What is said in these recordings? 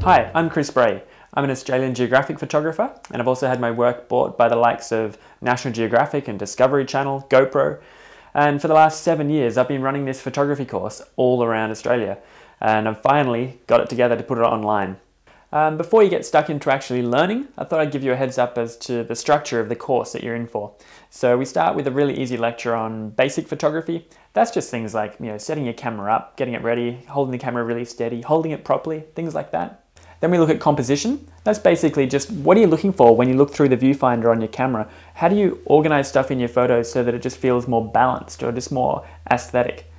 Hi, I'm Chris Bray. I'm an Australian Geographic photographer, and I've also had my work bought by the likes of National Geographic and Discovery Channel, GoPro. And for the last 7 years, I've been running this photography course all around Australia, and I've finally got it together to put it online. Before you get stuck into actually learning, I thought I'd give you a heads up as to the structure of the course that you're in for. So we start with a really easy lecture on basic photography. That's just things like, setting your camera up, getting it ready, holding the camera really steady, holding it properly, things like that. Then we look at composition. That's basically just what are you looking for when you look through the viewfinder on your camera? How do you organize stuff in your photos so that it just feels more balanced or just more aesthetic?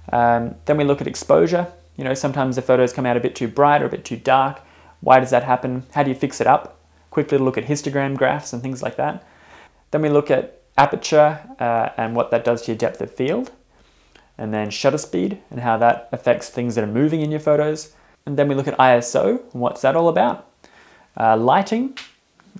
Then we look at exposure. Sometimes the photos come out a bit too bright or a bit too dark. Why does that happen? How do you fix it up? Quickly look at histogram graphs and things like that. Then we look at aperture and what that does to your depth of field. And then shutter speed and how that affects things that are moving in your photos. And then we look at ISO and what's that all about. Lighting.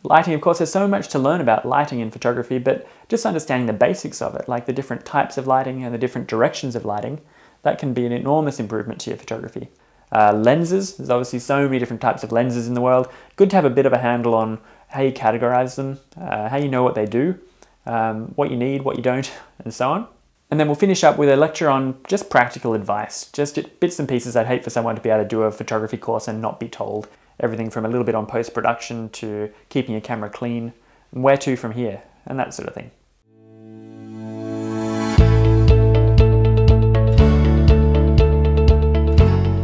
Lighting, of course, there's so much to learn about lighting in photography, but just understanding the basics of it, like the different types of lighting and the different directions of lighting, that can be an enormous improvement to your photography. Lenses, there's obviously so many different types of lenses in the world. Good to have a bit of a handle on how you categorize them, how you know what they do, what you need, what you don't, and so on. And then we'll finish up with a lecture on just practical advice, just bits and pieces. I'd hate for someone to be able to do a photography course and not be told. Everything from a little bit on post-production to keeping your camera clean, and where to from here, and that sort of thing.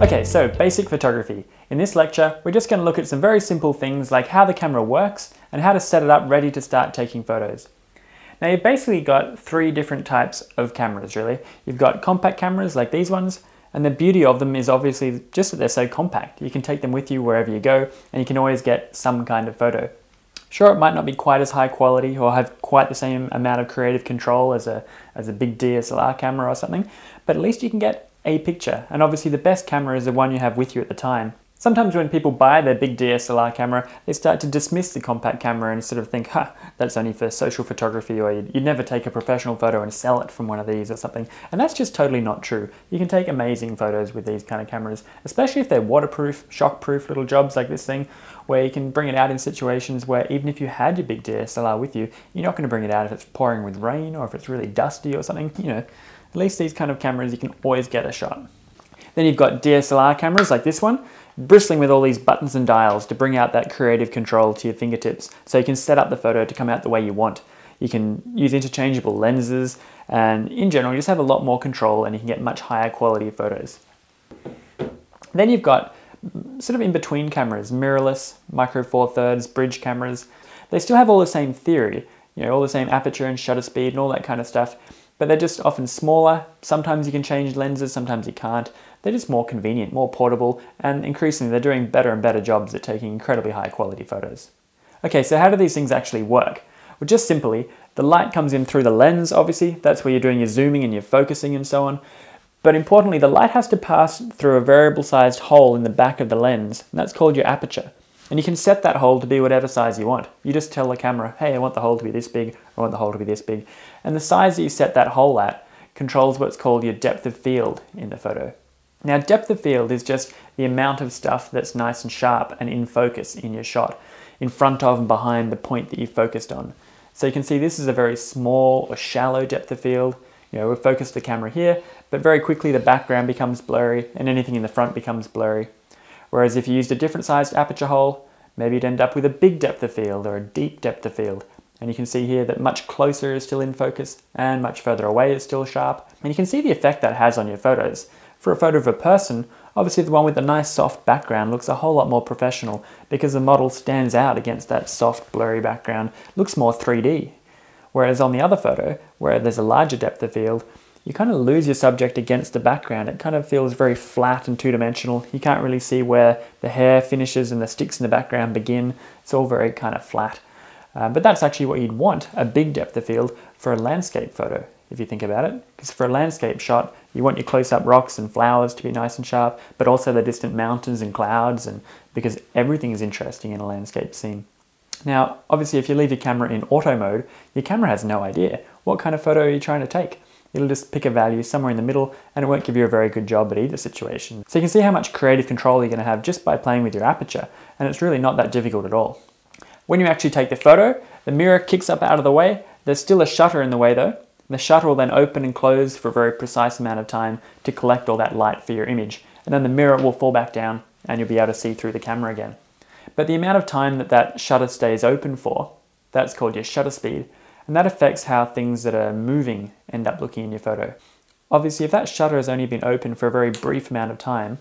Okay, so basic photography. In this lecture, we're just going to look at some very simple things like how the camera works and how to set it up ready to start taking photos. Now you've basically got three different types of cameras really. You've got compact cameras like these ones, and the beauty of them is obviously just that they're so compact. You can take them with you wherever you go and you can always get some kind of photo. Sure, it might not be quite as high quality or have quite the same amount of creative control as a big DSLR camera or something, but at least you can get a picture. And obviously the best camera is the one you have with you at the time. Sometimes when people buy their big DSLR camera, they start to dismiss the compact camera and sort of think, that's only for social photography, or you'd never take a professional photo and sell it from one of these or something. And that's just totally not true. You can take amazing photos with these kind of cameras, especially if they're waterproof, shockproof little jobs like this thing, where you can bring it out in situations where even if you had your big DSLR with you, you're not going to bring it out if it's pouring with rain or if it's really dusty or something. At least these kind of cameras, you can always get a shot. Then you've got DSLR cameras like this one, bristling with all these buttons and dials to bring out that creative control to your fingertips, so you can set up the photo to come out the way you want. You can use interchangeable lenses, and in general you just have a lot more control and you can get much higher quality photos. Then you've got sort of in-between cameras, mirrorless, micro four thirds, bridge cameras. They still have all the same theory, all the same aperture and shutter speed and all that kind of stuff, but they're just often smaller. Sometimes you can change lenses, sometimes you can't. They're just more convenient, more portable, and increasingly they're doing better and better jobs at taking incredibly high quality photos. Okay, so how do these things actually work? Well, just simply, the light comes in through the lens, obviously. That's where you're doing your zooming and your focusing and so on. But importantly, the light has to pass through a variable sized hole in the back of the lens, and that's called your aperture. And you can set that hole to be whatever size you want. You just tell the camera, hey, I want the hole to be this big, I want the hole to be this big. And the size that you set that hole at controls what's called your depth of field in the photo. Now, depth of field is just the amount of stuff that's nice and sharp and in focus in your shot, in front of and behind the point that you focused on. So you can see this is a very small or shallow depth of field. We've focused the camera here, but very quickly the background becomes blurry and anything in the front becomes blurry. Whereas if you used a different sized aperture hole, maybe you'd end up with a big depth of field or a deep depth of field. And you can see here that much closer is still in focus and much further away is still sharp. And you can see the effect that has on your photos. For a photo of a person, obviously the one with the nice soft background looks a whole lot more professional because the model stands out against that soft blurry background, looks more 3D. Whereas on the other photo, where there's a larger depth of field, you kind of lose your subject against the background. It kind of feels very flat and two-dimensional. You can't really see where the hair finishes and the sticks in the background begin. It's all very kind of flat. But that's actually what you'd want, a big depth of field for a landscape photo, if you think about it. Because for a landscape shot, you want your close-up rocks and flowers to be nice and sharp, but also the distant mountains and clouds, and because everything is interesting in a landscape scene. Now, obviously, if you leave your camera in auto mode, your camera has no idea what kind of photo are you trying to take. It'll just pick a value somewhere in the middle and it won't give you a very good job at either situation. So you can see how much creative control you're going to have just by playing with your aperture, and it's really not that difficult at all. When you actually take the photo, the mirror kicks up out of the way. There's still a shutter in the way though. The shutter will then open and close for a very precise amount of time to collect all that light for your image, and then the mirror will fall back down and you'll be able to see through the camera again. But the amount of time that shutter stays open for, that's called your shutter speed, and that affects how things that are moving end up looking in your photo. Obviously, if that shutter has only been open for a very brief amount of time,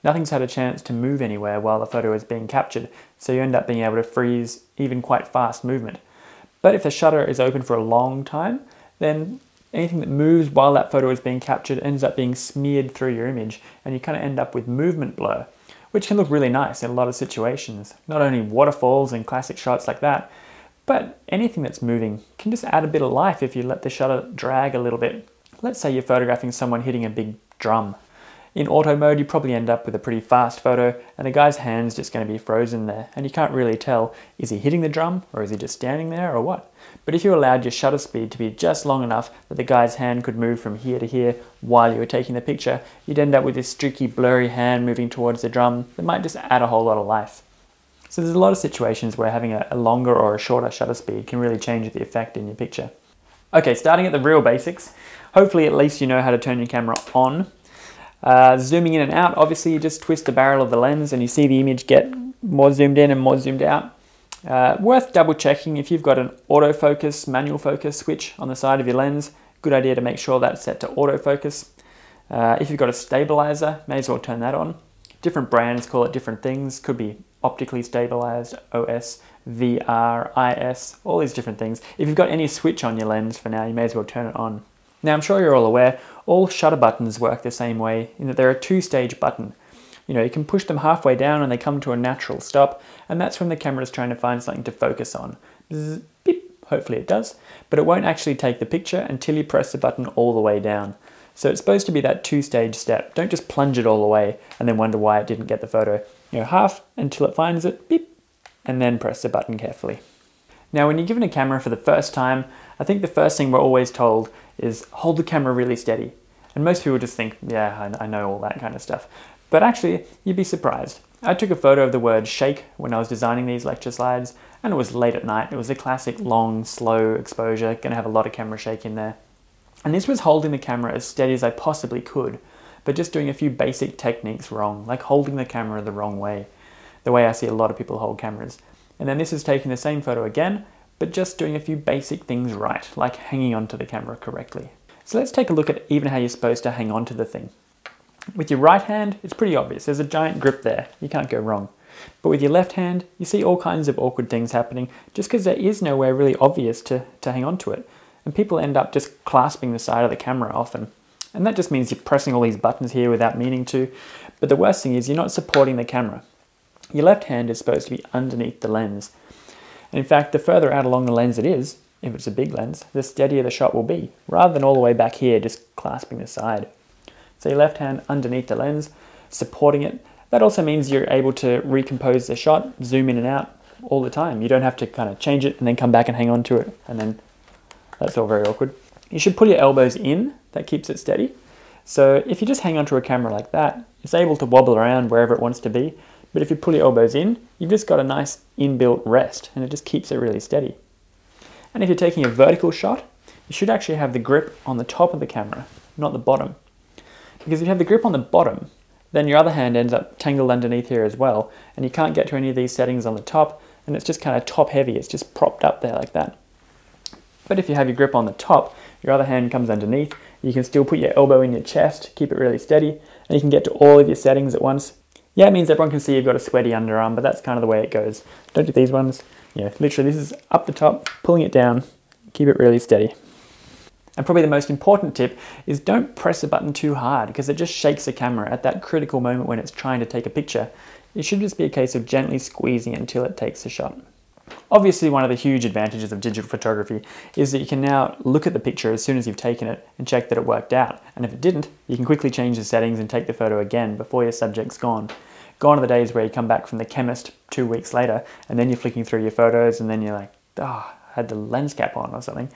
nothing's had a chance to move anywhere while the photo is being captured, so you end up being able to freeze even quite fast movement. But if the shutter is open for a long time, then anything that moves while that photo is being captured ends up being smeared through your image, and you kind of end up with movement blur, which can look really nice in a lot of situations. Not only waterfalls and classic shots like that, but anything that's moving can just add a bit of life if you let the shutter drag a little bit. Let's say you're photographing someone hitting a big drum. In auto mode, you probably end up with a pretty fast photo, and the guy's hand's just going to be frozen there, and you can't really tell, is he hitting the drum, or is he just standing there, or what? But if you allowed your shutter speed to be just long enough that the guy's hand could move from here to here while you were taking the picture, you'd end up with this streaky, blurry hand moving towards the drum that might just add a whole lot of life. So there's a lot of situations where having a longer or a shorter shutter speed can really change the effect in your picture. Okay, starting at the real basics, hopefully at least you know how to turn your camera on. Zooming in and out, obviously you just twist the barrel of the lens and you see the image get more zoomed in and more zoomed out. Worth double checking if you've got an autofocus, manual focus switch on the side of your lens. Good idea to make sure that's set to autofocus. If you've got a stabilizer, may as well turn that on. Different brands call it different things. Could be optically stabilized, OS, VR, IS, all these different things. If you've got any switch on your lens for now, you may as well turn it on. Now I'm sure you're all aware, all shutter buttons work the same way in that they're a two-stage button. You can push them halfway down and they come to a natural stop, and that's when the camera is trying to find something to focus on. Bzz, beep, hopefully it does, but it won't actually take the picture until you press the button all the way down. So it's supposed to be that two-stage step. Don't just plunge it all the way and then wonder why it didn't get the photo. Half until it finds it, beep, and then press the button carefully. Now when you're given a camera for the first time, I think the first thing we're always told is hold the camera really steady. And most people just think, yeah, I know all that kind of stuff. But actually, you'd be surprised. I took a photo of the word shake when I was designing these lecture slides, and it was late at night. It was a classic long, slow exposure, gonna have a lot of camera shake in there. And this was holding the camera as steady as I possibly could, but just doing a few basic techniques wrong, like holding the camera the wrong way, the way I see a lot of people hold cameras. And then this is taking the same photo again, but just doing a few basic things right, like hanging onto the camera correctly. So let's take a look at even how you're supposed to hang onto the thing. With your right hand, it's pretty obvious. There's a giant grip there. You can't go wrong. But with your left hand, you see all kinds of awkward things happening just because there is nowhere really obvious to hang onto it. And people end up just clasping the side of the camera often. And that just means you're pressing all these buttons here without meaning to. But the worst thing is you're not supporting the camera. Your left hand is supposed to be underneath the lens. And in fact, the further out along the lens it is, if it's a big lens, the steadier the shot will be, rather than all the way back here just clasping the side. So your left hand underneath the lens, supporting it. That also means you're able to recompose the shot, zoom in and out all the time. You don't have to kind of change it and then come back and hang on to it, and then that's all very awkward. You should pull your elbows in, that keeps it steady. So if you just hang onto a camera like that, it's able to wobble around wherever it wants to be. But if you pull your elbows in, you've just got a nice inbuilt rest, and it just keeps it really steady. And if you're taking a vertical shot, you should actually have the grip on the top of the camera, not the bottom. Because if you have the grip on the bottom, then your other hand ends up tangled underneath here as well, and you can't get to any of these settings on the top, and it's just kind of top heavy, it's just propped up there like that. But if you have your grip on the top, your other hand comes underneath, you can still put your elbow in your chest, keep it really steady, and you can get to all of your settings at once. Yeah, it means everyone can see you've got a sweaty underarm, but that's kind of the way it goes. Don't do these ones. Literally this is up the top, pulling it down, keep it really steady. And probably the most important tip is don't press the button too hard because it just shakes the camera at that critical moment when it's trying to take a picture. It should just be a case of gently squeezing it until it takes the shot. Obviously, one of the huge advantages of digital photography is that you can now look at the picture as soon as you've taken it and check that it worked out. And if it didn't, you can quickly change the settings and take the photo again before your subject's gone. Gone are the days where you come back from the chemist 2 weeks later and then you're flicking through your photos and then you're like, I had the lens cap on or something.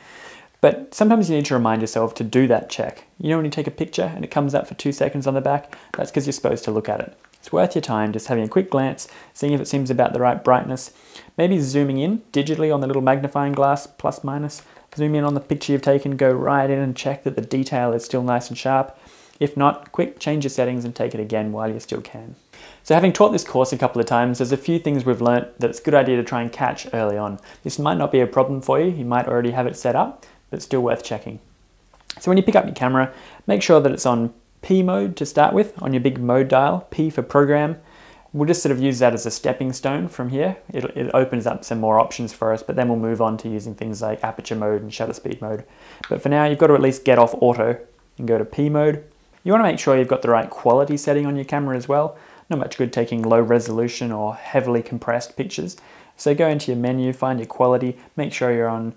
But sometimes you need to remind yourself to do that check. You know when you take a picture and it comes up for 2 seconds on the back? That's because you're supposed to look at it. It's worth your time just having a quick glance, seeing if it seems about the right brightness, maybe zooming in digitally on the little magnifying glass, plus minus, zoom in on the picture you've taken, go right in and check that the detail is still nice and sharp. If not, quick, change your settings and take it again while you still can. So having taught this course a couple of times, there's a few things we've learnt that it's a good idea to try and catch early on. This might not be a problem for you, you might already have it set up, but it's still worth checking. So when you pick up your camera, make sure that it's on P mode to start with, on your big mode dial, P for program. We'll just sort of use that as a stepping stone from here. It opens up some more options for us, but then we'll move on to using things like aperture mode and shutter speed mode. But for now, you've got to at least get off auto and go to P mode. You want to make sure you've got the right quality setting on your camera as well. Not much good taking low resolution or heavily compressed pictures. So go into your menu, find your quality, make sure you're on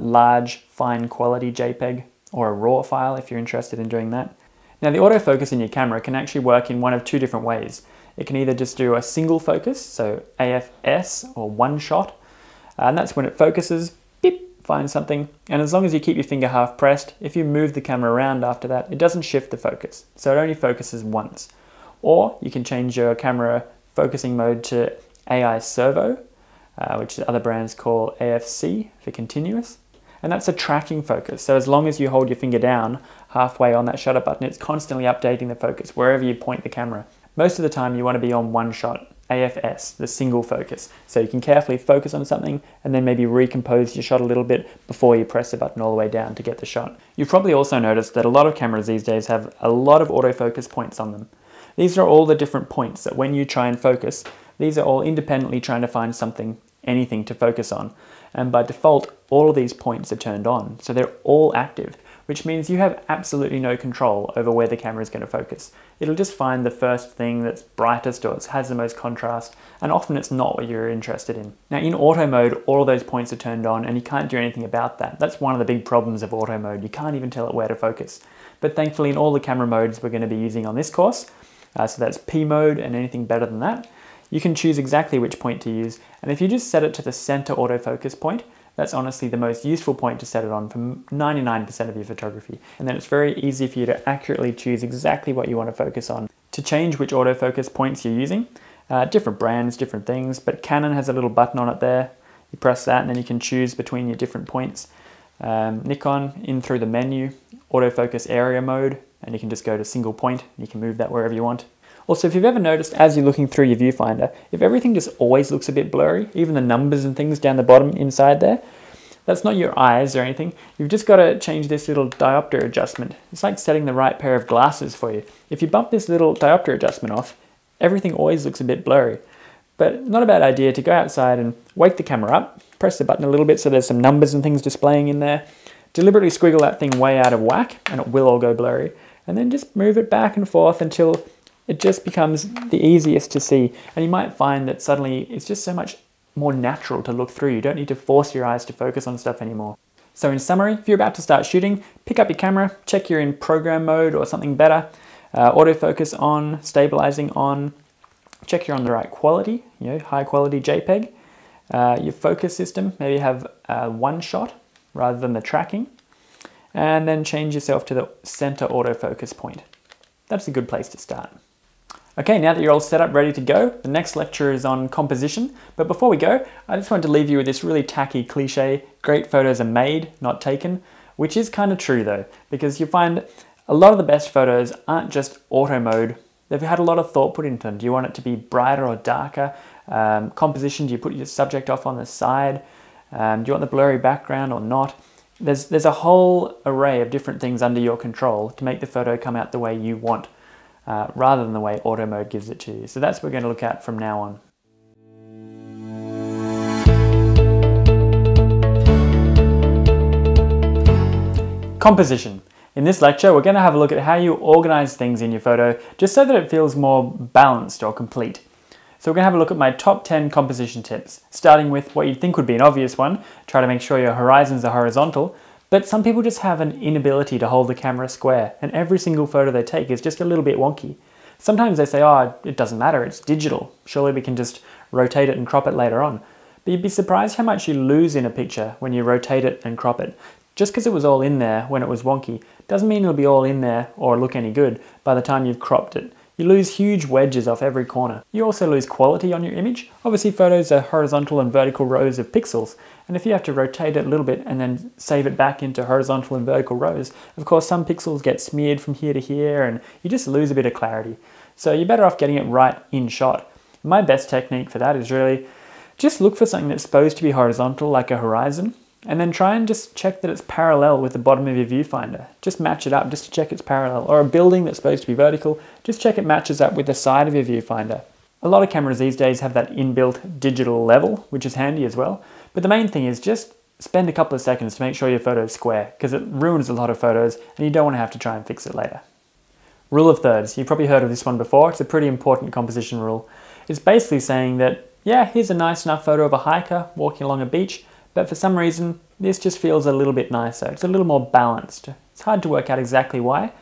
large, fine quality JPEG or a RAW file if you're interested in doing that. Now the autofocus in your camera can actually work in one of two different ways. It can either just do a single focus, so AFS or one shot, and that's when it focuses, beep, finds something, and as long as you keep your finger half pressed, if you move the camera around after that, it doesn't shift the focus, so it only focuses once. Or you can change your camera focusing mode to AI Servo, which other brands call AFC for continuous. And that's a tracking focus. So as long as you hold your finger down halfway on that shutter button, it's constantly updating the focus wherever you point the camera. Most of the time you want to be on one shot, AFS, the single focus. So you can carefully focus on something and then maybe recompose your shot a little bit before you press the button all the way down to get the shot. You've probably also noticed that a lot of cameras these days have a lot of autofocus points on them. These are all the different points that when you try and focus, these are all independently trying to find something, anything to focus on. And by default, all of these points are turned on. So they're all active, which means you have absolutely no control over where the camera is going to focus. It'll just find the first thing that's brightest or has the most contrast, and often it's not what you're interested in. Now in auto mode, all of those points are turned on and you can't do anything about that. That's one of the big problems of auto mode. You can't even tell it where to focus. But thankfully in all the camera modes we're going to be using on this course, so that's P mode and anything better than that, you can choose exactly which point to use, and if you just set it to the center autofocus point, that's honestly the most useful point to set it on for 99% of your photography. And then it's very easy for you to accurately choose exactly what you want to focus on. To change which autofocus points you're using, different brands, different things, but Canon has a little button on it there. You press that and then you can choose between your different points. Nikon, in through the menu, autofocus area mode, and you can just go to single point, and you can move that wherever you want. Also, if you've ever noticed as you're looking through your viewfinder, if everything just always looks a bit blurry, even the numbers and things down the bottom inside there, that's not your eyes or anything. You've just got to change this little diopter adjustment. It's like setting the right pair of glasses for you. If you bump this little diopter adjustment off, everything always looks a bit blurry. But not a bad idea to go outside and wake the camera up, press the button a little bit so there's some numbers and things displaying in there, deliberately squiggle that thing way out of whack and it will all go blurry, and then just move it back and forth until it just becomes the easiest to see. And you might find that suddenly it's just so much more natural to look through. You don't need to force your eyes to focus on stuff anymore. So in summary, if you're about to start shooting, pick up your camera, check you're in program mode or something better, autofocus on, stabilizing on, check you're on the right quality, high quality JPEG, your focus system, maybe have one shot rather than the tracking, and then change yourself to the center autofocus point. That's a good place to start. Okay, now that you're all set up, ready to go, the next lecture is on composition. But before we go, I just wanted to leave you with this really tacky cliche, great photos are made, not taken, which is kind of true though, because you find a lot of the best photos aren't just auto mode. They've had a lot of thought put into them. Do you want it to be brighter or darker? Composition, do you put your subject off on the side? Do you want the blurry background or not? There's a whole array of different things under your control to make the photo come out the way you want. Rather than the way auto mode gives it to you. So that's what we're going to look at from now on. Composition. In this lecture, we're going to have a look at how you organize things in your photo just so that it feels more balanced or complete. So we're going to have a look at my top 10 composition tips, starting with what you'd think would be an obvious one, try to make sure your horizons are horizontal. But some people just have an inability to hold the camera square, and every single photo they take is just a little bit wonky. Sometimes they say, oh, it doesn't matter, it's digital. Surely we can just rotate it and crop it later on. But you'd be surprised how much you lose in a picture when you rotate it and crop it. Just because it was all in there when it was wonky doesn't mean it'll be all in there or look any good by the time you've cropped it. You lose huge wedges off every corner. You also lose quality on your image. Obviously photos are horizontal and vertical rows of pixels, and if you have to rotate it a little bit and then save it back into horizontal and vertical rows, of course some pixels get smeared from here to here and you just lose a bit of clarity. So you're better off getting it right in shot. My best technique for that is really just look for something that's supposed to be horizontal, like a horizon, and then try and just check that it's parallel with the bottom of your viewfinder. Just match it up just to check it's parallel. Or a building that's supposed to be vertical, just check it matches up with the side of your viewfinder. A lot of cameras these days have that inbuilt digital level, which is handy as well. But the main thing is just spend a couple of seconds to make sure your photo is square, because it ruins a lot of photos and you don't want to have to try and fix it later. Rule of thirds. You've probably heard of this one before. It's a pretty important composition rule. It's basically saying that, yeah, here's a nice enough photo of a hiker walking along a beach, but for some reason, this just feels a little bit nicer. It's a little more balanced. It's hard to work out exactly why,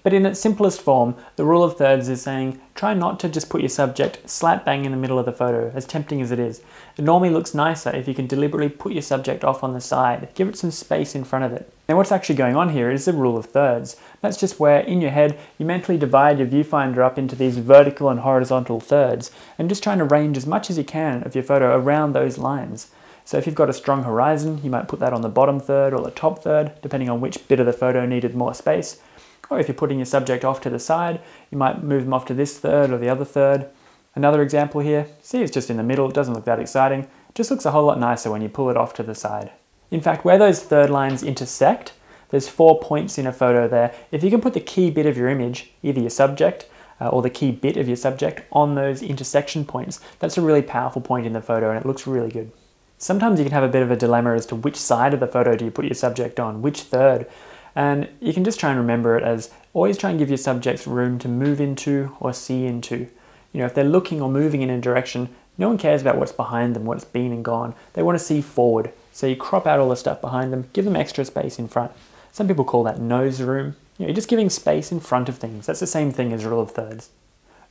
but in its simplest form, the rule of thirds is saying, try not to just put your subject slap bang in the middle of the photo, as tempting as it is. It normally looks nicer if you can deliberately put your subject off on the side, give it some space in front of it. Now what's actually going on here is the rule of thirds. That's just where, in your head, you mentally divide your viewfinder up into these vertical and horizontal thirds, and just trying to range as much as you can of your photo around those lines. So if you've got a strong horizon, you might put that on the bottom third or the top third, depending on which bit of the photo needed more space. Or if you're putting your subject off to the side, you might move them off to this third or the other third. Another example here, see it's just in the middle, it doesn't look that exciting. It just looks a whole lot nicer when you pull it off to the side. In fact, where those third lines intersect, there's 4 points in a photo there. If you can put the key bit of your image, either your subject or the key bit of your subject, on those intersection points, that's a really powerful point in the photo and it looks really good. Sometimes you can have a bit of a dilemma as to which side of the photo do you put your subject on, which third, and you can just try and remember it as always try and give your subjects room to move into or see into. You know, if they're looking or moving in a direction, no one cares about what's behind them, what's been and gone. They want to see forward, so you crop out all the stuff behind them, give them extra space in front. Some people call that nose room. You know, you're just giving space in front of things. That's the same thing as rule of thirds.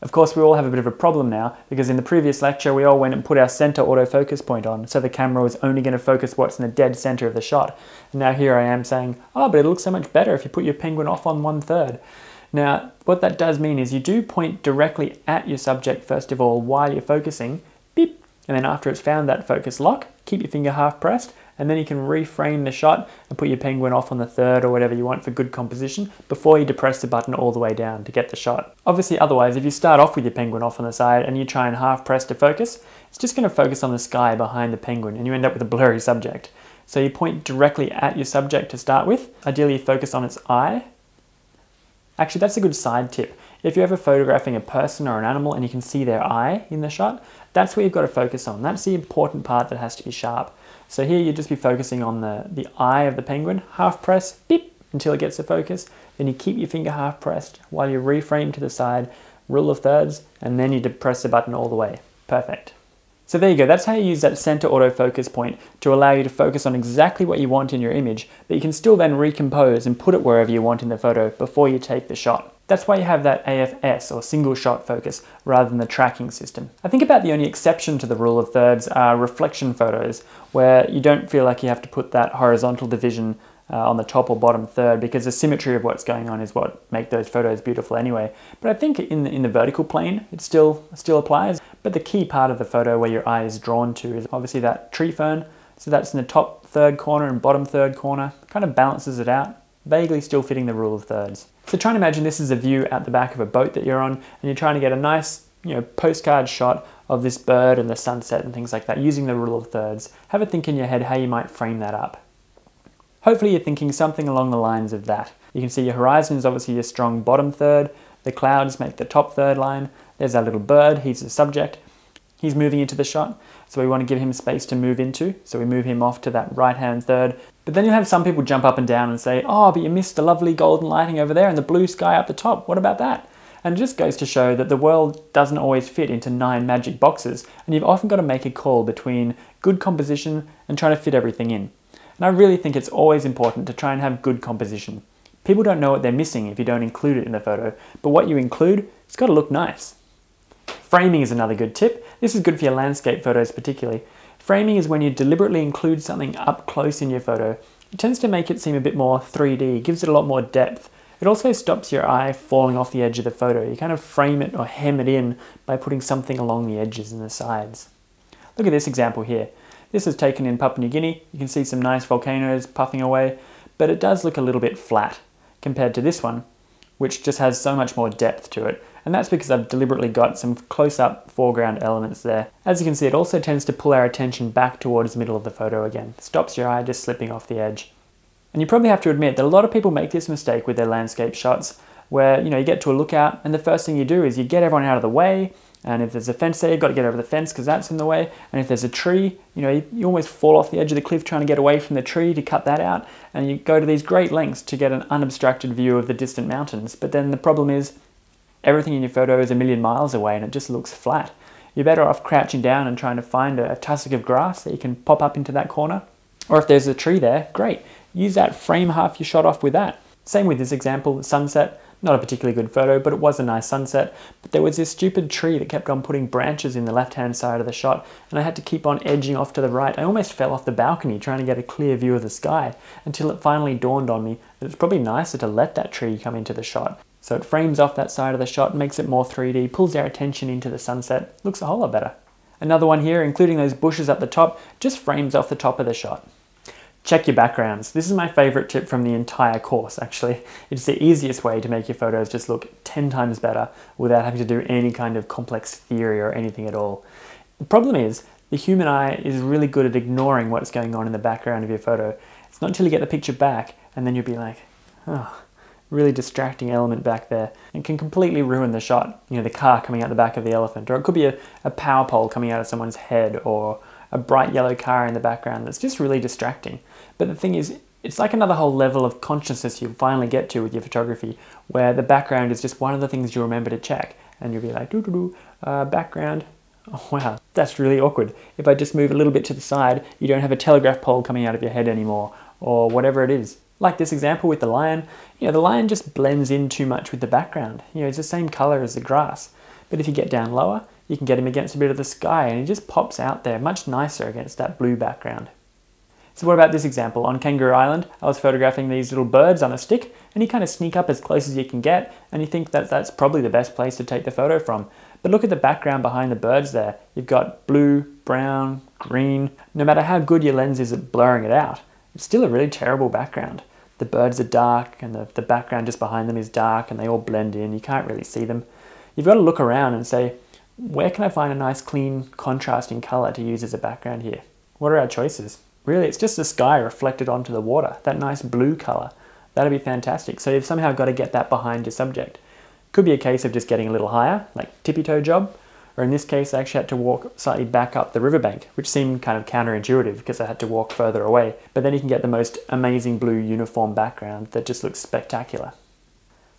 Of course, we all have a bit of a problem now, because in the previous lecture we all went and put our center autofocus point on, so the camera was only going to focus what's in the dead center of the shot. And now here I am saying, oh, but it looks so much better if you put your penguin off on 1/3. Now, what that does mean is you do point directly at your subject first of all while you're focusing, beep, and then after it's found that focus lock, keep your finger half pressed, and then you can reframe the shot and put your penguin off on the third or whatever you want for good composition before you depress the button all the way down to get the shot. Obviously otherwise, if you start off with your penguin off on the side and you try and half press to focus, it's just going to focus on the sky behind the penguin and you end up with a blurry subject. So you point directly at your subject to start with. Ideally you focus on its eye. Actually, that's a good side tip. If you're ever photographing a person or an animal and you can see their eye in the shot, that's where you've got to focus on. That's the important part that has to be sharp. So here you'd just be focusing on the eye of the penguin, half press, beep, until it gets to focus. Then you keep your finger half pressed while you reframe to the side, rule of thirds, and then you depress the button all the way. Perfect. So there you go, that's how you use that center autofocus point to allow you to focus on exactly what you want in your image, but you can still then recompose and put it wherever you want in the photo before you take the shot. That's why you have that AFS, or single shot focus, rather than the tracking system. I think about the only exception to the rule of thirds are reflection photos, where you don't feel like you have to put that horizontal division on the top or bottom third, because the symmetry of what's going on is what make those photos beautiful anyway. But I think in the vertical plane, it still applies. But the key part of the photo where your eye is drawn to is obviously that tree fern. So that's in the top third corner and bottom third corner, kind of balances it out, vaguely still fitting the rule of thirds. So try and imagine this is a view at the back of a boat that you're on, and you're trying to get a nice, postcard shot of this bird and the sunset and things like that using the rule of thirds. Have a think in your head how you might frame that up. Hopefully you're thinking something along the lines of that. You can see your horizon is obviously your strong bottom third, the clouds make the top third line, there's our little bird, he's the subject, he's moving into the shot, so we want to give him space to move into, so we move him off to that right hand third. But then you'll have some people jump up and down and say, oh, but you missed the lovely golden lighting over there and the blue sky up the top, what about that? And it just goes to show that the world doesn't always fit into 9 magic boxes, and you've often got to make a call between good composition and trying to fit everything in. And I really think it's always important to try and have good composition. People don't know what they're missing if you don't include it in the photo, but what you include, it's got to look nice. Framing is another good tip. This is good for your landscape photos particularly. Framing is when you deliberately include something up close in your photo it tends to make it seem a bit more 3D, gives it a lot more depth. It also stops your eye falling off the edge of the photo. You kind of frame it or hem it in by putting something along the edges and the sides. Look at this example here. This is taken in Papua New Guinea. You can see some nice volcanoes puffing away, but it does look a little bit flat compared to this one, which just has so much more depth to it. And that's because I've deliberately got some close-up foreground elements there. As you can see, it also tends to pull our attention back towards the middle of the photo again. It stops your eye just slipping off the edge. And you probably have to admit that a lot of people make this mistake with their landscape shots, where you get to a lookout and the first thing you do is you get everyone out of the way, and if there's a fence there, you've got to get over the fence because that's in the way, and if there's a tree, you almost fall off the edge of the cliff trying to get away from the tree to cut that out, and you go to these great lengths to get an unobstructed view of the distant mountains. But then the problem is, everything in your photo is a million miles away and it just looks flat. You're better off crouching down and trying to find a tussock of grass that you can pop up into that corner. Or if there's a tree there, great. Use that, frame half your shot off with that. Same with this example, the sunset. Not a particularly good photo, but it was a nice sunset. But there was this stupid tree that kept on putting branches in the left-hand side of the shot, and I had to keep on edging off to the right. I almost fell off the balcony trying to get a clear view of the sky, until it finally dawned on me that it's probably nicer to let that tree come into the shot. So it frames off that side of the shot, makes it more 3D, pulls our attention into the sunset, looks a whole lot better. Another one here, including those bushes up the top, just frames off the top of the shot. Check your backgrounds. This is my favorite tip from the entire course, actually. It's the easiest way to make your photos just look 10 times better without having to do any kind of complex theory or anything at all. The problem is, the human eye is really good at ignoring what's going on in the background of your photo. It's not until you get the picture back and then you'll be like, oh, really distracting element back there. It can completely ruin the shot. The car coming out the back of the elephant, or it could be a power pole coming out of someone's head, or a bright yellow car in the background that's just really distracting. But the thing is, it's like another whole level of consciousness you'll finally get to with your photography, where the background is just one of the things you remember to check. And you'll be like, background. Oh wow, that's really awkward. If I just move a little bit to the side, you don't have a telegraph pole coming out of your head anymore, or whatever it is. Like this example with the lion, the lion just blends in too much with the background. It's the same color as the grass. But if you get down lower, you can get him against a bit of the sky and he just pops out there much nicer against that blue background. So what about this example? On Kangaroo Island, I was photographing these little birds on a stick, and you kind of sneak up as close as you can get, and you think that that's probably the best place to take the photo from. But look at the background behind the birds there. You've got blue, brown, green. No matter how good your lens is at blurring it out, it's still a really terrible background. The birds are dark, and the background just behind them is dark, and they all blend in. You can't really see them. You've got to look around and say, where can I find a nice, clean, contrasting color to use as a background here? What are our choices? Really, it's just the sky reflected onto the water, that nice blue color. That'd be fantastic. So you've somehow got to get that behind your subject. Could be a case of just getting a little higher, like tippy-toe job, or in this case, I actually had to walk slightly back up the riverbank, which seemed kind of counterintuitive because I had to walk further away. But then you can get the most amazing blue uniform background that just looks spectacular.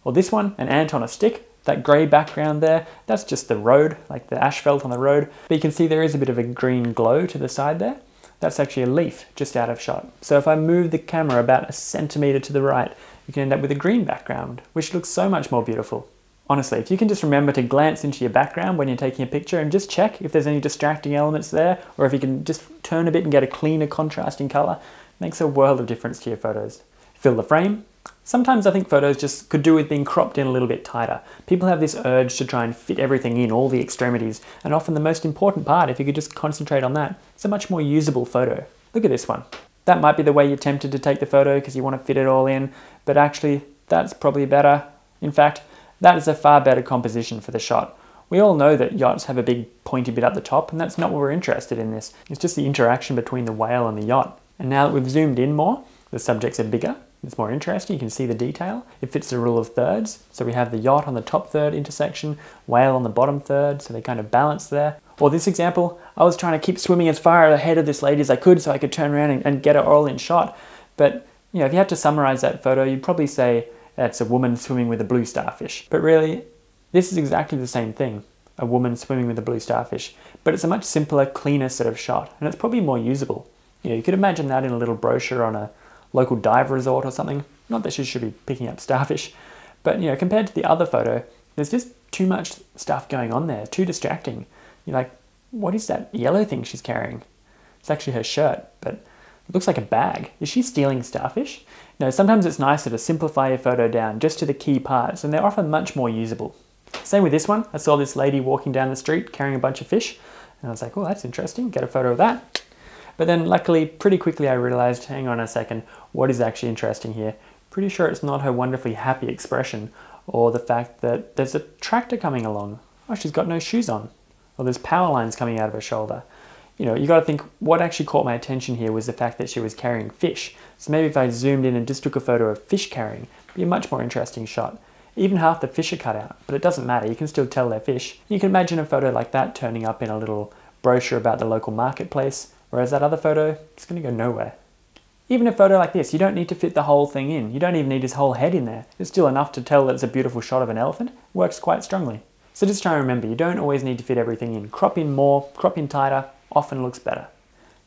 Or this one, an ant on a stick. That grey background there, that's just the road, like the asphalt on the road. But you can see there is a bit of a green glow to the side there. That's actually a leaf just out of shot. So if I move the camera about a centimetre to the right, you can end up with a green background, which looks so much more beautiful. Honestly, if you can just remember to glance into your background when you're taking a picture and just check if there's any distracting elements there, or if you can just turn a bit and get a cleaner contrasting colour, it makes a world of difference to your photos. Fill the frame. Sometimes I think photos just could do with being cropped in a little bit tighter. People have this urge to try and fit everything in, all the extremities, and often the most important part, if you could just concentrate on that, it's a much more usable photo. Look at this one. That might be the way you're tempted to take the photo because you want to fit it all in, but actually that's probably better. In fact, that is a far better composition for the shot. We all know that yachts have a big pointy bit up the top, and that's not what we're interested in this. It's just the interaction between the whale and the yacht. And now that we've zoomed in more, the subjects are bigger. It's more interesting, you can see the detail. It fits the rule of thirds. So we have the yacht on the top third intersection, whale on the bottom third, so they kind of balance there. Or this example, I was trying to keep swimming as far ahead of this lady as I could so I could turn around and get it all in shot. But if you had to summarize that photo, you'd probably say it's a woman swimming with a blue starfish. But really, this is exactly the same thing, a woman swimming with a blue starfish. But it's a much simpler, cleaner sort of shot, and it's probably more usable. You could imagine that in a little brochure on a local dive resort or something. Not that she should be picking up starfish, but compared to the other photo, there's just too much stuff going on there, too distracting. You're like, what is that yellow thing she's carrying? It's actually her shirt, but It looks like a bag. Is she stealing starfish? No, sometimes it's nicer to simplify your photo down just to the key parts, and they're often much more usable. Same with this one. I saw this lady walking down the street carrying a bunch of fish, and I was like, oh, that's interesting, get a photo of that. But then luckily, pretty quickly I realized, hang on a second, what is actually interesting here? Pretty sure it's not her wonderfully happy expression, or the fact that there's a tractor coming along. Oh, she's got no shoes on. Or there's power lines coming out of her shoulder. You know, you got to think what actually caught my attention here was the fact that she was carrying fish. So maybe if I zoomed in and just took a photo of fish carrying, it'd be a much more interesting shot. Even half the fish are cut out, but it doesn't matter, you can still tell they're fish. You can imagine a photo like that turning up in a little brochure about the local marketplace, whereas that other photo, it's going to go nowhere. Even a photo like this, you don't need to fit the whole thing in. You don't even need his whole head in there. It's still enough to tell that it's a beautiful shot of an elephant. It works quite strongly. So just try and remember, you don't always need to fit everything in. Crop in more, crop in tighter, often looks better.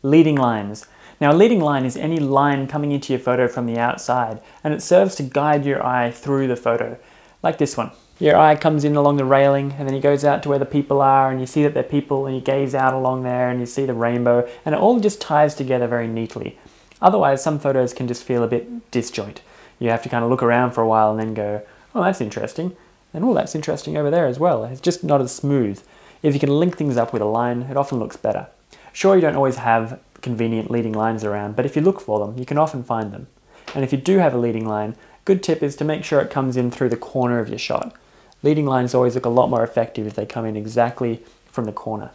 Leading lines. Now a leading line is any line coming into your photo from the outside, and it serves to guide your eye through the photo. Like this one. Your eye comes in along the railing, and then he goes out to where the people are, and you see that they're people, and you gaze out along there, and you see the rainbow, and it all just ties together very neatly. Otherwise, some photos can just feel a bit disjoint. You have to kind of look around for a while and then go, oh, that's interesting. And oh, that's interesting over there as well. It's just not as smooth. If you can link things up with a line, it often looks better. Sure, you don't always have convenient leading lines around, but if you look for them, you can often find them. And if you do have a leading line, good tip is to make sure it comes in through the corner of your shot. Leading lines always look a lot more effective if they come in exactly from the corner.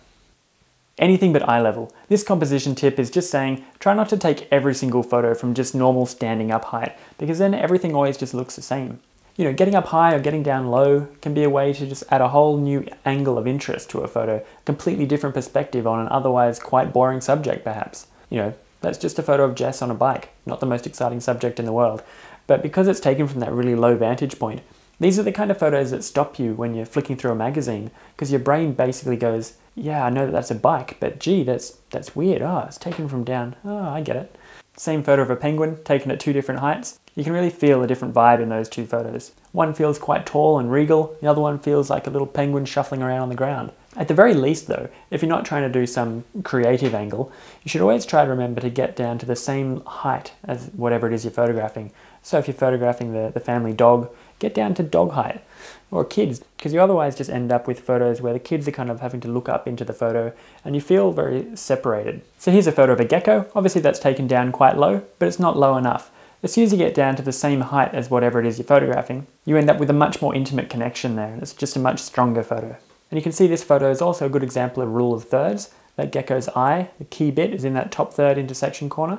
Anything but eye level. This composition tip is just saying, try not to take every single photo from just normal standing up height, because then everything always just looks the same. You know, getting up high or getting down low can be a way to just add a whole new angle of interest to a photo, a completely different perspective on an otherwise quite boring subject perhaps. You know, that's just a photo of Jess on a bike, not the most exciting subject in the world. But because it's taken from that really low vantage point, these are the kind of photos that stop you when you're flicking through a magazine, because your brain basically goes, yeah, I know that that's a bike, but gee, that's weird. Oh, it's taken from down. Oh, I get it. Same photo of a penguin, taken at two different heights. You can really feel a different vibe in those two photos. One feels quite tall and regal, the other one feels like a little penguin shuffling around on the ground. At the very least though, if you're not trying to do some creative angle, you should always try to remember to get down to the same height as whatever it is you're photographing. So if you're photographing the family dog, get down to dog height. Or kids, because you otherwise just end up with photos where the kids are kind of having to look up into the photo and you feel very separated. So here's a photo of a gecko. Obviously that's taken down quite low, but it's not low enough. As soon as you get down to the same height as whatever it is you're photographing, you end up with a much more intimate connection there, and it's just a much stronger photo. And you can see this photo is also a good example of rule of thirds. That gecko's eye, the key bit, is in that top third intersection corner.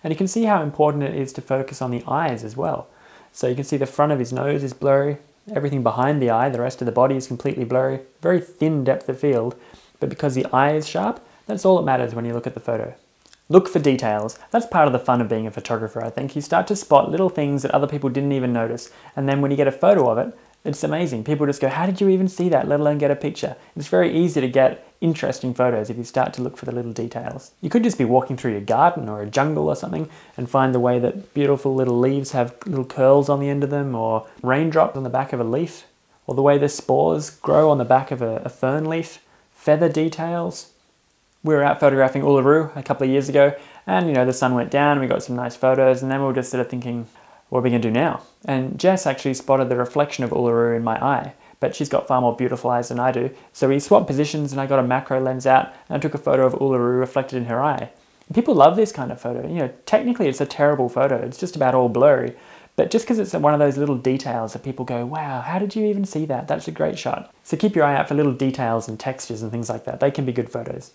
And you can see how important it is to focus on the eyes as well. So you can see the front of his nose is blurry, everything behind the eye, the rest of the body is completely blurry, very thin depth of field, but because the eye is sharp, that's all that matters when you look at the photo. Look for details. That's part of the fun of being a photographer, I think. You start to spot little things that other people didn't even notice, and then when you get a photo of it, it's amazing. People just go, how did you even see that, let alone get a picture? It's very easy to get interesting photos if you start to look for the little details. You could just be walking through your garden or a jungle or something and find the way that beautiful little leaves have little curls on the end of them, or raindrops on the back of a leaf, or the way the spores grow on the back of a fern leaf, feather details. We were out photographing Uluru a couple of years ago, and you know, the sun went down and we got some nice photos, and then we were just sort of thinking, what are we going to do now? And Jess actually spotted the reflection of Uluru in my eye, but she's got far more beautiful eyes than I do. So we swapped positions and I got a macro lens out and I took a photo of Uluru reflected in her eye. And people love this kind of photo. You know, technically it's a terrible photo. It's just about all blurry. But just because it's one of those little details that people go, wow, how did you even see that? That's a great shot. So keep your eye out for little details and textures and things like that. They can be good photos.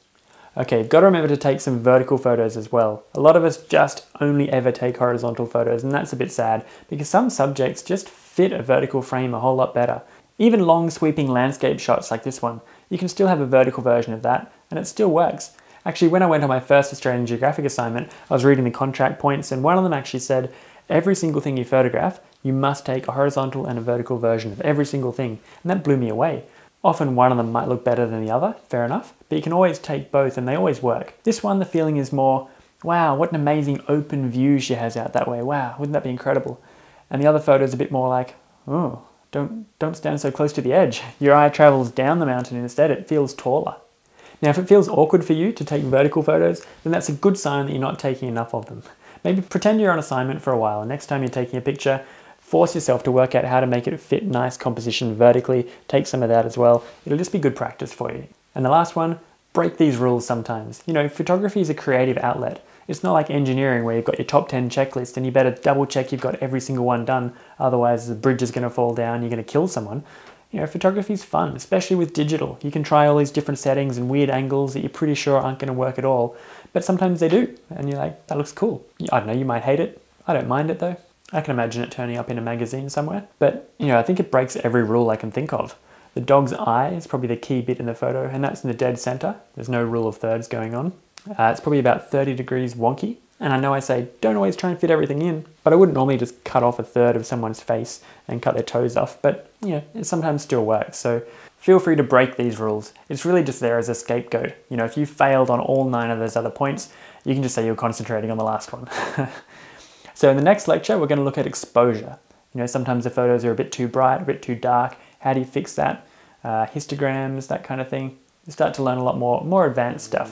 Okay, you've got to remember to take some vertical photos as well. A lot of us just only ever take horizontal photos, and that's a bit sad because some subjects just fit a vertical frame a whole lot better. Even long sweeping landscape shots like this one, you can still have a vertical version of that, and it still works. Actually, when I went on my first Australian Geographic assignment, I was reading the contract points, and one of them actually said, every single thing you photograph, you must take a horizontal and a vertical version of every single thing, and that blew me away. Often one of them might look better than the other, fair enough, but you can always take both and they always work. This one, the feeling is more, wow, what an amazing open view she has out that way. Wow, wouldn't that be incredible? And the other photo is a bit more like, oh, don't stand so close to the edge. Your eye travels down the mountain instead, it feels taller. Now, if it feels awkward for you to take vertical photos, then that's a good sign that you're not taking enough of them. Maybe pretend you're on assignment for a while, and next time you're taking a picture, force yourself to work out how to make it fit nice composition vertically, take some of that as well. It'll just be good practice for you. And the last one, break these rules sometimes. You know, photography is a creative outlet. It's not like engineering where you've got your top 10 checklist and you better double check you've got every single one done, otherwise the bridge is going to fall down, you're going to kill someone. You know, photography is fun, especially with digital. You can try all these different settings and weird angles that you're pretty sure aren't going to work at all, but sometimes they do, and you're like, that looks cool. I don't know, you might hate it. I don't mind it though. I can imagine it turning up in a magazine somewhere. But, you know, I think it breaks every rule I can think of. The dog's eye is probably the key bit in the photo, and that's in the dead center. There's no rule of thirds going on. It's probably about 30 degrees wonky. And I know I say, don't always try and fit everything in, but I wouldn't normally just cut off a third of someone's face and cut their toes off, but you know, it sometimes still works. So feel free to break these rules. It's really just there as a scapegoat. You know, if you failed on all 9 of those other points, you can just say you're concentrating on the last one. So in the next lecture, we're going to look at exposure. You know, sometimes the photos are a bit too bright, a bit too dark. How do you fix that? Histograms, that kind of thing. You start to learn a lot more advanced stuff.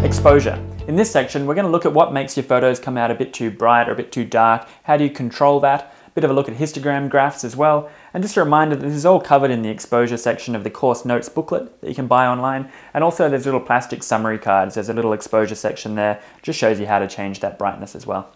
Exposure. In this section, we're going to look at what makes your photos come out a bit too bright or a bit too dark. How do you control that? A bit of a look at histogram graphs as well. And just a reminder that this is all covered in the exposure section of the course notes booklet that you can buy online. And also there's little plastic summary cards. There's a little exposure section there. Just shows you how to change that brightness as well.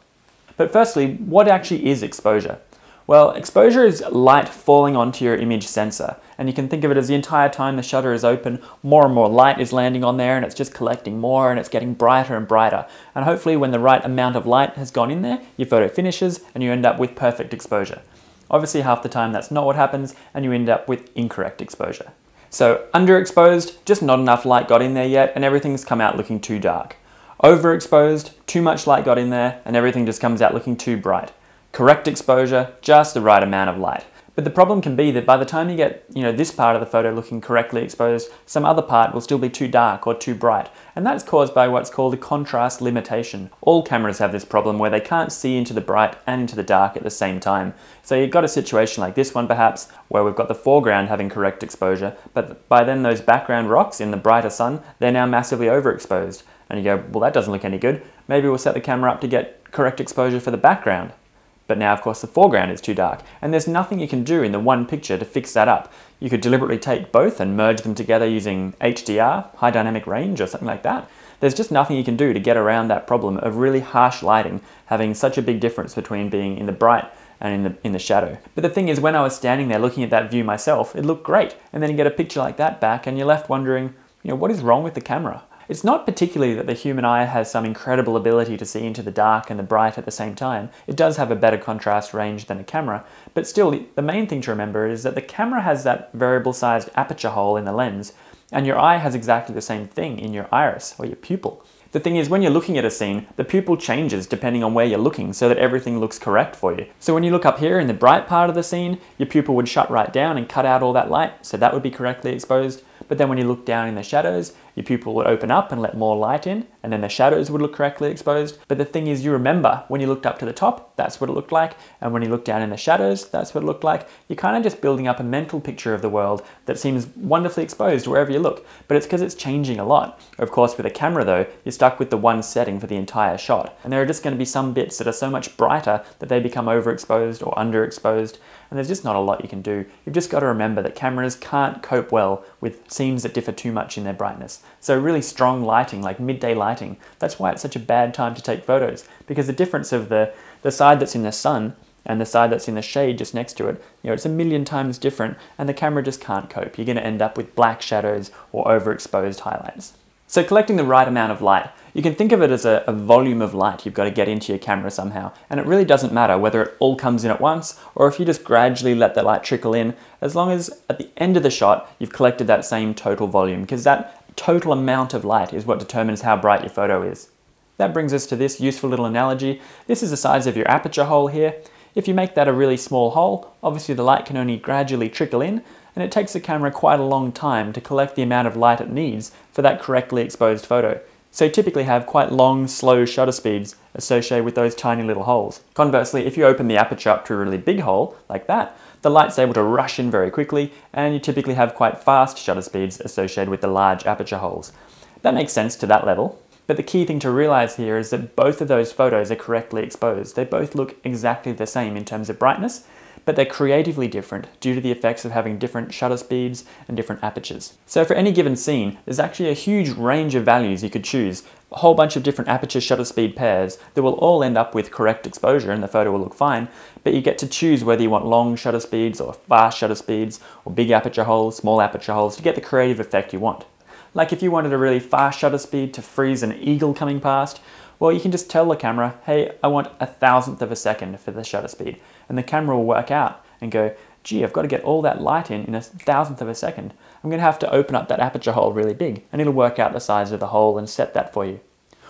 But firstly, what actually is exposure? Well, exposure is light falling onto your image sensor, and you can think of it as the entire time the shutter is open, more and more light is landing on there, and it's just collecting more, and it's getting brighter and brighter. And hopefully when the right amount of light has gone in there, your photo finishes and you end up with perfect exposure. Obviously half the time that's not what happens, and you end up with incorrect exposure. So underexposed, just not enough light got in there yet, and everything's come out looking too dark. Overexposed, too much light got in there, and everything just comes out looking too bright. Correct exposure, just the right amount of light. But the problem can be that by the time you get, this part of the photo looking correctly exposed, some other part will still be too dark or too bright. And that's caused by what's called a contrast limitation. All cameras have this problem where they can't see into the bright and into the dark at the same time. So you've got a situation like this one perhaps, where we've got the foreground having correct exposure, but by then those background rocks in the brighter sun, they're now massively overexposed. And you go, well, that doesn't look any good. Maybe we'll set the camera up to get correct exposure for the background. But now, of course, the foreground is too dark, and there's nothing you can do in the one picture to fix that up. You could deliberately take both and merge them together using HDR, high dynamic range, or something like that. There's just nothing you can do to get around that problem of really harsh lighting having such a big difference between being in the bright and in the shadow. But the thing is, when I was standing there looking at that view myself, it looked great. And then you get a picture like that back, and you're left wondering, what is wrong with the camera? It's not particularly that the human eye has some incredible ability to see into the dark and the bright at the same time. It does have a better contrast range than a camera, but still the main thing to remember is that the camera has that variable sized aperture hole in the lens, and your eye has exactly the same thing in your iris or your pupil. The thing is, when you're looking at a scene, the pupil changes depending on where you're looking so that everything looks correct for you. So when you look up here in the bright part of the scene, your pupil would shut right down and cut out all that light, so that would be correctly exposed. But then when you look down in the shadows, your pupil would open up and let more light in, and then the shadows would look correctly exposed. But the thing is, you remember when you looked up to the top, that's what it looked like, and when you look down in the shadows, that's what it looked like. You're kind of just building up a mental picture of the world that seems wonderfully exposed wherever you look, but it's because it's changing a lot. Of course, with a camera though, you're stuck with the one setting for the entire shot, and there are just going to be some bits that are so much brighter that they become overexposed or underexposed, and there's just not a lot you can do. You've just got to remember that cameras can't cope well with scenes that differ too much in their brightness. So really strong lighting, like midday lighting, that's why it's such a bad time to take photos, because the difference of the side that's in the sun and the side that's in the shade just next to it, it's a million times different, and the camera just can't cope. You're going to end up with black shadows or overexposed highlights. So collecting the right amount of light, you can think of it as a volume of light you've got to get into your camera somehow, and it really doesn't matter whether it all comes in at once or if you just gradually let the light trickle in, as long as at the end of the shot you've collected that same total volume, because that total amount of light is what determines how bright your photo is. That brings us to this useful little analogy. This is the size of your aperture hole here. If you make that a really small hole, obviously the light can only gradually trickle in, and it takes the camera quite a long time to collect the amount of light it needs for that correctly exposed photo. So you typically have quite long, slow shutter speeds associated with those tiny little holes. Conversely, if you open the aperture up to a really big hole, like that, the light's able to rush in very quickly, and you typically have quite fast shutter speeds associated with the large aperture holes. That makes sense to that level, but the key thing to realize here is that both of those photos are correctly exposed. They both look exactly the same in terms of brightness, but they're creatively different due to the effects of having different shutter speeds and different apertures. So for any given scene, there's actually a huge range of values you could choose, a whole bunch of different aperture shutter speed pairs that will all end up with correct exposure and the photo will look fine, but you get to choose whether you want long shutter speeds or fast shutter speeds or big aperture holes, small aperture holes to get the creative effect you want. Like if you wanted a really fast shutter speed to freeze an eagle coming past, well, you can just tell the camera, hey, I want 1,000th of a second for the shutter speed. And the camera will work out and go, gee, I've got to get all that light in 1,000th of a second. I'm going to have to open up that aperture hole really big, and it'll work out the size of the hole and set that for you.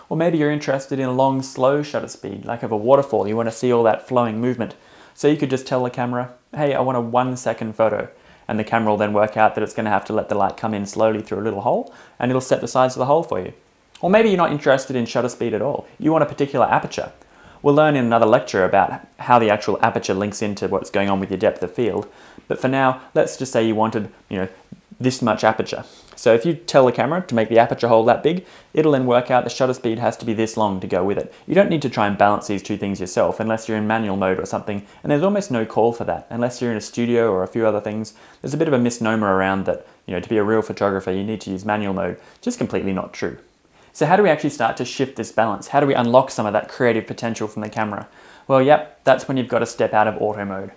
Or maybe you're interested in a long, slow shutter speed, like of a waterfall. You want to see all that flowing movement. So you could just tell the camera, hey, I want a 1-second photo. And the camera will then work out that it's going to have to let the light come in slowly through a little hole, and it'll set the size of the hole for you. Or maybe you're not interested in shutter speed at all. You want a particular aperture. We'll learn in another lecture about how the actual aperture links into what's going on with your depth of field. But for now, let's just say you wanted, this much aperture. So if you tell the camera to make the aperture hole that big, it'll then work out the shutter speed has to be this long to go with it. You don't need to try and balance these two things yourself unless you're in manual mode or something, and there's almost no call for that. Unless you're in a studio or a few other things, there's a bit of a misnomer around that, to be a real photographer, you need to use manual mode. Just completely not true. So how do we actually start to shift this balance? How do we unlock some of that creative potential from the camera? Well, yep, that's when you've got to step out of auto mode.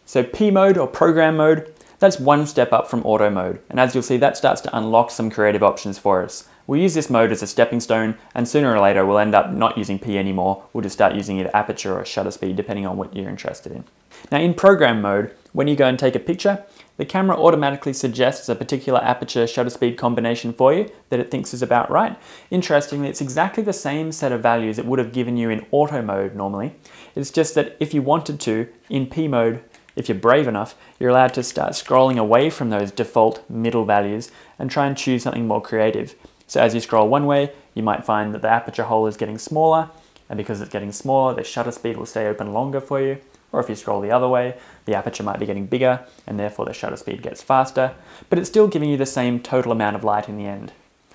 So P mode or program mode, that's one step up from auto mode. And as you'll see, that starts to unlock some creative options for us. We'll use this mode as a stepping stone, and sooner or later we'll end up not using P anymore. We'll just start using either aperture or shutter speed, depending on what you're interested in. Now in program mode, when you go and take a picture, the camera automatically suggests a particular aperture shutter speed combination for you that it thinks is about right. Interestingly, it's exactly the same set of values it would have given you in auto mode normally. It's just that if you wanted to, in P mode, if you're brave enough, you're allowed to start scrolling away from those default middle values and try and choose something more creative. So as you scroll one way, you might find that the aperture hole is getting smaller, and because it's getting smaller, the shutter speed will stay open longer for you. Or if you scroll the other way, the aperture might be getting bigger, and therefore the shutter speed gets faster, but it's still giving you the same total amount of light in the end.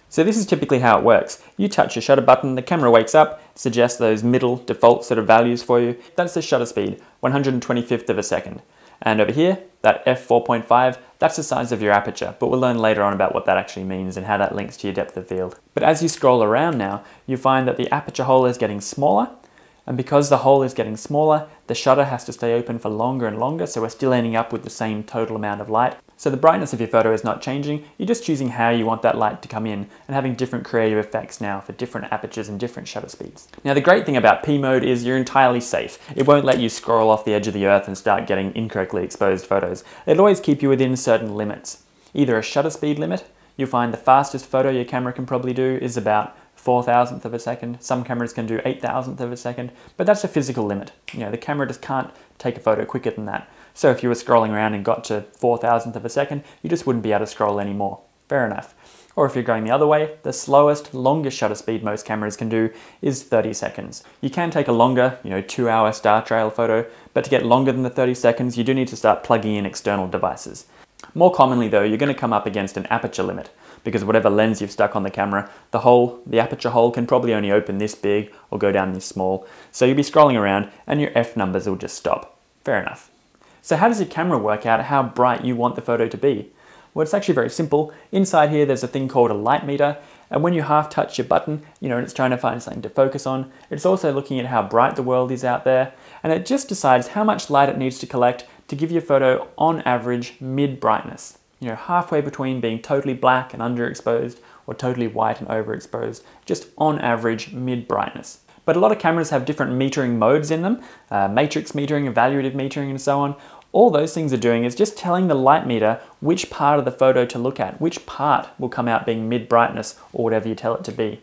So this is typically how it works. You touch your shutter button, the camera wakes up, suggests those middle default sort of values for you. That's the shutter speed, 125th of a second. And over here, that f4.5, that's the size of your aperture, but we'll learn later on about what that actually means and how that links to your depth of field. But as you scroll around now, you find that the aperture hole is getting smaller, and because the hole is getting smaller, the shutter has to stay open for longer and longer, so we're still ending up with the same total amount of light. So the brightness of your photo is not changing, you're just choosing how you want that light to come in and having different creative effects now for different apertures and different shutter speeds. Now the great thing about P mode is you're entirely safe. It won't let you scroll off the edge of the earth and start getting incorrectly exposed photos. It'll always keep you within certain limits. Either a shutter speed limit, you'll find the fastest photo your camera can probably do is about 4,000th of a second. Some cameras can do 8,000th of a second, but that's a physical limit. The camera just can't take a photo quicker than that. So if you were scrolling around and got to 4,000th of a second, you just wouldn't be able to scroll anymore. Fair enough. Or if you're going the other way, the slowest, longest shutter speed most cameras can do is 30 seconds. You can take a longer, 2-hour star trail photo, but to get longer than the 30 seconds, you do need to start plugging in external devices. More commonly though, you're going to come up against an aperture limit, because whatever lens you've stuck on the camera, the aperture hole can probably only open this big or go down this small. So you'll be scrolling around and your F numbers will just stop. Fair enough. So how does your camera work out how bright you want the photo to be? Well, it's actually very simple. Inside here, there's a thing called a light meter. And when you half touch your button, and it's trying to find something to focus on, it's also looking at how bright the world is out there. And it just decides how much light it needs to collect to give your photo on average mid brightness. Halfway between being totally black and underexposed or totally white and overexposed, just on average mid brightness. But a lot of cameras have different metering modes in them, matrix metering, evaluative metering, and so on. All those things are doing is just telling the light meter which part of the photo to look at, which part will come out being mid brightness or whatever you tell it to be.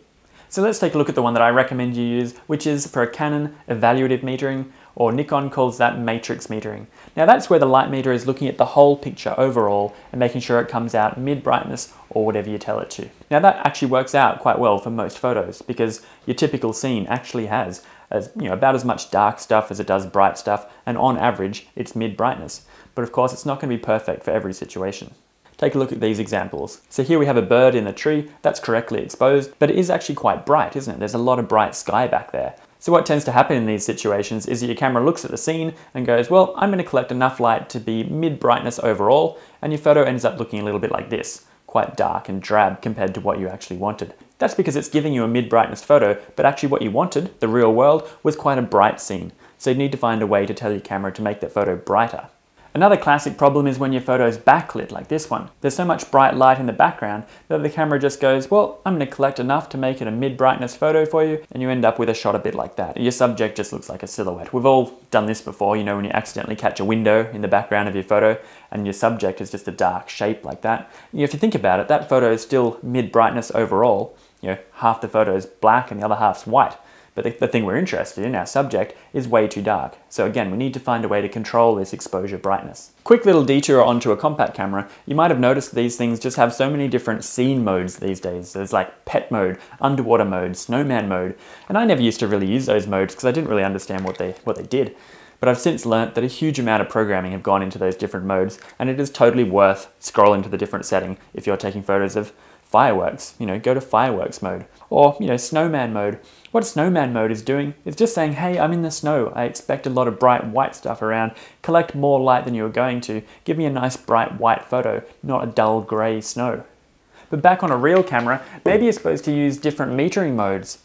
So let's take a look at the one that I recommend you use, which is for a Canon evaluative metering, or Nikon calls that matrix metering. Now that's where the light meter is looking at the whole picture overall and making sure it comes out mid brightness or whatever you tell it to. Now that actually works out quite well for most photos because your typical scene actually has as, about as much dark stuff as it does bright stuff, and on average, it's mid-brightness. But of course, it's not going to be perfect for every situation. Take a look at these examples. So here we have a bird in the tree that's correctly exposed, but it is actually quite bright, isn't it? There's a lot of bright sky back there. So what tends to happen in these situations is that your camera looks at the scene and goes, well, I'm going to collect enough light to be mid-brightness overall, and your photo ends up looking a little bit like this, quite dark and drab compared to what you actually wanted. That's because it's giving you a mid-brightness photo, but actually what you wanted, the real world, was quite a bright scene. So you need to find a way to tell your camera to make that photo brighter. Another classic problem is when your photo is backlit, like this one. There's so much bright light in the background that the camera just goes, well, I'm going to collect enough to make it a mid-brightness photo for you, and you end up with a shot a bit like that. Your subject just looks like a silhouette. We've all done this before, when you accidentally catch a window in the background of your photo, and your subject is just a dark shape like that. If you think about it, that photo is still mid-brightness overall. Half the photo is black and the other half's white. But the thing we're interested in, our subject, is way too dark. So again, we need to find a way to control this exposure brightness. Quick little detour onto a compact camera. You might have noticed these things just have so many different scene modes these days. There's like pet mode, underwater mode, snowman mode. And I never used to really use those modes because I didn't really understand what they did. But I've since learnt that a huge amount of programming have gone into those different modes, and it is totally worth scrolling to the different setting if you're taking photos of fireworks. Go to fireworks mode. Or, snowman mode. What snowman mode is doing is just saying, hey, I'm in the snow. I expect a lot of bright white stuff around. Collect more light than you were going to. Give me a nice bright white photo, not a dull grey snow. But back on a real camera, maybe you're supposed to use different metering modes.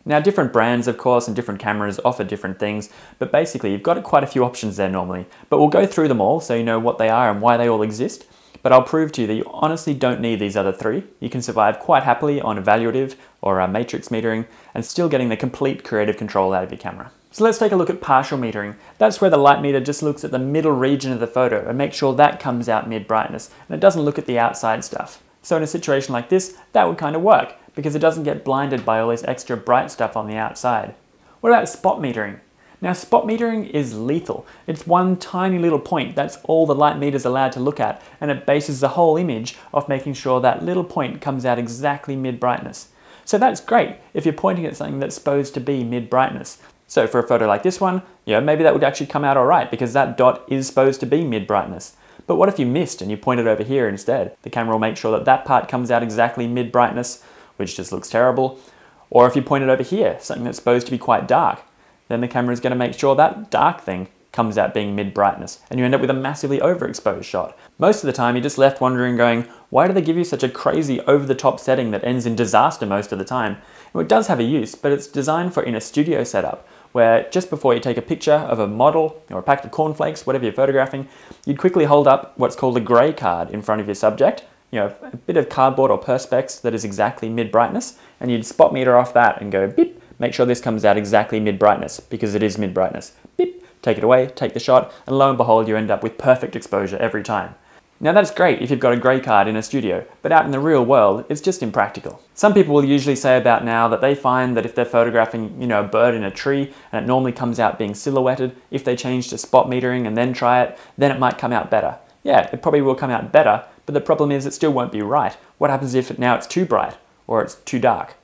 Now, different brands, of course, and different cameras offer different things, but basically you've got quite a few options there normally. But we'll go through them all so you know what they are and why they all exist. But I'll prove to you that you honestly don't need these other three. You can survive quite happily on evaluative or matrix metering and still getting the complete creative control out of your camera. So let's take a look at partial metering. That's where the light meter just looks at the middle region of the photo and makes sure that comes out mid-brightness, and it doesn't look at the outside stuff. So in a situation like this, that would kind of work because it doesn't get blinded by all this extra bright stuff on the outside. What about spot metering? Now, spot metering is lethal. It's one tiny little point. That's all the light meter's allowed to look at, and it bases the whole image off making sure that little point comes out exactly mid-brightness. So that's great if you're pointing at something that's supposed to be mid-brightness. So for a photo like this one, maybe that would actually come out all right because that dot is supposed to be mid-brightness. But what if you missed and you pointed over here instead? The camera will make sure that that part comes out exactly mid-brightness, which just looks terrible. Or if you pointed over here, something that's supposed to be quite dark, then the camera is going to make sure that dark thing comes out being mid-brightness, and you end up with a massively overexposed shot. Most of the time you're just left wondering going, why do they give you such a crazy over-the-top setting that ends in disaster most of the time? Well, it does have a use, but it's designed for in a studio setup, where just before you take a picture of a model or a packet of cornflakes, whatever you're photographing, you'd quickly hold up what's called a grey card in front of your subject, a bit of cardboard or perspex that is exactly mid-brightness, and you'd spot meter off that and go beep, make sure this comes out exactly mid-brightness, because it is mid-brightness. Beep, take it away, take the shot, and lo and behold, you end up with perfect exposure every time. Now that's great if you've got a grey card in a studio, but out in the real world, it's just impractical. Some people will usually say about now that they find that if they're photographing, a bird in a tree, and it normally comes out being silhouetted, if they change to spot metering and then try it, then it might come out better. Yeah, it probably will come out better, but the problem is it still won't be right. What happens if now it's too bright, or it's too dark?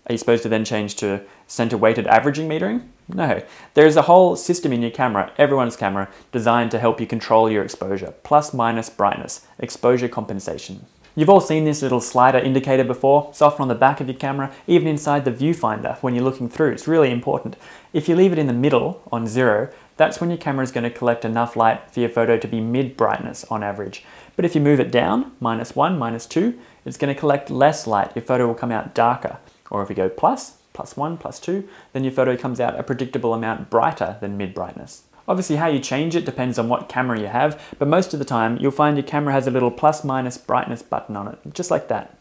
Are you supposed to then change to center weighted averaging metering? No. There is a whole system in your camera, everyone's camera, designed to help you control your exposure. Plus minus brightness, exposure compensation. You've all seen this little slider indicator before. It's often on the back of your camera, even inside the viewfinder when you're looking through. It's really important. If you leave it in the middle on 0, that's when your camera is going to collect enough light for your photo to be mid-brightness on average. But if you move it down, -1, -2, it's going to collect less light. Your photo will come out darker. Or if you go +1, +2, then your photo comes out a predictable amount brighter than mid-brightness. Obviously how you change it depends on what camera you have, but most of the time you'll find your camera has a little +- brightness button on it, just like that.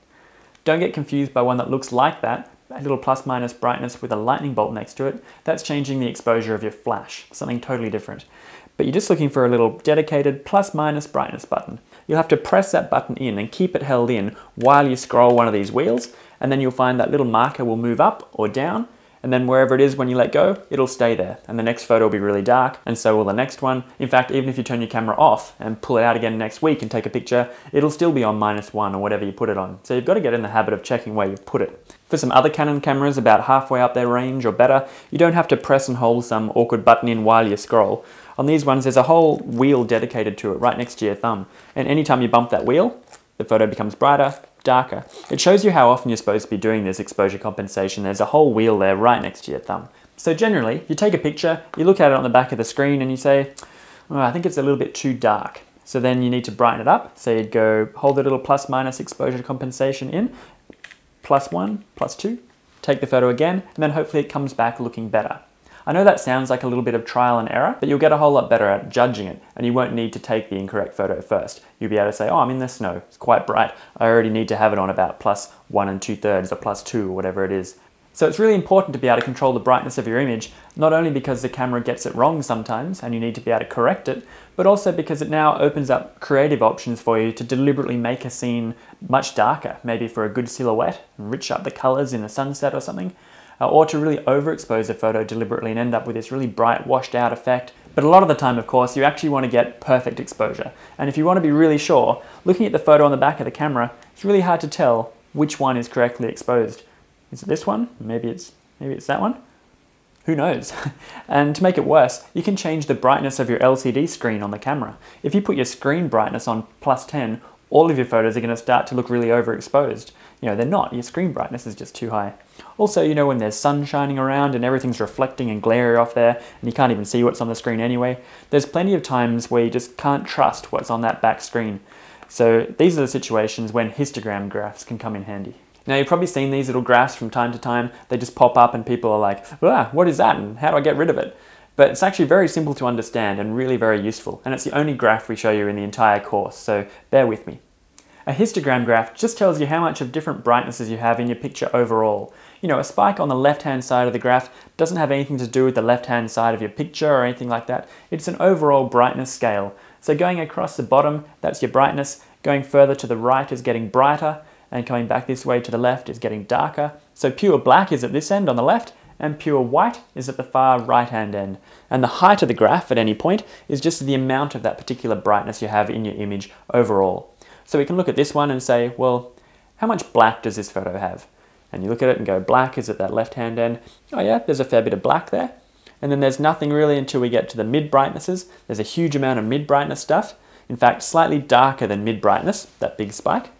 Don't get confused by one that looks like that, a little + brightness with a lightning bolt next to it. That's changing the exposure of your flash, something totally different. But you're just looking for a little dedicated +- brightness button. You'll have to press that button in and keep it held in while you scroll one of these wheels, and then you'll find that little marker will move up or down, and then wherever it is when you let go, it'll stay there, and the next photo will be really dark, and so will the next one. In fact, even if you turn your camera off and pull it out again next week and take a picture, it'll still be on -1 or whatever you put it on. So you've got to get in the habit of checking where you put it. For some other Canon cameras about halfway up their range or better, you don't have to press and hold some awkward button in while you scroll. On these ones, there's a whole wheel dedicated to it right next to your thumb, and anytime you bump that wheel, the photo becomes brighter, darker. It shows you how often you're supposed to be doing this exposure compensation. There's a whole wheel there right next to your thumb. So generally, you take a picture, you look at it on the back of the screen and you say, oh, I think it's a little bit too dark. So then you need to brighten it up. So you'd go hold the little plus/minus exposure compensation in, +1, +2, take the photo again, and then hopefully it comes back looking better. I know that sounds like a little bit of trial and error, but you'll get a whole lot better at judging it, and you won't need to take the incorrect photo first. You'll be able to say, oh, I'm in the snow, it's quite bright, I already need to have it on about +1 2/3 or +2 or whatever it is. So it's really important to be able to control the brightness of your image, not only because the camera gets it wrong sometimes and you need to be able to correct it, but also because it now opens up creative options for you to deliberately make a scene much darker, maybe for a good silhouette, and rich up the colors in a sunset or something, or to really overexpose a photo deliberately and end up with this really bright, washed out effect. But a lot of the time, of course, you actually want to get perfect exposure. And if you want to be really sure, looking at the photo on the back of the camera, it's really hard to tell which one is correctly exposed. Is it this one? Maybe it's that one? Who knows? And to make it worse, you can change the brightness of your LCD screen on the camera. If you put your screen brightness on +10, all of your photos are going to start to look really overexposed. You know, they're not. Your screen brightness is just too high. Also, you know, when there's sun shining around and everything's reflecting and glary off there and you can't even see what's on the screen anyway, there's plenty of times where you just can't trust what's on that back screen. So these are the situations when histogram graphs can come in handy. Now, you've probably seen these little graphs from time to time. They just pop up and people are like, ah, what is that and how do I get rid of it? But it's actually very simple to understand and really very useful, and it's the only graph we show you in the entire course, so bear with me. A histogram graph just tells you how much of different brightnesses you have in your picture overall. You know, a spike on the left-hand side of the graph doesn't have anything to do with the left-hand side of your picture or anything like that. It's an overall brightness scale. So going across the bottom, that's your brightness. Going further to the right is getting brighter, and coming back this way to the left is getting darker. So pure black is at this end on the left, and pure white is at the far right-hand end. And the height of the graph at any point is just the amount of that particular brightness you have in your image overall. So we can look at this one and say, well, how much black does this photo have? And you look at it and go, black is at that left-hand end. Oh yeah, there's a fair bit of black there. And then there's nothing really until we get to the mid-brightnesses. There's a huge amount of mid-brightness stuff. In fact, slightly darker than mid-brightness, that big spike.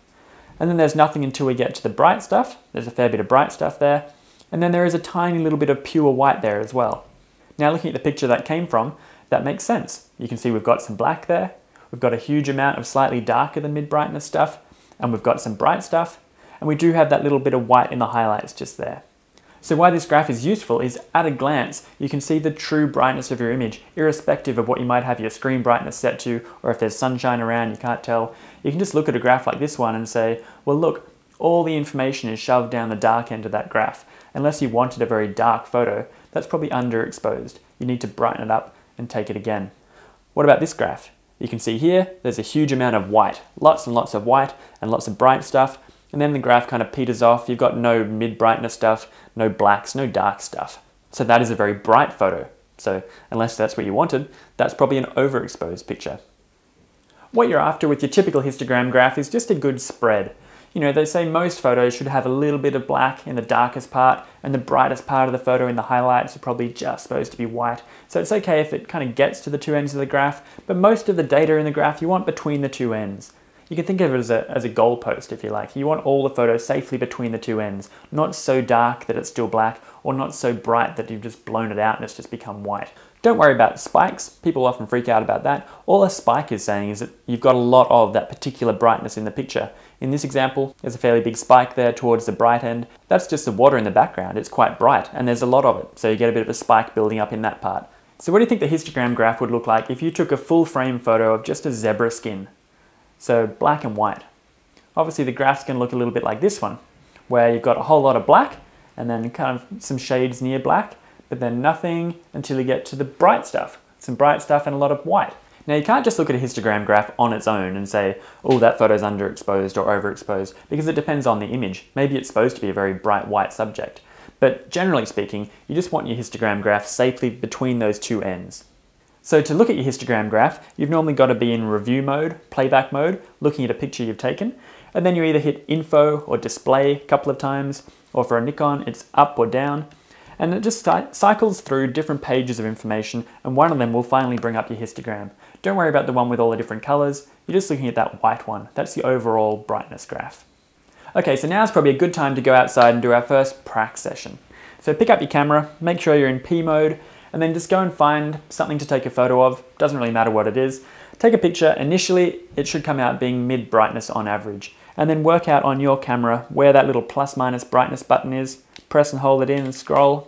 And then there's nothing until we get to the bright stuff. There's a fair bit of bright stuff there. And then there is a tiny little bit of pure white there as well. Now looking at the picture that came from, that makes sense. You can see we've got some black there. We've got a huge amount of slightly darker than mid-brightness stuff, and we've got some bright stuff, and we do have that little bit of white in the highlights just there. So why this graph is useful is, at a glance, you can see the true brightness of your image, irrespective of what you might have your screen brightness set to, or if there's sunshine around, you can't tell. You can just look at a graph like this one and say, well look, all the information is shoved down the dark end of that graph. Unless you wanted a very dark photo, that's probably underexposed. You need to brighten it up and take it again. What about this graph? You can see here, there's a huge amount of white, lots and lots of white and lots of bright stuff, and then the graph kind of peters off. You've got no mid-brightness stuff, no blacks, no dark stuff. So that is a very bright photo. So unless that's what you wanted, that's probably an overexposed picture. What you're after with your typical histogram graph is just a good spread. You know, they say most photos should have a little bit of black in the darkest part, and the brightest part of the photo in the highlights are probably just supposed to be white. So it's okay if it kind of gets to the two ends of the graph, but most of the data in the graph you want between the two ends. You can think of it as a goalpost, if you like. You want all the photos safely between the two ends, not so dark that it's still black, or not so bright that you've just blown it out and it's just become white. Don't worry about spikes. People often freak out about that. All a spike is saying is that you've got a lot of that particular brightness in the picture. In this example, there's a fairly big spike there towards the bright end. That's just the water in the background. It's quite bright and there's a lot of it. So you get a bit of a spike building up in that part. So what do you think the histogram graph would look like if you took a full frame photo of just a zebra skin? So black and white. Obviously the graph's going to look a little bit like this one, where you've got a whole lot of black and then kind of some shades near black, but then nothing until you get to the bright stuff. Some bright stuff and a lot of white. Now you can't just look at a histogram graph on its own and say, oh, that photo's underexposed or overexposed, because it depends on the image. Maybe it's supposed to be a very bright white subject. But generally speaking, you just want your histogram graph safely between those two ends. So to look at your histogram graph, you've normally got to be in review mode, playback mode, looking at a picture you've taken, and then you either hit info or display a couple of times, or for a Nikon, it's up or down, and it just cycles through different pages of information, and one of them will finally bring up your histogram. Don't worry about the one with all the different colors, you're just looking at that white one. That's the overall brightness graph. Okay, so now's probably a good time to go outside and do our first prac session. So pick up your camera, make sure you're in P mode, and then just go and find something to take a photo of. Doesn't really matter what it is. Take a picture. Initially, it should come out being mid brightness on average, and then work out on your camera where that little plus minus brightness button is. Press and hold it in and scroll.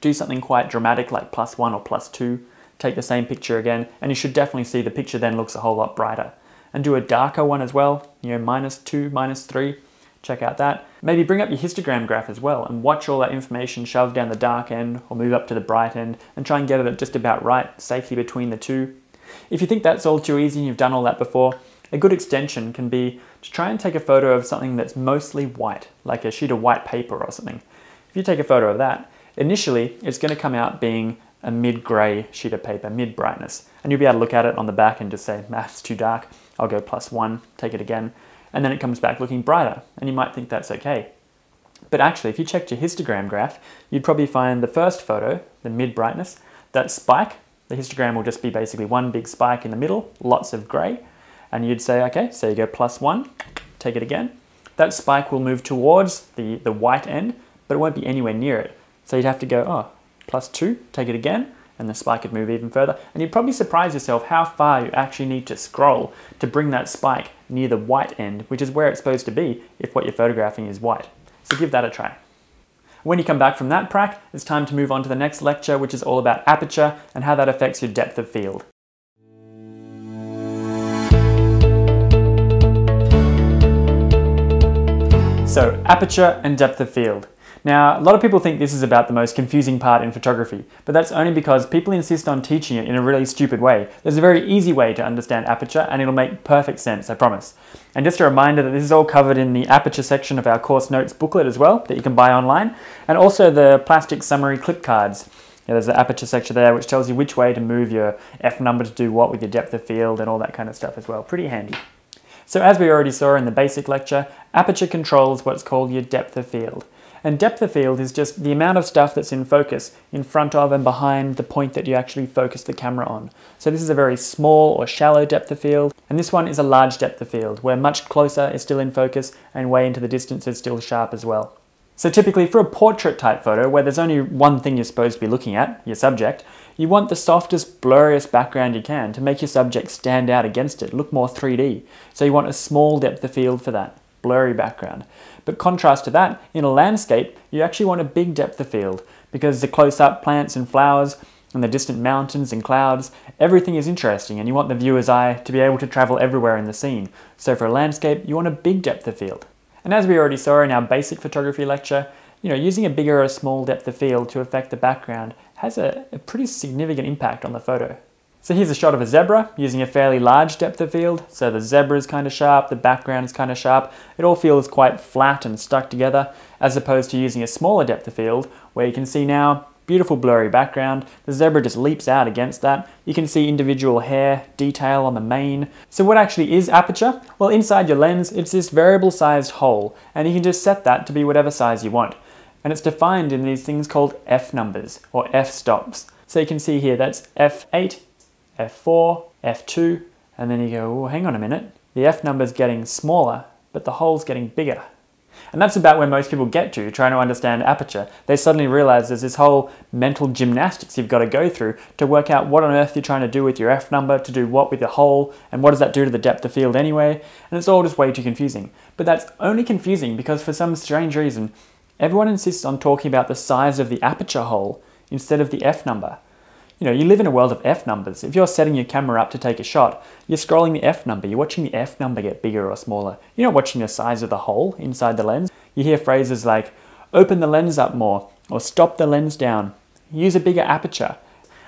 Do something quite dramatic like +1 or +2. Take the same picture again, and you should definitely see the picture then looks a whole lot brighter. And do a darker one as well, you know, -2, -3. Check out that. Maybe bring up your histogram graph as well and watch all that information shoved down the dark end or move up to the bright end and try and get it at just about right, safely between the two. If you think that's all too easy and you've done all that before, a good extension can be to try and take a photo of something that's mostly white, like a sheet of white paper or something. If you take a photo of that, initially it's going to come out being a mid-grey sheet of paper, mid-brightness, and you'll be able to look at it on the back and just say, it's too dark, I'll go +1, take it again, and then it comes back looking brighter, and you might think that's okay. But actually, if you checked your histogram graph, you'd probably find the first photo, the mid-brightness, that spike, the histogram will just be basically one big spike in the middle, lots of grey, and you'd say, okay, so you go +1, take it again. That spike will move towards the white end, but it won't be anywhere near it. So you'd have to go, +2, take it again, and the spike would move even further. And you'd probably surprise yourself how far you actually need to scroll to bring that spike near the white end, which is where it's supposed to be if what you're photographing is white. So give that a try. When you come back from that prac, it's time to move on to the next lecture, which is all about aperture and how that affects your depth of field. So, aperture and depth of field. Now, a lot of people think this is about the most confusing part in photography, but that's only because people insist on teaching it in a really stupid way. There's a very easy way to understand aperture, and it'll make perfect sense, I promise. And just a reminder that this is all covered in the aperture section of our course notes booklet as well, that you can buy online, and also the plastic summary clip cards. There's the aperture section there, which tells you which way to move your F number to do what with your depth of field and all that kind of stuff as well. Pretty handy. So as we already saw in the basic lecture, aperture controls what's called your depth of field. And depth of field is just the amount of stuff that's in focus in front of and behind the point that you actually focus the camera on. So this is a very small or shallow depth of field, and this one is a large depth of field, where much closer is still in focus and way into the distance is still sharp as well. So typically for a portrait type photo, where there's only one thing you're supposed to be looking at, your subject, you want the softest, blurriest background you can to make your subject stand out against it, look more 3D. So you want a small depth of field for that, blurry background. But contrast to that, in a landscape, you actually want a big depth of field because the close-up plants and flowers and the distant mountains and clouds, everything is interesting and you want the viewer's eye to be able to travel everywhere in the scene. So for a landscape, you want a big depth of field. And as we already saw in our basic photography lecture, using a bigger or a small depth of field to affect the background has a pretty significant impact on the photo. So here's a shot of a zebra using a fairly large depth of field. So the zebra is kind of sharp, the background is kind of sharp. It all feels quite flat and stuck together, as opposed to using a smaller depth of field where you can see now, beautiful blurry background. The zebra just leaps out against that. You can see individual hair detail on the mane. So what actually is aperture? Well, inside your lens, it's this variable sized hole, and you can just set that to be whatever size you want. And it's defined in these things called f numbers or f stops. So you can see here that's f8, f4, f2, and then you go, oh, hang on a minute, the f number's getting smaller, but the hole's getting bigger. And that's about where most people get to trying to understand aperture. They suddenly realize there's this whole mental gymnastics you've got to go through to work out what on earth you're trying to do with your f number, to do what with your hole, and what does that do to the depth of field anyway, and it's all just way too confusing. But that's only confusing because for some strange reason, everyone insists on talking about the size of the aperture hole instead of the f number. You live in a world of f numbers. If you're setting your camera up to take a shot, you're scrolling the f number. You're watching the f number get bigger or smaller. You're not watching the size of the hole inside the lens. You hear phrases like, open the lens up more, or stop the lens down, use a bigger aperture.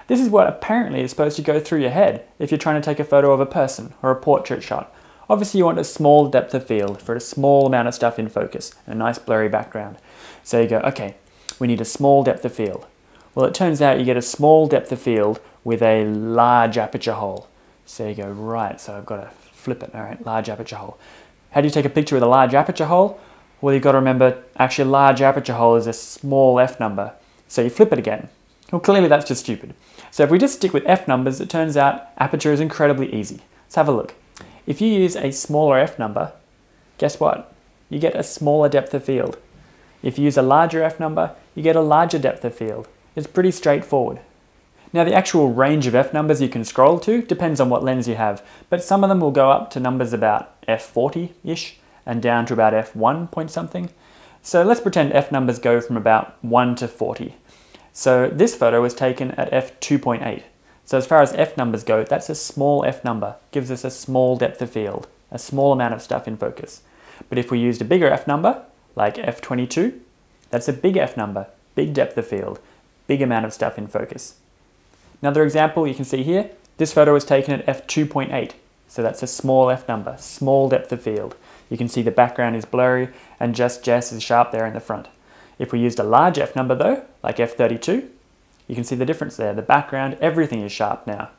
This is what apparently is supposed to go through your head if you're trying to take a photo of a person or a portrait shot. Obviously you want a small depth of field for a small amount of stuff in focus and a nice blurry background. So you go, okay, we need a small depth of field. Well, it turns out you get a small depth of field with a large aperture hole. So you go, right, so I've got to flip it. All right, large aperture hole. How do you take a picture with a large aperture hole? Well, you've got to remember, actually a large aperture hole is a small f number. So you flip it again. Well, clearly that's just stupid. So if we just stick with f numbers, it turns out aperture is incredibly easy. Let's have a look. If you use a smaller f number, guess what? You get a smaller depth of field. If you use a larger f number, you get a larger depth of field. It's pretty straightforward. Now the actual range of f numbers you can scroll to depends on what lens you have, but some of them will go up to numbers about f40-ish and down to about f1 point something. So let's pretend f numbers go from about 1 to 40. So this photo was taken at f2.8. So as far as f numbers go, that's a small f number, gives us a small depth of field, a small amount of stuff in focus. But if we used a bigger f number, like f22, that's a big f number, big depth of field, big amount of stuff in focus. Another example you can see here, this photo was taken at f2.8, so that's a small f number, small depth of field. You can see the background is blurry and just Jess is sharp there in the front. If we used a large f number though, like f32, you can see the difference there. The background, everything is sharp now.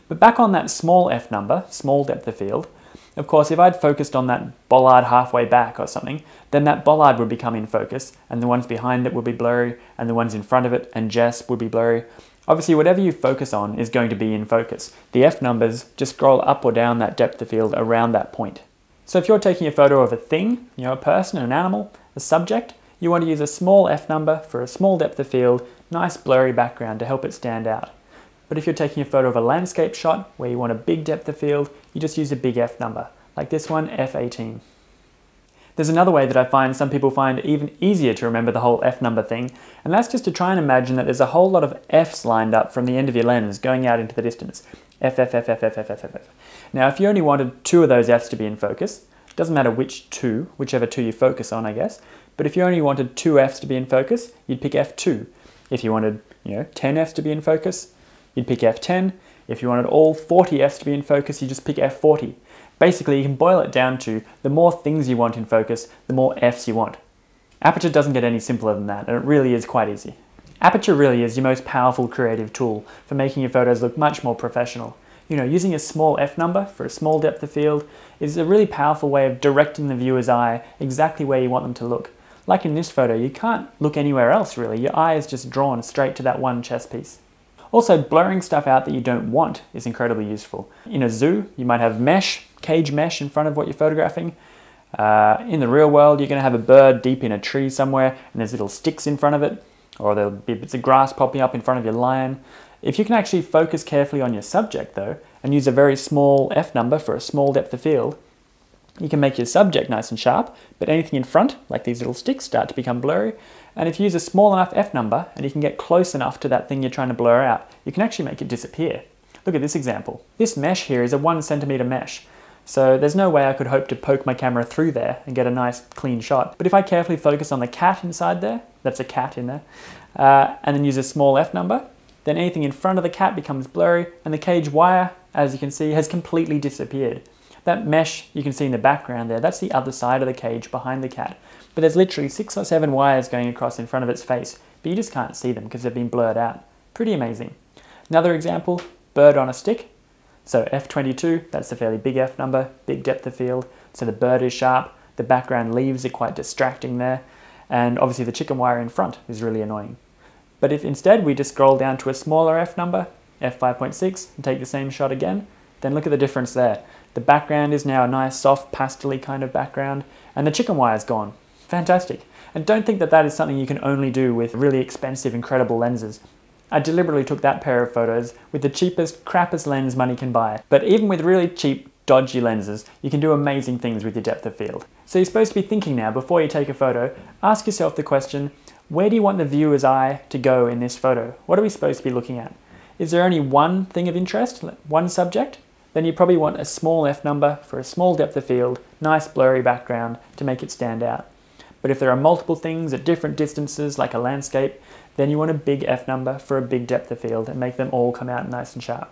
But back on that small f number, small depth of field, of course if I'd focused on that bollard halfway back or something, then that bollard would become in focus and the ones behind it would be blurry and the ones in front of it and Jess would be blurry. Obviously whatever you focus on is going to be in focus. The f numbers just scroll up or down that depth of field around that point. So if you're taking a photo of a thing, a person, an animal, a subject, you want to use a small f number for a small depth of field, nice blurry background to help it stand out. But if you're taking a photo of a landscape shot where you want a big depth of field, you just use a big f number, like this one, f18. There's another way that I find some people find even easier to remember the whole f number thing, and that's just to try and imagine that there's a whole lot of f's lined up from the end of your lens going out into the distance. F, F, F, F, F, F, F, F, F. Now if you only wanted 2 of those f's to be in focus, it doesn't matter which 2, whichever 2 you focus on I guess, but if you only wanted 2 f's to be in focus, you'd pick f2. If you wanted 10 f's to be in focus, you'd pick f10. If you wanted all 40 f's to be in focus, you just pick f40. Basically, you can boil it down to the more things you want in focus, the more f's you want. Aperture doesn't get any simpler than that, and it really is quite easy. Aperture really is your most powerful creative tool for making your photos look much more professional. Using a small f number for a small depth of field is a really powerful way of directing the viewer's eye exactly where you want them to look. Like in this photo, you can't look anywhere else really. Your eye is just drawn straight to that one chess piece. Also, blurring stuff out that you don't want is incredibly useful. In a zoo, you might have mesh, cage mesh in front of what you're photographing. In the real world, you're going to have a bird deep in a tree somewhere and there's little sticks in front of it, or there'll be bits of grass popping up in front of your lion. If you can actually focus carefully on your subject though, and use a very small f number for a small depth of field, you can make your subject nice and sharp, but anything in front, like these little sticks, start to become blurry. And if you use a small enough f number, and you can get close enough to that thing you're trying to blur out, you can actually make it disappear. Look at this example. This mesh here is a 1 centimeter mesh, so there's no way I could hope to poke my camera through there and get a nice clean shot. But if I carefully focus on the cat inside there, that's a cat in there, and then use a small f number, then anything in front of the cat becomes blurry, and the cage wire, as you can see, has completely disappeared. That mesh you can see in the background there, that's the other side of the cage behind the cat. But there's literally 6 or 7 wires going across in front of its face, but you just can't see them because they've been blurred out. Pretty amazing. Another example, bird on a stick. So f22, that's a fairly big f number, big depth of field. So the bird is sharp, the background leaves are quite distracting there, and obviously the chicken wire in front is really annoying. But if instead we just scroll down to a smaller f number, f5.6, and take the same shot again, then look at the difference there. The background is now a nice soft pastel-y kind of background, and the chicken wire is gone. Fantastic. And don't think that that is something you can only do with really expensive, incredible lenses. I deliberately took that pair of photos with the cheapest, crappest lens money can buy. But even with really cheap, dodgy lenses, you can do amazing things with your depth of field. So you're supposed to be thinking now, before you take a photo, ask yourself the question, where do you want the viewer's eye to go in this photo? What are we supposed to be looking at? Is there only one thing of interest, one subject? Then you probably want a small f number for a small depth of field, nice blurry background to make it stand out. But if there are multiple things at different distances, like a landscape, then you want a big f number for a big depth of field and make them all come out nice and sharp.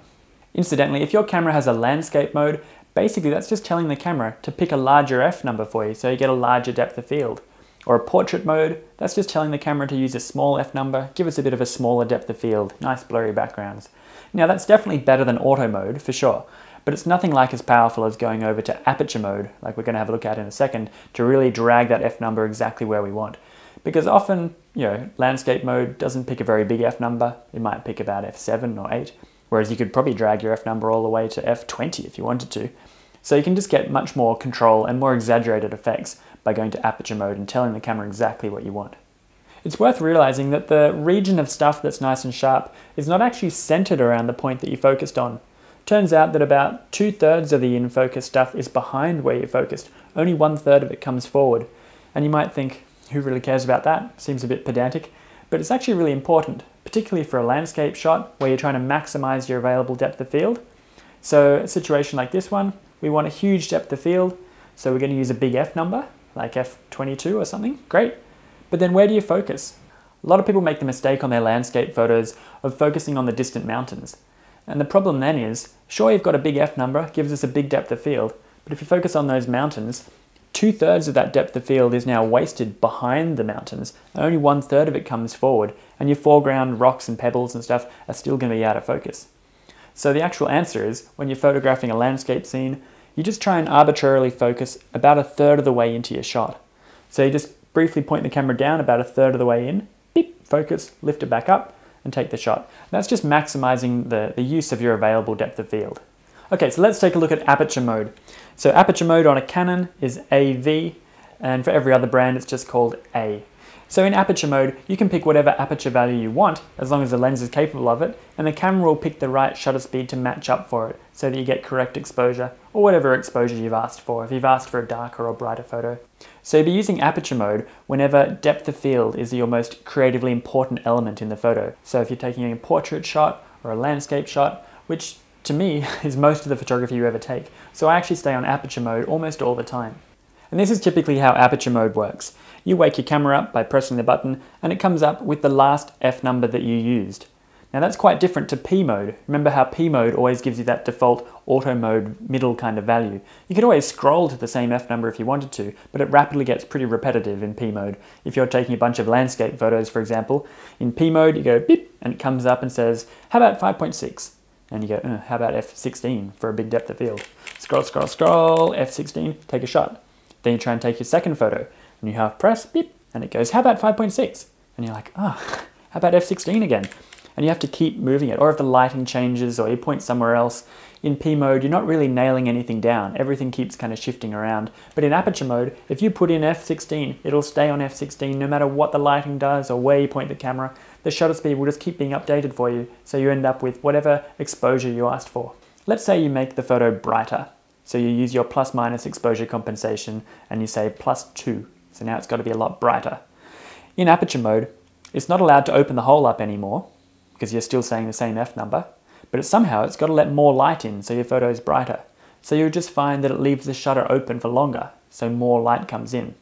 Incidentally, if your camera has a landscape mode, basically that's just telling the camera to pick a larger f number for you so you get a larger depth of field. Or a portrait mode, that's just telling the camera to use a small f number, give us a bit of a smaller depth of field, nice blurry backgrounds. Now that's definitely better than auto mode, for sure, but it's nothing like as powerful as going over to aperture mode, like we're going to have a look at in a second, to really drag that f number exactly where we want. Because often, landscape mode doesn't pick a very big f number, it might pick about f7 or 8, whereas you could probably drag your f number all the way to f20 if you wanted to. So you can just get much more control and more exaggerated effects by going to aperture mode and telling the camera exactly what you want. It's worth realizing that the region of stuff that's nice and sharp is not actually centered around the point that you focused on. Turns out that about 2/3 of the in-focus stuff is behind where you focused. Only 1/3 of it comes forward. And you might think, who really cares about that? Seems a bit pedantic. But it's actually really important, particularly for a landscape shot where you're trying to maximize your available depth of field. So a situation like this one, we want a huge depth of field, so we're going to use a big f number, like f22 or something. Great. But then where do you focus? A lot of people make the mistake on their landscape photos of focusing on the distant mountains. And the problem then is, sure, you've got a big f number, gives us a big depth of field, but if you focus on those mountains, 2/3 of that depth of field is now wasted behind the mountains, and only 1/3 of it comes forward, and your foreground rocks and pebbles and stuff are still going to be out of focus. So the actual answer is, when you're photographing a landscape scene, you just try and arbitrarily focus about 1/3 of the way into your shot. So you just briefly point the camera down about 1/3 of the way in, beep, focus, lift it back up, and take the shot. That's just maximizing the use of your available depth of field. Okay, so let's take a look at aperture mode. So aperture mode on a Canon is AV, and for every other brand it's just called A. So in aperture mode, you can pick whatever aperture value you want, as long as the lens is capable of it, and the camera will pick the right shutter speed to match up for it, so that you get correct exposure, or whatever exposure you've asked for, if you've asked for a darker or brighter photo. So you'll be using aperture mode whenever depth of field is your most creatively important element in the photo. So if you're taking a portrait shot or a landscape shot, which to me is most of the photography you ever take, so I actually stay on aperture mode almost all the time. And this is typically how aperture mode works. You wake your camera up by pressing the button and it comes up with the last f number that you used. Now that's quite different to P mode. Remember how P mode always gives you that default auto mode middle kind of value. You could always scroll to the same f number if you wanted to, but it rapidly gets pretty repetitive in P mode. If you're taking a bunch of landscape photos, for example, in P mode you go beep and it comes up and says, how about 5.6? And you go, how about f16 for a big depth of field? Scroll, scroll, scroll, f16, take a shot. Then you try and take your second photo, and you half press, beep, and it goes, how about 5.6? And you're like, how about f16 again? And you have to keep moving it. Or if the lighting changes or you point somewhere else, in P mode, you're not really nailing anything down. Everything keeps kind of shifting around. But in aperture mode, if you put in f16, it'll stay on f16 no matter what the lighting does or where you point the camera. The shutter speed will just keep being updated for you, so you end up with whatever exposure you asked for. Let's say you make the photo brighter. So you use your plus minus exposure compensation and you say +2. So now it's got to be a lot brighter. In aperture mode, it's not allowed to open the hole up anymore because you're still saying the same f number, but somehow it's got to let more light in so your photo is brighter. So you'll just find that it leaves the shutter open for longer, so more light comes in.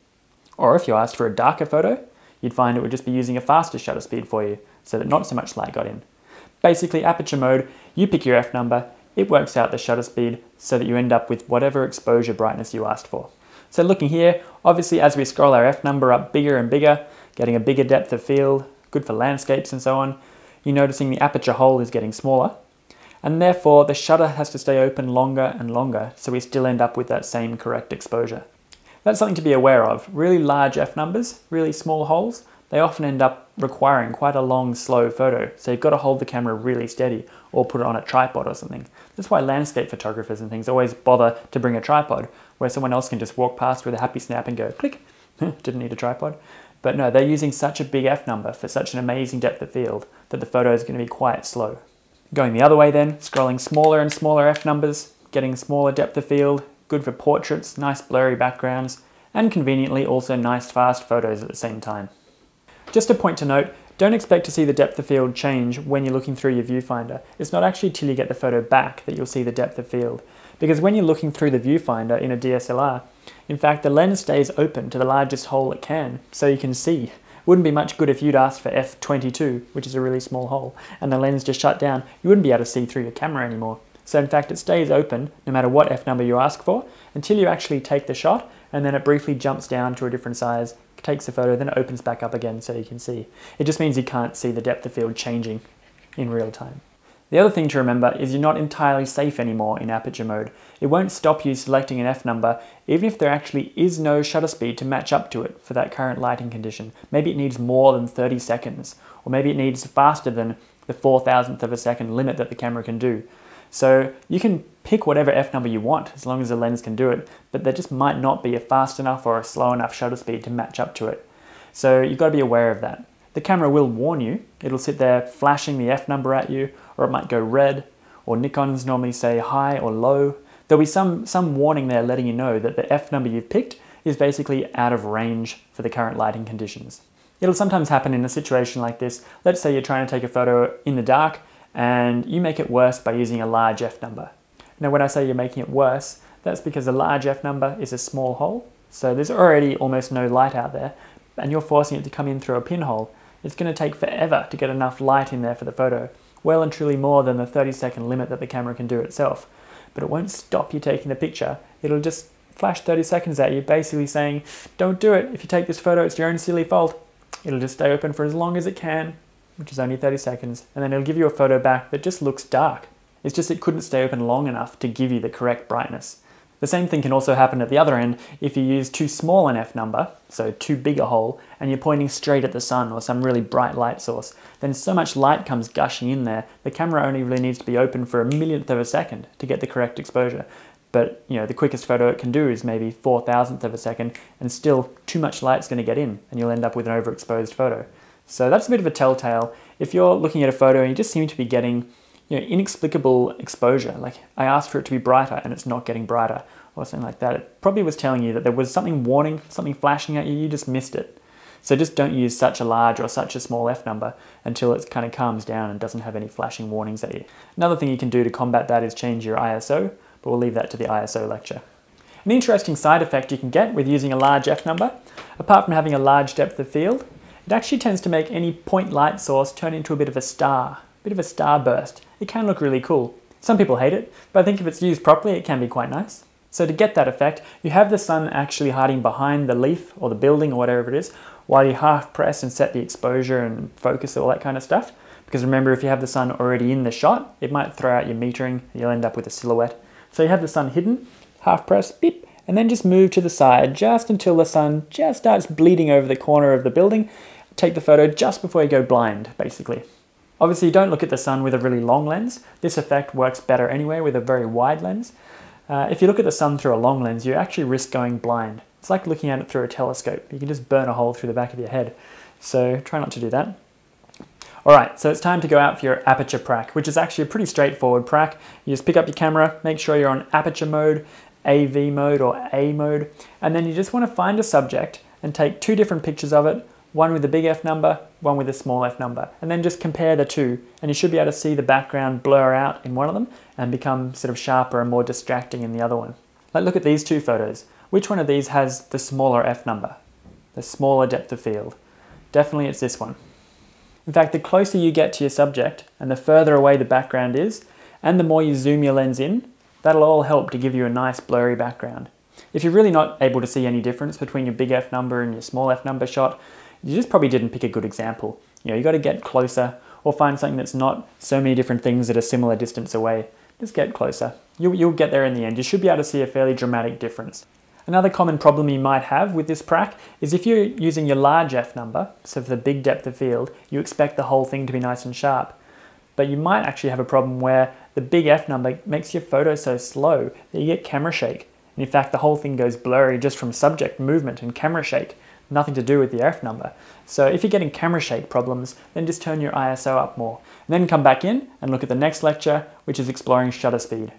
Or if you asked for a darker photo, you'd find it would just be using a faster shutter speed for you so that not so much light got in. Basically, aperture mode, you pick your f number, it works out the shutter speed so that you end up with whatever exposure brightness you asked for. So looking here, obviously as we scroll our f number up bigger and bigger, getting a bigger depth of field, good for landscapes and so on, you're noticing the aperture hole is getting smaller, and therefore the shutter has to stay open longer and longer, so we still end up with that same correct exposure. That's something to be aware of. Really large f numbers, really small holes, they often end up requiring quite a long, slow photo, so you've got to hold the camera really steady or put it on a tripod or something. That's why landscape photographers and things always bother to bring a tripod, where someone else can just walk past with a happy snap and go, click, didn't need a tripod. But no, they're using such a big f number for such an amazing depth of field that the photo is going to be quite slow. Going the other way then, scrolling smaller and smaller f numbers, getting smaller depth of field, good for portraits, nice blurry backgrounds, and conveniently also nice fast photos at the same time. Just a point to note, don't expect to see the depth of field change when you're looking through your viewfinder. It's not actually till you get the photo back that you'll see the depth of field. Because when you're looking through the viewfinder in a DSLR, in fact the lens stays open to the largest hole it can, so you can see. Wouldn't be much good if you'd asked for f22, which is a really small hole, and the lens just shut down. You wouldn't be able to see through your camera anymore. So in fact it stays open no matter what f number you ask for until you actually take the shot, and then it briefly jumps down to a different size, takes the photo, then it opens back up again so you can see. It just means you can't see the depth of field changing in real time. The other thing to remember is you're not entirely safe anymore in aperture mode. It won't stop you selecting an f number even if there actually is no shutter speed to match up to it for that current lighting condition. Maybe it needs more than 30 seconds, or maybe it needs faster than the 4,000th of a second limit that the camera can do. So you can pick whatever f number you want as long as the lens can do it, but there just might not be a fast enough or a slow enough shutter speed to match up to it. So you've got to be aware of that. The camera will warn you. It'll sit there flashing the f number at you, or it might go red, or Nikons normally say high or low. There'll be some warning there letting you know that the f number you've picked is basically out of range for the current lighting conditions. It'll sometimes happen in a situation like this. Let's say you're trying to take a photo in the dark and you make it worse by using a large f number. Now when I say you're making it worse, that's because a large f number is a small hole, so there's already almost no light out there, and you're forcing it to come in through a pinhole. It's going to take forever to get enough light in there for the photo, well and truly more than the 30-second limit that the camera can do itself. But it won't stop you taking the picture. It'll just flash 30 seconds at you, basically saying, don't do it. If you take this photo, it's your own silly fault. It'll just stay open for as long as it can, which is only 30 seconds, and then it'll give you a photo back that just looks dark. It's just it couldn't stay open long enough to give you the correct brightness. The same thing can also happen at the other end if you use too small an f number, so too big a hole, and you're pointing straight at the sun or some really bright light source. Then so much light comes gushing in there, the camera only really needs to be open for a millionth of a second to get the correct exposure. But you know, the quickest photo it can do is maybe 4,000th of a second, and still too much light's going to get in, and you'll end up with an overexposed photo. So that's a bit of a telltale. If you're looking at a photo and you just seem to be getting inexplicable exposure, like I asked for it to be brighter and it's not getting brighter, or something like that, it probably was telling you that there was something warning, something flashing at you, you just missed it. So just don't use such a large or such a small f number until it kind of calms down and doesn't have any flashing warnings at you. Another thing you can do to combat that is change your ISO, but we'll leave that to the ISO lecture. An interesting side effect you can get with using a large f number, apart from having a large depth of field, it actually tends to make any point light source turn into a bit of a starburst. It can look really cool. Some people hate it, but I think if it's used properly, it can be quite nice. So to get that effect, you have the sun actually hiding behind the leaf or the building or whatever it is, while you half press and set the exposure and focus, all that kind of stuff. Because remember, if you have the sun already in the shot, it might throw out your metering, you'll end up with a silhouette. So you have the sun hidden, half press, beep, and then just move to the side just until the sun just starts bleeding over the corner of the building. Take the photo just before you go blind, basically. Obviously, don't look at the sun with a really long lens. This effect works better anyway with a very wide lens. If you look at the sun through a long lens, you actually risk going blind. It's like looking at it through a telescope. You can just burn a hole through the back of your head. So try not to do that. Alright, so it's time to go out for your aperture prac, which is actually a pretty straightforward prac. You just pick up your camera, make sure you're on aperture mode, AV mode or A mode, and then you just want to find a subject and take two different pictures of it, one with a big f number, one with a small f number, and then just compare the two, and you should be able to see the background blur out in one of them and become sort of sharper and more distracting in the other one. Like, look at these two photos. Which one of these has the smaller f number, the smaller depth of field? Definitely it's this one. In fact, the closer you get to your subject and the further away the background is, and the more you zoom your lens in, that'll all help to give you a nice blurry background. If you're really not able to see any difference between your big f number and your small f number shot, you just probably didn't pick a good example. You got to get closer, or find something that's not so many different things at a similar distance away. Just get closer. You'll get there in the end. You should be able to see a fairly dramatic difference. Another common problem you might have with this prac is if you're using your large f number, so for the big depth of field, you expect the whole thing to be nice and sharp. But you might actually have a problem where the big f number makes your photo so slow that you get camera shake. And in fact, the whole thing goes blurry just from subject movement and camera shake. Nothing to do with the f number. So if you're getting camera shake problems, then just turn your ISO up more. And then come back in and look at the next lecture, which is exploring shutter speed.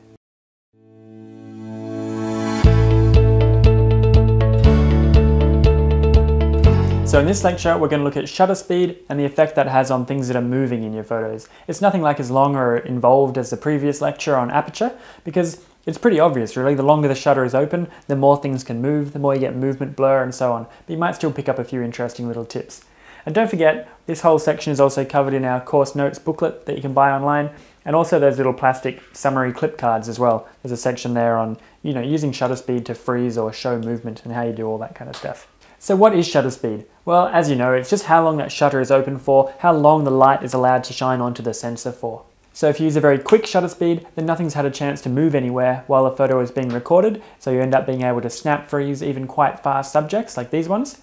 So in this lecture, we're going to look at shutter speed and the effect that has on things that are moving in your photos. It's nothing like as long or involved as the previous lecture on aperture, because it's pretty obvious really. The longer the shutter is open, the more things can move, the more you get movement blur and so on. But you might still pick up a few interesting little tips. And don't forget, this whole section is also covered in our course notes booklet that you can buy online, and also those little plastic summary clip cards as well. There's a section there on using shutter speed to freeze or show movement and how you do all that kind of stuff. So what is shutter speed? Well, as you know, it's just how long that shutter is open for, how long the light is allowed to shine onto the sensor for. So if you use a very quick shutter speed, then nothing's had a chance to move anywhere while the photo is being recorded, so you end up being able to snap freeze even quite fast subjects like these ones.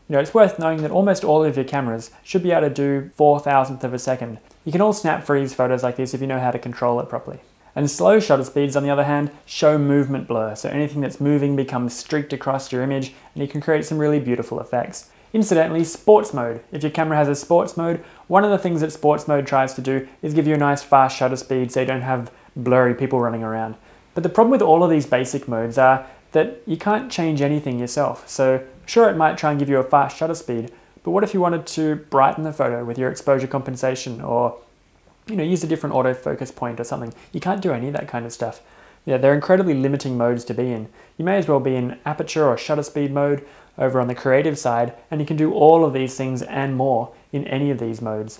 You know, it's worth knowing that almost all of your cameras should be able to do 4,000th of a second. You can all snap freeze photos like this if you know how to control it properly. And slow shutter speeds, on the other hand, show movement blur, so anything that's moving becomes streaked across your image, and you can create some really beautiful effects. Incidentally, sports mode. If your camera has a sports mode, one of the things that sports mode tries to do is give you a nice fast shutter speed so you don't have blurry people running around. But the problem with all of these basic modes are that you can't change anything yourself. So sure, it might try and give you a fast shutter speed, but what if you wanted to brighten the photo with your exposure compensation, or use a different autofocus point or something? You can't do any of that kind of stuff. Yeah, they're incredibly limiting modes to be in. You may as well be in aperture or shutter speed mode over on the creative side, and you can do all of these things and more in any of these modes.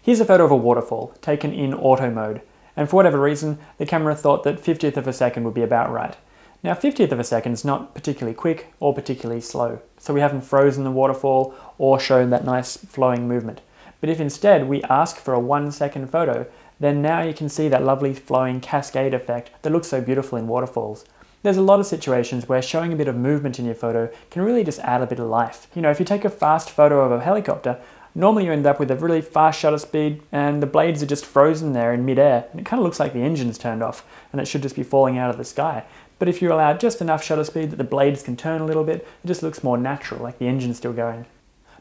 Here's a photo of a waterfall taken in auto mode, and for whatever reason, the camera thought that 50th of a second would be about right. Now 50th of a second is not particularly quick or particularly slow, so we haven't frozen the waterfall or shown that nice flowing movement. But if instead we ask for a 1 second photo, then now you can see that lovely flowing cascade effect that looks so beautiful in waterfalls. There's a lot of situations where showing a bit of movement in your photo can really just add a bit of life. If you take a fast photo of a helicopter, normally you end up with a really fast shutter speed and the blades are just frozen there in midair, and it kind of looks like the engine's turned off and it should just be falling out of the sky. But if you allow just enough shutter speed that the blades can turn a little bit, it just looks more natural, like the engine's still going.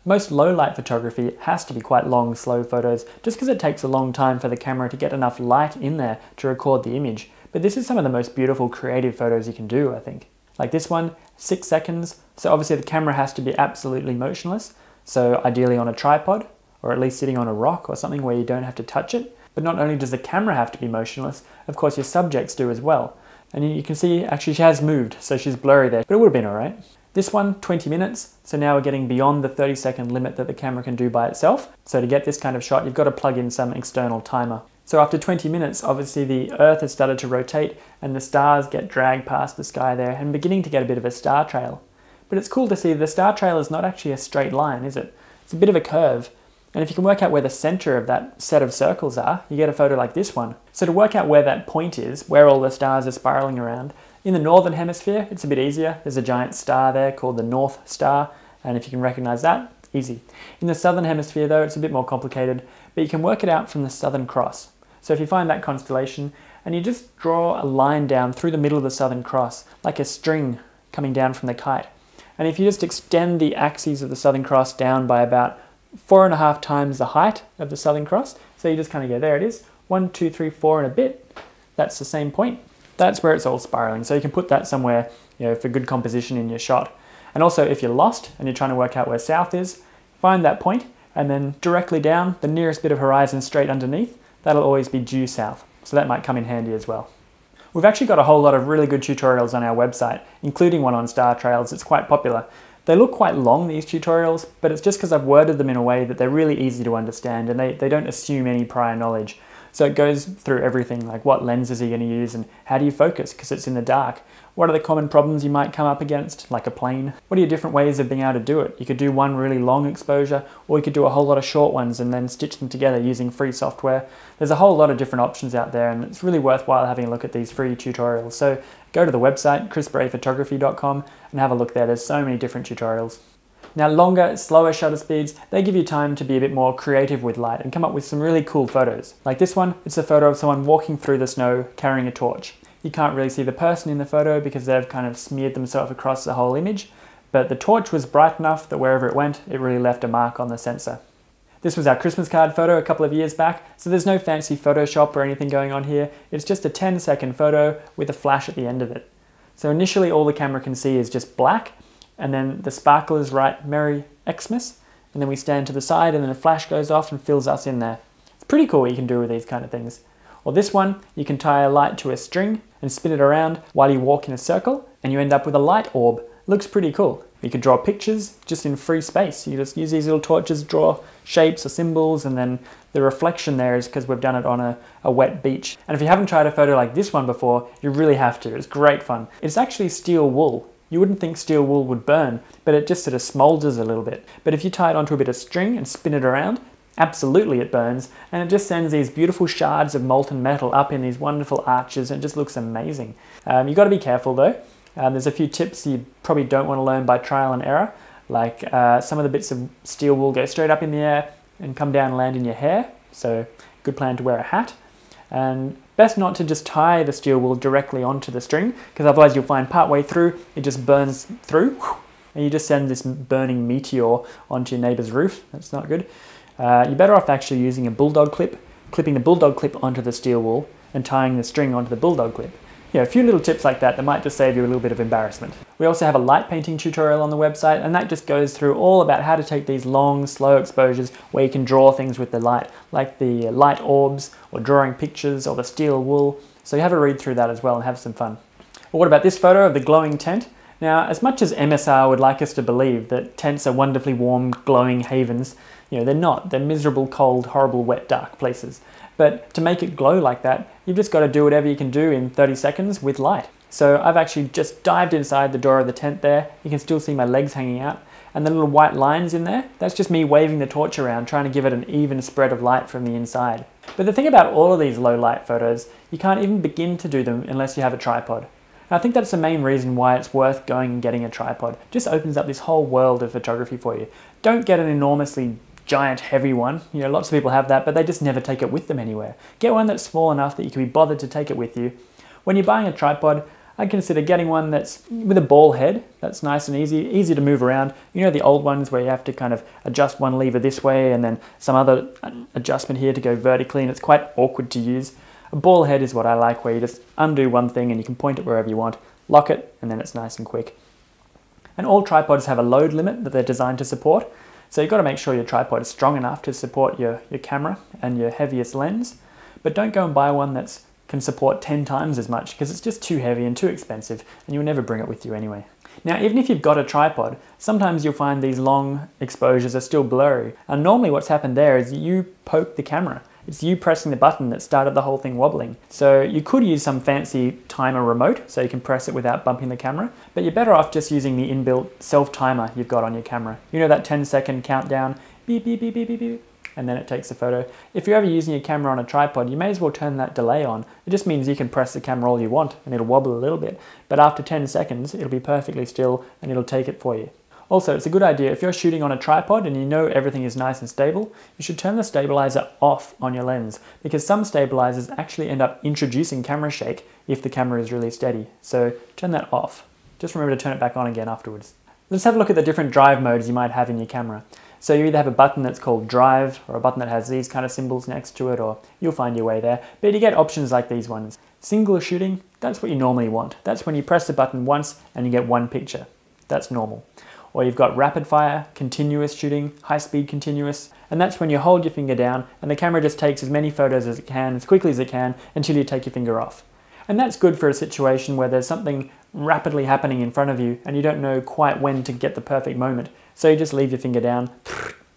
Most low light photography has to be quite long, slow photos, just because it takes a long time for the camera to get enough light in there to record the image. But this is some of the most beautiful creative photos you can do, I think. Like this one, 6 seconds. So obviously the camera has to be absolutely motionless. So ideally on a tripod, or at least sitting on a rock or something where you don't have to touch it. But not only does the camera have to be motionless, of course your subjects do as well. And you can see, actually she has moved, so she's blurry there, but it would have been alright. This one, 20 minutes, so now we're getting beyond the 30-second limit that the camera can do by itself. So to get this kind of shot, you've got to plug in some external timer. So after 20 minutes, obviously the Earth has started to rotate and the stars get dragged past the sky there and beginning to get a bit of a star trail. But it's cool to see the star trail is not actually a straight line, is it? It's a bit of a curve. And if you can work out where the center of that set of circles are, you get a photo like this one. So to work out where that point is, where all the stars are spiraling around, in the northern hemisphere, it's a bit easier. There's a giant star there called the North Star, and if you can recognize that, easy. In the southern hemisphere though, it's a bit more complicated, but you can work it out from the Southern Cross. So if you find that constellation, and you just draw a line down through the middle of the Southern Cross, like a string coming down from the kite. And if you just extend the axes of the Southern Cross down by about 4.5 times the height of the Southern Cross, so you just kind of go, there it is, 1, 2, 3, 4 and a bit, that's the same point. That's where it's all spiraling, so you can put that somewhere, for good composition in your shot. And also if you're lost and you're trying to work out where south is, find that point and then directly down the nearest bit of horizon straight underneath, that'll always be due south. So that might come in handy as well. We've actually got a whole lot of really good tutorials on our website, including one on star trails. It's quite popular. They look quite long, these tutorials, but it's just because I've worded them in a way that they're really easy to understand and they don't assume any prior knowledge. So it goes through everything, like what lenses are you going to use and how do you focus because it's in the dark. What are the common problems you might come up against, like a plane? What are your different ways of being able to do it? You could do one really long exposure, or you could do a whole lot of short ones and then stitch them together using free software. There's a whole lot of different options out there, and it's really worthwhile having a look at these free tutorials. So go to the website, chrisbrayphotography.com, and have a look there. There's so many different tutorials. Now longer, slower shutter speeds, they give you time to be a bit more creative with light and come up with some really cool photos. Like this one, it's a photo of someone walking through the snow carrying a torch. You can't really see the person in the photo because they've kind of smeared themselves across the whole image, but the torch was bright enough that wherever it went, it really left a mark on the sensor. This was our Christmas card photo a couple of years back, so there's no fancy Photoshop or anything going on here. It's just a 10-second photo with a flash at the end of it. So initially all the camera can see is just black, and then the sparklers write Merry Xmas, and then we stand to the side and then the flash goes off and fills us in there. It's pretty cool what you can do with these kind of things. Or this one, you can tie a light to a string and spin it around while you walk in a circle, and you end up with a light orb. Looks pretty cool. You could draw pictures just in free space. You just use these little torches, draw shapes or symbols, and then the reflection there is because we've done it on a wet beach. And if you haven't tried a photo like this one before, you really have to. It's great fun. It's actually steel wool. You wouldn't think steel wool would burn, but it just sort of smolders a little bit. But if you tie it onto a bit of string and spin it around, absolutely it burns, and it just sends these beautiful shards of molten metal up in these wonderful arches, and it just looks amazing. You've got to be careful though. There's a few tips you probably don't want to learn by trial and error, like some of the bits of steel wool go straight up in the air and come down and land in your hair, so good plan to wear a hat. And best not to just tie the steel wool directly onto the string, because otherwise you'll find partway through it just burns through, and you just send this burning meteor onto your neighbour's roof. That's not good. You're better off actually using a bulldog clip, clipping the bulldog clip onto the steel wool and tying the string onto the bulldog clip. Yeah, a few little tips like that might just save you a little bit of embarrassment. We also have a light painting tutorial on the website, and that just goes through all about how to take these long, slow exposures where you can draw things with the light, like the light orbs, or drawing pictures, or the steel wool. So you have a read through that as well and have some fun. Well, what about this photo of the glowing tent? Now, as much as MSR would like us to believe that tents are wonderfully warm, glowing havens, they're not. They're miserable, cold, horrible, wet, dark places. But to make it glow like that, you've just got to do whatever you can do in 30 seconds with light. So I've actually just dived inside the door of the tent there. You can still see my legs hanging out. And the little white lines in there, that's just me waving the torch around, trying to give it an even spread of light from the inside. But the thing about all of these low light photos, you can't even begin to do them unless you have a tripod. And I think that's the main reason why it's worth going and getting a tripod. It just opens up this whole world of photography for you. Don't get an enormously giant heavy one. Lots of people have that, but they just never take it with them anywhere. Get one that's small enough that you can be bothered to take it with you. When you're buying a tripod, I'd consider getting one that's with a ball head. That's nice and easy to move around. The old ones where you have to kind of adjust one lever this way and then some other adjustment here to go vertically, and it's quite awkward to use. A ball head is what I like, where you just undo one thing and you can point it wherever you want, lock it, and then it's nice and quick. And all tripods have a load limit that they're designed to support. So you've got to make sure your tripod is strong enough to support your camera and your heaviest lens, but don't go and buy one that can support 10 times as much, because it's just too heavy and too expensive, and you'll never bring it with you anyway. Now, even if you've got a tripod, sometimes you'll find these long exposures are still blurry, and normally what's happened there is you poke the camera. It's you pressing the button that started the whole thing wobbling. So you could use some fancy timer remote so you can press it without bumping the camera, but you're better off just using the inbuilt self-timer you've got on your camera. That 10-second countdown, beep, beep, beep, beep, beep, beep, and then it takes the photo. If you're ever using your camera on a tripod, you may as well turn that delay on. It just means you can press the camera all you want and it'll wobble a little bit, but after 10 seconds, it'll be perfectly still and it'll take it for you. Also, it's a good idea if you're shooting on a tripod and you know everything is nice and stable, you should turn the stabilizer off on your lens, because some stabilizers actually end up introducing camera shake if the camera is really steady. So turn that off. Just remember to turn it back on again afterwards. Let's have a look at the different drive modes you might have in your camera. So you either have a button that's called drive, or a button that has these kind of symbols next to it, or you'll find your way there. But you get options like these ones. Single shooting, that's what you normally want. That's when you press the button once and you get one picture. That's normal. Or you've got rapid fire, continuous shooting, high speed continuous, and that's when you hold your finger down and the camera just takes as many photos as it can, as quickly as it can, until you take your finger off. And that's good for a situation where there's something rapidly happening in front of you and you don't know quite when to get the perfect moment. So you just leave your finger down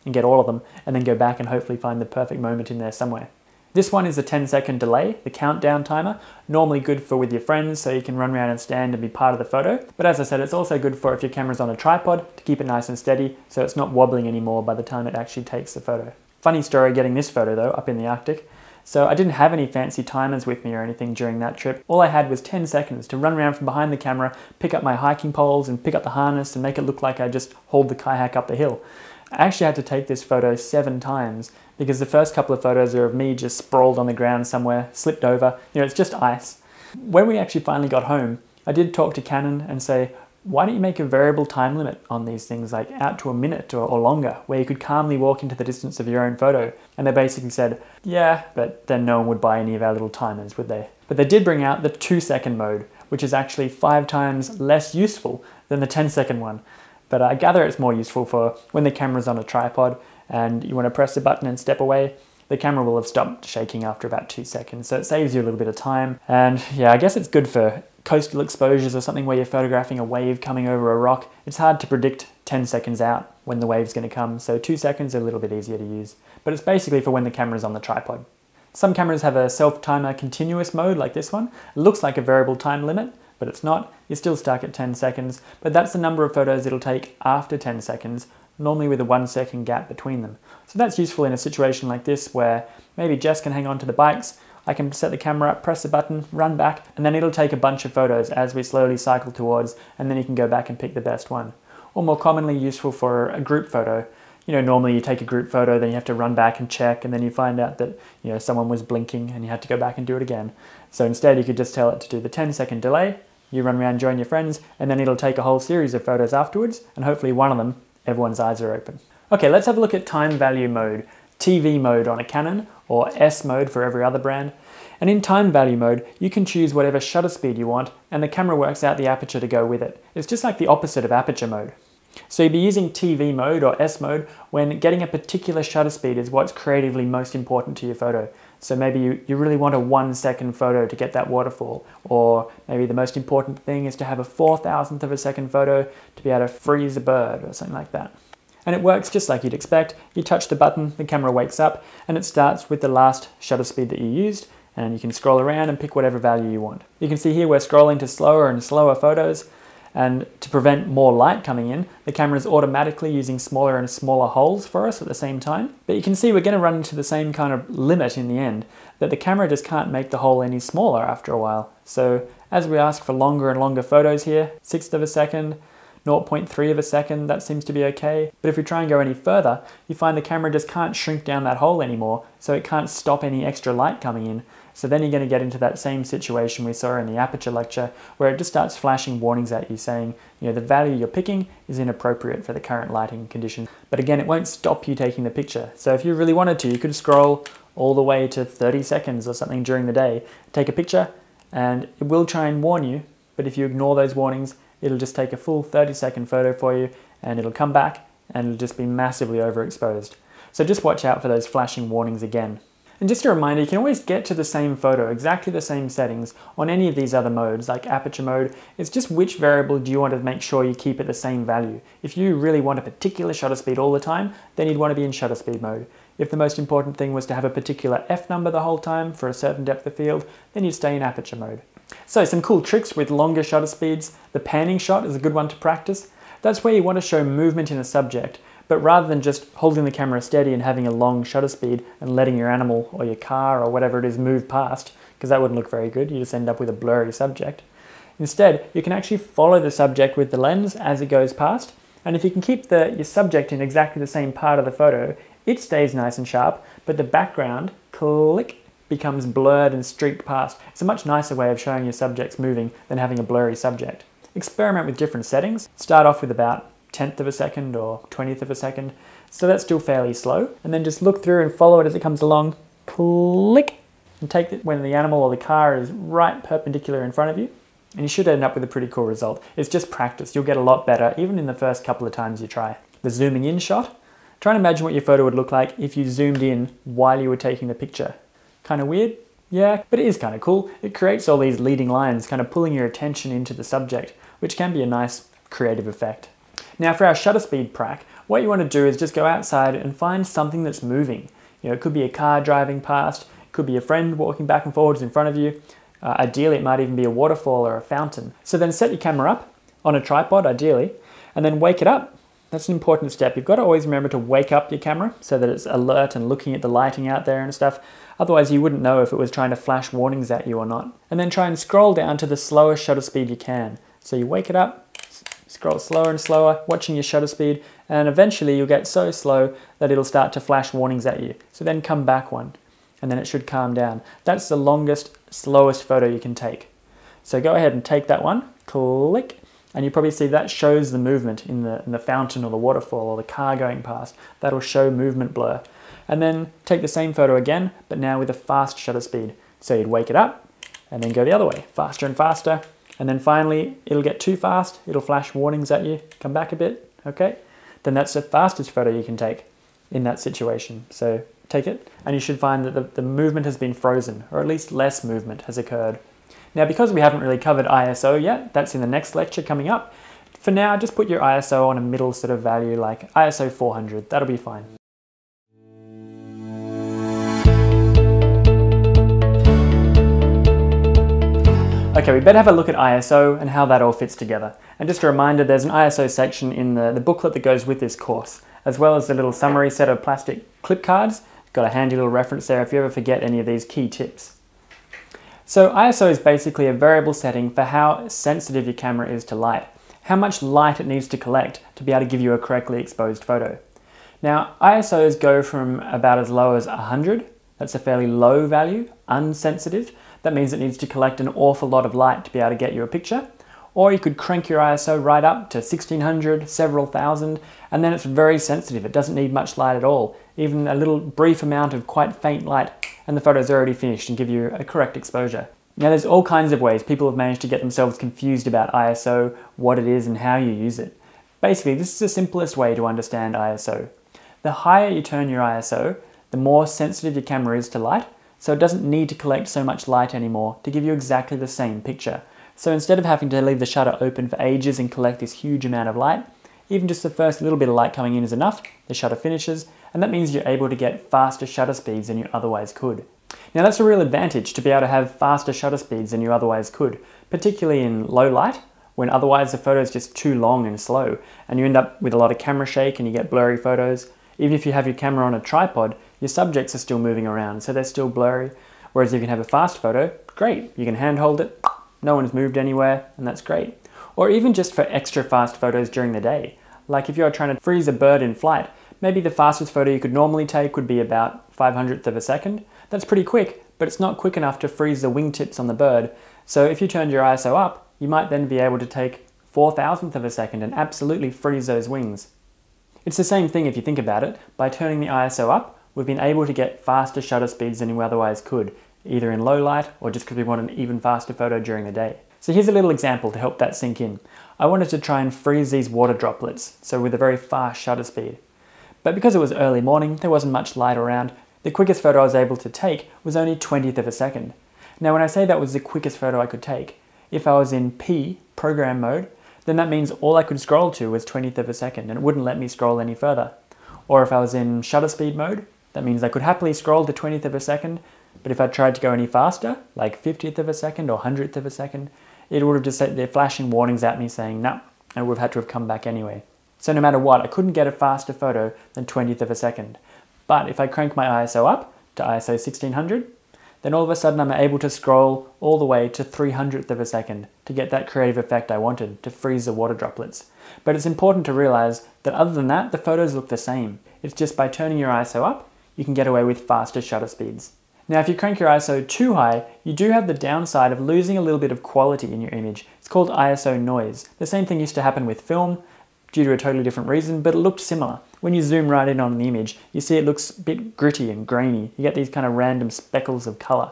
and get all of them, and then go back and hopefully find the perfect moment in there somewhere. This one is a 10-second delay, the countdown timer, normally good for with your friends so you can run around and stand and be part of the photo. But as I said, it's also good for if your camera's on a tripod to keep it nice and steady so it's not wobbling anymore by the time it actually takes the photo. Funny story getting this photo though, up in the Arctic. So I didn't have any fancy timers with me or anything during that trip. All I had was 10 seconds to run around from behind the camera, pick up my hiking poles and pick up the harness and make it look like I just hauled the kayak up the hill. I actually had to take this photo 7 times because the first couple of photos are of me just sprawled on the ground somewhere, slipped over. It's just ice. When we actually finally got home, I did talk to Canon and say, why don't you make a variable time limit on these things, like out to a minute or longer, where you could calmly walk into the distance of your own photo? And they basically said, yeah, but then no one would buy any of our little timers, would they? But they did bring out the 2-second mode, which is actually 5 times less useful than the 10-second one. But I gather it's more useful for when the camera's on a tripod and you want to press the button and step away. The camera will have stopped shaking after about 2 seconds, so it saves you a little bit of time. And yeah, I guess it's good for coastal exposures or something where you're photographing a wave coming over a rock. It's hard to predict 10 seconds out when the wave's going to come, so 2 seconds is a little bit easier to use. But it's basically for when the camera's on the tripod. Some cameras have a self-timer continuous mode like this one. It looks like a variable time limit, but it's not. You're still stuck at 10 seconds, but that's the number of photos it'll take after 10 seconds, normally with a 1 second gap between them. So that's useful in a situation like this where maybe Jess can hang on to the bikes, I can set the camera up, press the button, run back, and then it'll take a bunch of photos as we slowly cycle towards, and then you can go back and pick the best one. Or more commonly useful for a group photo. You know, normally you take a group photo, then you have to run back and check, and then you find out that, you know, someone was blinking and you had to go back and do it again. So instead you could just tell it to do the 10-second delay, you run around, join your friends, and then it'll take a whole series of photos afterwards, and hopefully one of them, everyone's eyes are open. Okay, let's have a look at time value mode, TV mode on a Canon, or S mode for every other brand. And in time value mode, you can choose whatever shutter speed you want, and the camera works out the aperture to go with it. It's just like the opposite of aperture mode. So you'd be using TV mode or S mode when getting a particular shutter speed is what's creatively most important to your photo. So maybe you really want a 1 second photo to get that waterfall, or maybe the most important thing is to have a 4,000th of a second photo to be able to freeze a bird or something like that. And it works just like you'd expect. You touch the button, the camera wakes up, and it starts with the last shutter speed that you used, and you can scroll around and pick whatever value you want. You can see here we're scrolling to slower and slower photos, and to prevent more light coming in, the camera is automatically using smaller and smaller holes for us at the same time. But you can see we're going to run into the same kind of limit in the end, that the camera just can't make the hole any smaller after a while. So as we ask for longer and longer photos here, 1/6 of a second, 0.3 of a second, that seems to be okay. But if we try and go any further, you find the camera just can't shrink down that hole anymore, so it can't stop any extra light coming in. So then you're going to get into that same situation we saw in the Aperture lecture, where it just starts flashing warnings at you saying, you know, the value you're picking is inappropriate for the current lighting conditions. But again, it won't stop you taking the picture. So if you really wanted to, you could scroll all the way to 30 seconds or something during the day, take a picture, and it will try and warn you. But if you ignore those warnings, it'll just take a full 30-second photo for you, and it'll come back, and it'll just be massively overexposed. So just watch out for those flashing warnings again. And just a reminder, you can always get to the same photo, exactly the same settings, on any of these other modes, like aperture mode. It's just which variable do you want to make sure you keep at the same value. If you really want a particular shutter speed all the time, then you'd want to be in shutter speed mode. If the most important thing was to have a particular f number the whole time for a certain depth of field, then you'd stay in aperture mode. So some cool tricks with longer shutter speeds. The panning shot is a good one to practice. That's where you want to show movement in a subject, but rather than just holding the camera steady and having a long shutter speed and letting your animal or your car or whatever it is move past, because that wouldn't look very good, you just end up with a blurry subject. Instead, you can actually follow the subject with the lens as it goes past, and if you can keep your subject in exactly the same part of the photo, it stays nice and sharp, but the background, click, becomes blurred and streaked past. It's a much nicer way of showing your subjects moving than having a blurry subject. Experiment with different settings. Start off with about 1/10 of a second or 20th of a second, so that's still fairly slow, and then just look through and follow it as it comes along, click, and take it when the animal or the car is right perpendicular in front of you, and you should end up with a pretty cool result. It's just practice. You'll get a lot better even in the first couple of times you try. The zooming in shot. Try and imagine what your photo would look like if you zoomed in while you were taking the picture. Kind of weird? Yeah, but it is kind of cool. It creates all these leading lines, kind of pulling your attention into the subject, which can be a nice creative effect. Now for our shutter speed prac, what you want to do is just go outside and find something that's moving. You know, it could be a car driving past, it could be a friend walking back and forwards in front of you. Ideally, it might even be a waterfall or a fountain. So then set your camera up on a tripod, ideally, and then wake it up. That's an important step. You've got to always remember to wake up your camera so that it's alert and looking at the lighting out there and stuff. Otherwise, you wouldn't know if it was trying to flash warnings at you or not. And then try and scroll down to the slowest shutter speed you can. So you wake it up, scroll slower and slower, watching your shutter speed, and eventually you'll get so slow that it'll start to flash warnings at you. So then come back one, and then it should calm down. That's the longest, slowest photo you can take. So go ahead and take that one, click, and you probably see that shows the movement in the fountain or the waterfall or the car going past. That'll show movement blur. And then take the same photo again, but now with a fast shutter speed. So you'd wake it up, and then go the other way, faster and faster. And then finally, it'll get too fast, it'll flash warnings at you, come back a bit, okay? Then that's the fastest photo you can take in that situation. So take it, and you should find that the movement has been frozen, or at least less movement has occurred. Now, because we haven't really covered ISO yet, that's in the next lecture coming up. For now, just put your ISO on a middle sort of value like ISO 400, that'll be fine. Okay, we better have a look at ISO and how that all fits together. And just a reminder, there's an ISO section in the booklet that goes with this course, as well as the little summary set of plastic clip cards. Got a handy little reference there if you ever forget any of these key tips. So ISO is basically a variable setting for how sensitive your camera is to light, how much light it needs to collect to be able to give you a correctly exposed photo. Now, ISOs go from about as low as 100, that's a fairly low value, unsensitive. That means it needs to collect an awful lot of light to be able to get you a picture. Or you could crank your ISO right up to 1600, several thousand, and then it's very sensitive. It doesn't need much light at all. Even a little brief amount of quite faint light and the photo's already finished and give you a correct exposure. Now there's all kinds of ways people have managed to get themselves confused about ISO, what it is and how you use it. Basically, this is the simplest way to understand ISO. The higher you turn your ISO, the more sensitive your camera is to light, so it doesn't need to collect so much light anymore to give you exactly the same picture. So instead of having to leave the shutter open for ages and collect this huge amount of light, even just the first little bit of light coming in is enough, the shutter finishes, and that means you're able to get faster shutter speeds than you otherwise could. Now that's a real advantage, to be able to have faster shutter speeds than you otherwise could, particularly in low light, when otherwise the photo is just too long and slow, and you end up with a lot of camera shake and you get blurry photos. Even if you have your camera on a tripod, your subjects are still moving around, so they're still blurry. Whereas if you can have a fast photo, great, you can handhold it, no one's moved anywhere, and that's great. Or even just for extra fast photos during the day. Like if you're trying to freeze a bird in flight, maybe the fastest photo you could normally take would be about 500th of a second. That's pretty quick, but it's not quick enough to freeze the wingtips on the bird. So if you turned your ISO up, you might then be able to take 4,000th of a second and absolutely freeze those wings. It's the same thing if you think about it. By turning the ISO up, we've been able to get faster shutter speeds than we otherwise could, either in low light or just because we want an even faster photo during the day. So here's a little example to help that sink in. I wanted to try and freeze these water droplets, so with a very fast shutter speed. But because it was early morning, there wasn't much light around, the quickest photo I was able to take was only 20th of a second. Now when I say that was the quickest photo I could take, if I was in P, program mode, then that means all I could scroll to was 20th of a second and it wouldn't let me scroll any further. Or if I was in shutter speed mode, that means I could happily scroll to 20th of a second, but if I tried to go any faster, like 50th of a second or 100th of a second, it would have just set their flashing warnings at me saying no, and it would have had to have come back anyway. So no matter what, I couldn't get a faster photo than 20th of a second. But if I crank my ISO up to ISO 1600, then all of a sudden I'm able to scroll all the way to 300th of a second to get that creative effect I wanted, to freeze the water droplets. But it's important to realize that other than that, the photos look the same. It's just by turning your ISO up, you can get away with faster shutter speeds. Now if you crank your ISO too high, you do have the downside of losing a little bit of quality in your image. It's called ISO noise. The same thing used to happen with film, due to a totally different reason, but it looked similar. When you zoom right in on the image, you see it looks a bit gritty and grainy. You get these kind of random speckles of color.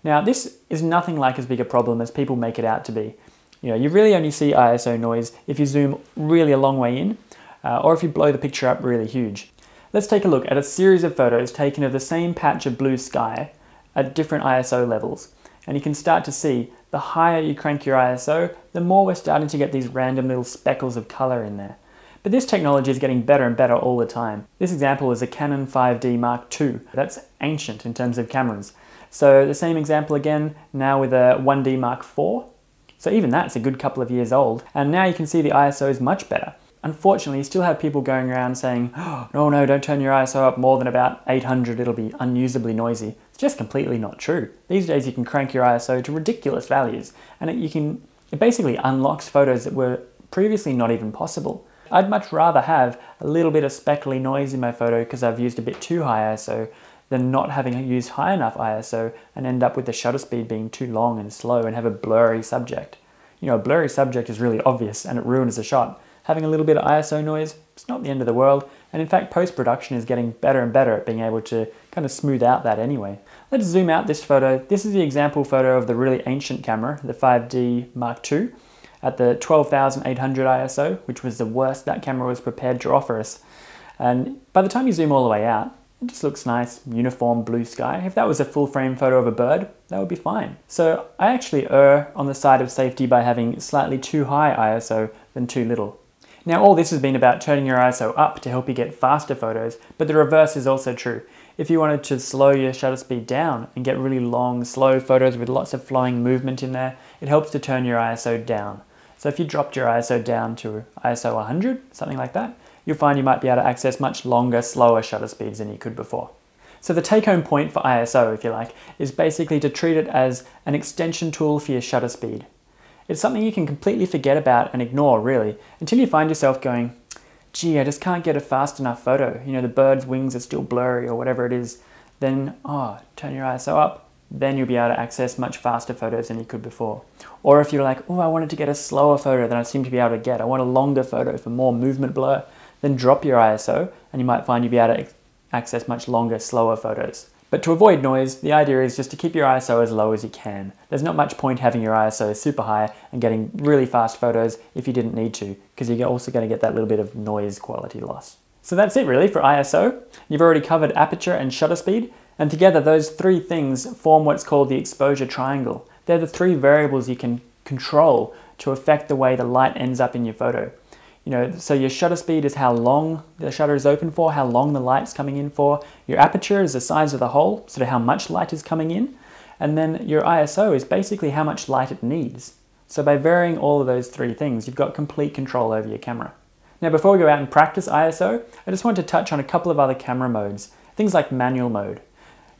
Now this is nothing like as big a problem as people make it out to be. You really only see ISO noise if you zoom really a long way in, or if you blow the picture up really huge. Let's take a look at a series of photos taken of the same patch of blue sky at different ISO levels. And you can start to see the higher you crank your ISO, the more we're starting to get these random little speckles of color in there. But this technology is getting better and better all the time. This example is a Canon 5D Mark II. That's ancient in terms of cameras. So the same example again, now with a 1D Mark IV. So even that's a good couple of years old. And now you can see the ISO is much better. Unfortunately, you still have people going around saying, oh, no, don't turn your ISO up more than about 800, it'll be unusably noisy. It's just completely not true. These days you can crank your ISO to ridiculous values, and it basically unlocks photos that were previously not even possible. I'd much rather have a little bit of speckly noise in my photo because I've used a bit too high ISO than not having used high enough ISO and end up with the shutter speed being too long and slow and have a blurry subject. A blurry subject is really obvious and it ruins the shot. Having a little bit of ISO noise, it's not the end of the world, and in fact post-production is getting better and better at being able to kind of smooth out that anyway. Let's zoom out this photo. This is the example photo of the really ancient camera, the 5D Mark II, at the 12,800 ISO, which was the worst that camera was prepared to offer us. And by the time you zoom all the way out, it just looks nice, uniform blue sky. If that was a full frame photo of a bird, that would be fine. So I actually err on the side of safety by having slightly too high ISO than too little. Now all this has been about turning your ISO up to help you get faster photos, but the reverse is also true. If you wanted to slow your shutter speed down and get really long, slow photos with lots of flowing movement in there, it helps to turn your ISO down. So if you dropped your ISO down to ISO 100, something like that, you'll find you might be able to access much longer, slower shutter speeds than you could before. So the take-home point for ISO, if you like, is basically to treat it as an extension tool for your shutter speed. It's something you can completely forget about and ignore, really, until you find yourself going, gee, I just can't get a fast enough photo. You know, the bird's wings are still blurry or whatever it is. Then, turn your ISO up. Then you'll be able to access much faster photos than you could before. Or if you're like, I wanted to get a slower photo than I seem to be able to get. I want a longer photo for more movement blur. Then drop your ISO and you might find you'll be able to access much longer, slower photos. But to avoid noise, the idea is just to keep your ISO as low as you can. There's not much point having your ISO super high and getting really fast photos if you didn't need to, because you're also going to get that little bit of noise quality loss. So that's it really for ISO. You've already covered aperture and shutter speed, and together those three things form what's called the exposure triangle. They're the three variables you can control to affect the way the light ends up in your photo. So your shutter speed is how long the shutter is open for, how long the light's coming in for. Your aperture is the size of the hole, sort of how much light is coming in. And then your ISO is basically how much light it needs. So by varying all of those three things, you've got complete control over your camera. Now before we go out and practice ISO, I just want to touch on a couple of other camera modes, things like manual mode.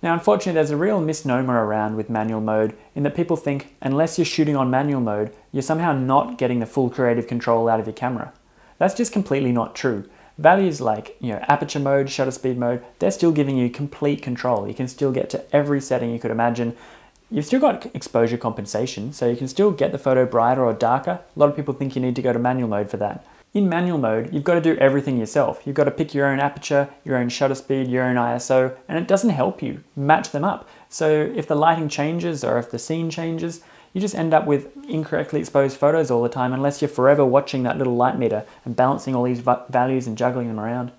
Now unfortunately there's a real misnomer around with manual mode in that people think unless you're shooting on manual mode, you're somehow not getting the full creative control out of your camera. That's just completely not true. Values like aperture mode, shutter speed mode, they're still giving you complete control. You can still get to every setting you could imagine. You've still got exposure compensation, so you can still get the photo brighter or darker. A lot of people think you need to go to manual mode for that. In manual mode, you've got to do everything yourself. You've got to pick your own aperture, your own shutter speed, your own ISO, and it doesn't help you match them up. So if the lighting changes or if the scene changes, you just end up with incorrectly exposed photos all the time unless you're forever watching that little light meter and balancing all these values and juggling them around.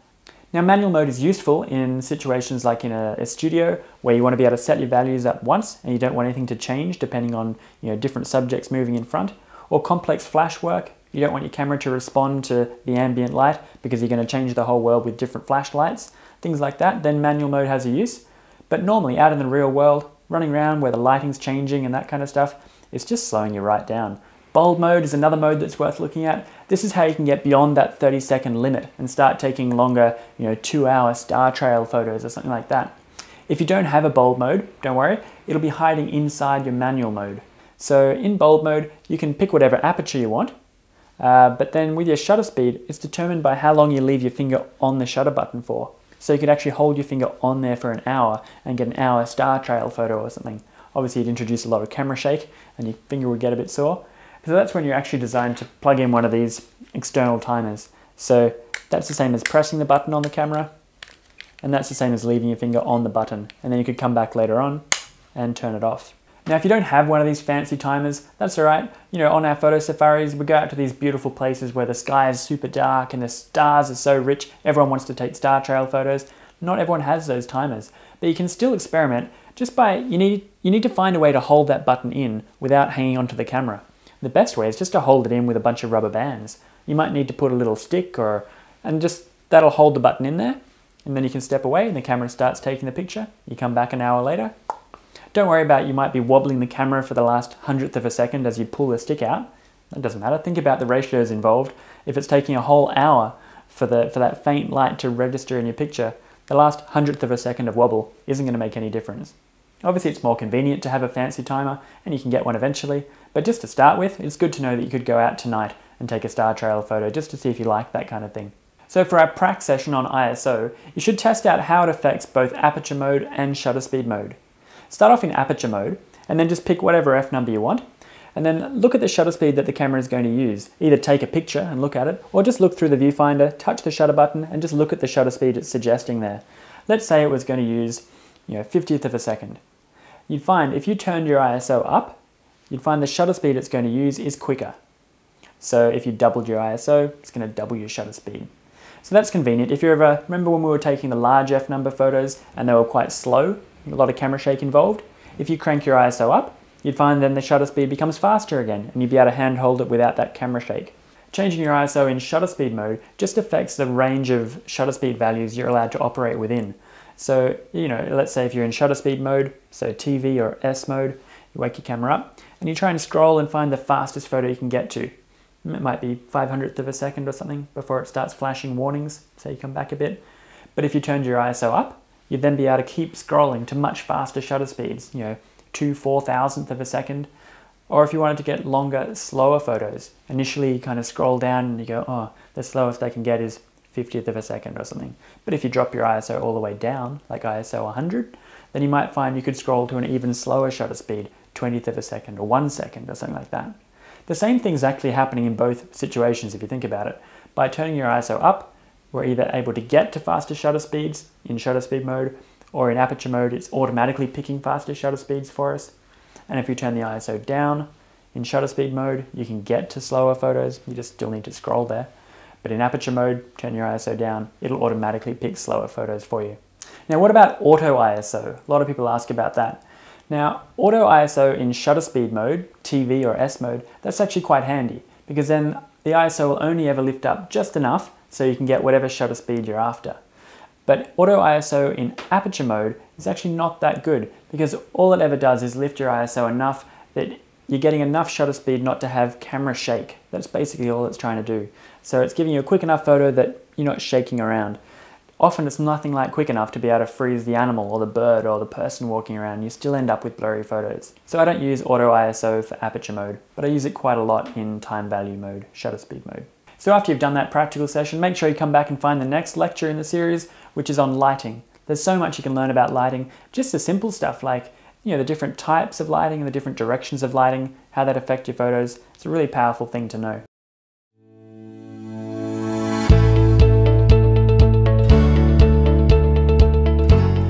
Now manual mode is useful in situations like in a studio where you want to be able to set your values at once and you don't want anything to change depending on different subjects moving in front, or complex flash work. You don't want your camera to respond to the ambient light because you're going to change the whole world with different flashlights, things like that. Then manual mode has a use. But normally out in the real world, running around where the lighting's changing and that kind of stuff, it's just slowing you right down. Bold mode is another mode that's worth looking at. This is how you can get beyond that 30-second limit and start taking longer, 2-hour star trail photos or something like that. If you don't have a bold mode, don't worry, it'll be hiding inside your manual mode. So in bold mode, you can pick whatever aperture you want, but then with your shutter speed, it's determined by how long you leave your finger on the shutter button for. So you could actually hold your finger on there for an hour and get an hour star trail photo or something. Obviously you'd introduce a lot of camera shake and your finger would get a bit sore. So that's when you're actually designed to plug in one of these external timers. So that's the same as pressing the button on the camera, and that's the same as leaving your finger on the button. And then you could come back later on and turn it off. Now if you don't have one of these fancy timers, that's alright. On our photo safaris, we go out to these beautiful places where the sky is super dark and the stars are so rich, everyone wants to take star trail photos. Not everyone has those timers, but you can still experiment just by, you need to find a way to hold that button in without hanging onto the camera. The best way is just to hold it in with a bunch of rubber bands. You might need to put a little stick and just that'll hold the button in there, and then you can step away and the camera starts taking the picture. You come back an hour later. Don't worry about you might be wobbling the camera for the last 100th of a second as you pull the stick out. That doesn't matter. Think about the ratios involved. If it's taking a whole hour for that faint light to register in your picture, the last 100th of a second of wobble isn't going to make any difference. Obviously it's more convenient to have a fancy timer, and you can get one eventually, but just to start with, it's good to know that you could go out tonight and take a star trail photo just to see if you like that kind of thing. So for our prac session on ISO, you should test out how it affects both aperture mode and shutter speed mode. Start off in aperture mode, and then just pick whatever f number you want, and then look at the shutter speed that the camera is going to use. Either take a picture and look at it, or just look through the viewfinder, touch the shutter button, and just look at the shutter speed it's suggesting there. Let's say it was going to use 50th of a second. You'd find if you turned your ISO up, you'd find the shutter speed it's going to use is quicker. So if you doubled your ISO, it's going to double your shutter speed. So that's convenient. If you ever, remember when we were taking the large f number photos and they were quite slow, a lot of camera shake involved, if you crank your ISO up, you'd find then the shutter speed becomes faster again and you'd be able to handhold it without that camera shake. Changing your ISO in shutter speed mode just affects the range of shutter speed values you're allowed to operate within. So, let's say if you're in shutter speed mode, so TV or S mode, you wake your camera up and you try and scroll and find the fastest photo you can get to. It might be 500th of a second or something before it starts flashing warnings, so you come back a bit. But if you turned your ISO up, you'd then be able to keep scrolling to much faster shutter speeds, 2/4000th of a second. Or if you wanted to get longer, slower photos, initially you kind of scroll down and you go, oh, the slowest I can get is 50th of a second or something. But if you drop your ISO all the way down, like ISO 100, then you might find you could scroll to an even slower shutter speed, 20th of a second or 1 second or something like that. The same thing's actually happening in both situations if you think about it. By turning your ISO up, we're either able to get to faster shutter speeds in shutter speed mode, or in aperture mode, it's automatically picking faster shutter speeds for us. And if you turn the ISO down in shutter speed mode, you can get to slower photos. You just still need to scroll there. But in aperture mode, turn your ISO down, it'll automatically pick slower photos for you. Now, what about auto ISO? A lot of people ask about that. Now, auto ISO in shutter speed mode, TV or S mode, that's actually quite handy because then the ISO will only ever lift up just enough so you can get whatever shutter speed you're after. But auto ISO in aperture mode is actually not that good because all it ever does is lift your ISO enough that you're getting enough shutter speed not to have camera shake. That's basically all it's trying to do. So it's giving you a quick enough photo that you're not shaking around. Often it's nothing like quick enough to be able to freeze the animal or the bird or the person walking around. You still end up with blurry photos. So I don't use auto ISO for aperture mode, but I use it quite a lot in time value mode, shutter speed mode. So after you've done that practical session, make sure you come back and find the next lecture in the series, which is on lighting. There's so much you can learn about lighting, just the simple stuff like the different types of lighting and the different directions of lighting, how that affect your photos. It's a really powerful thing to know.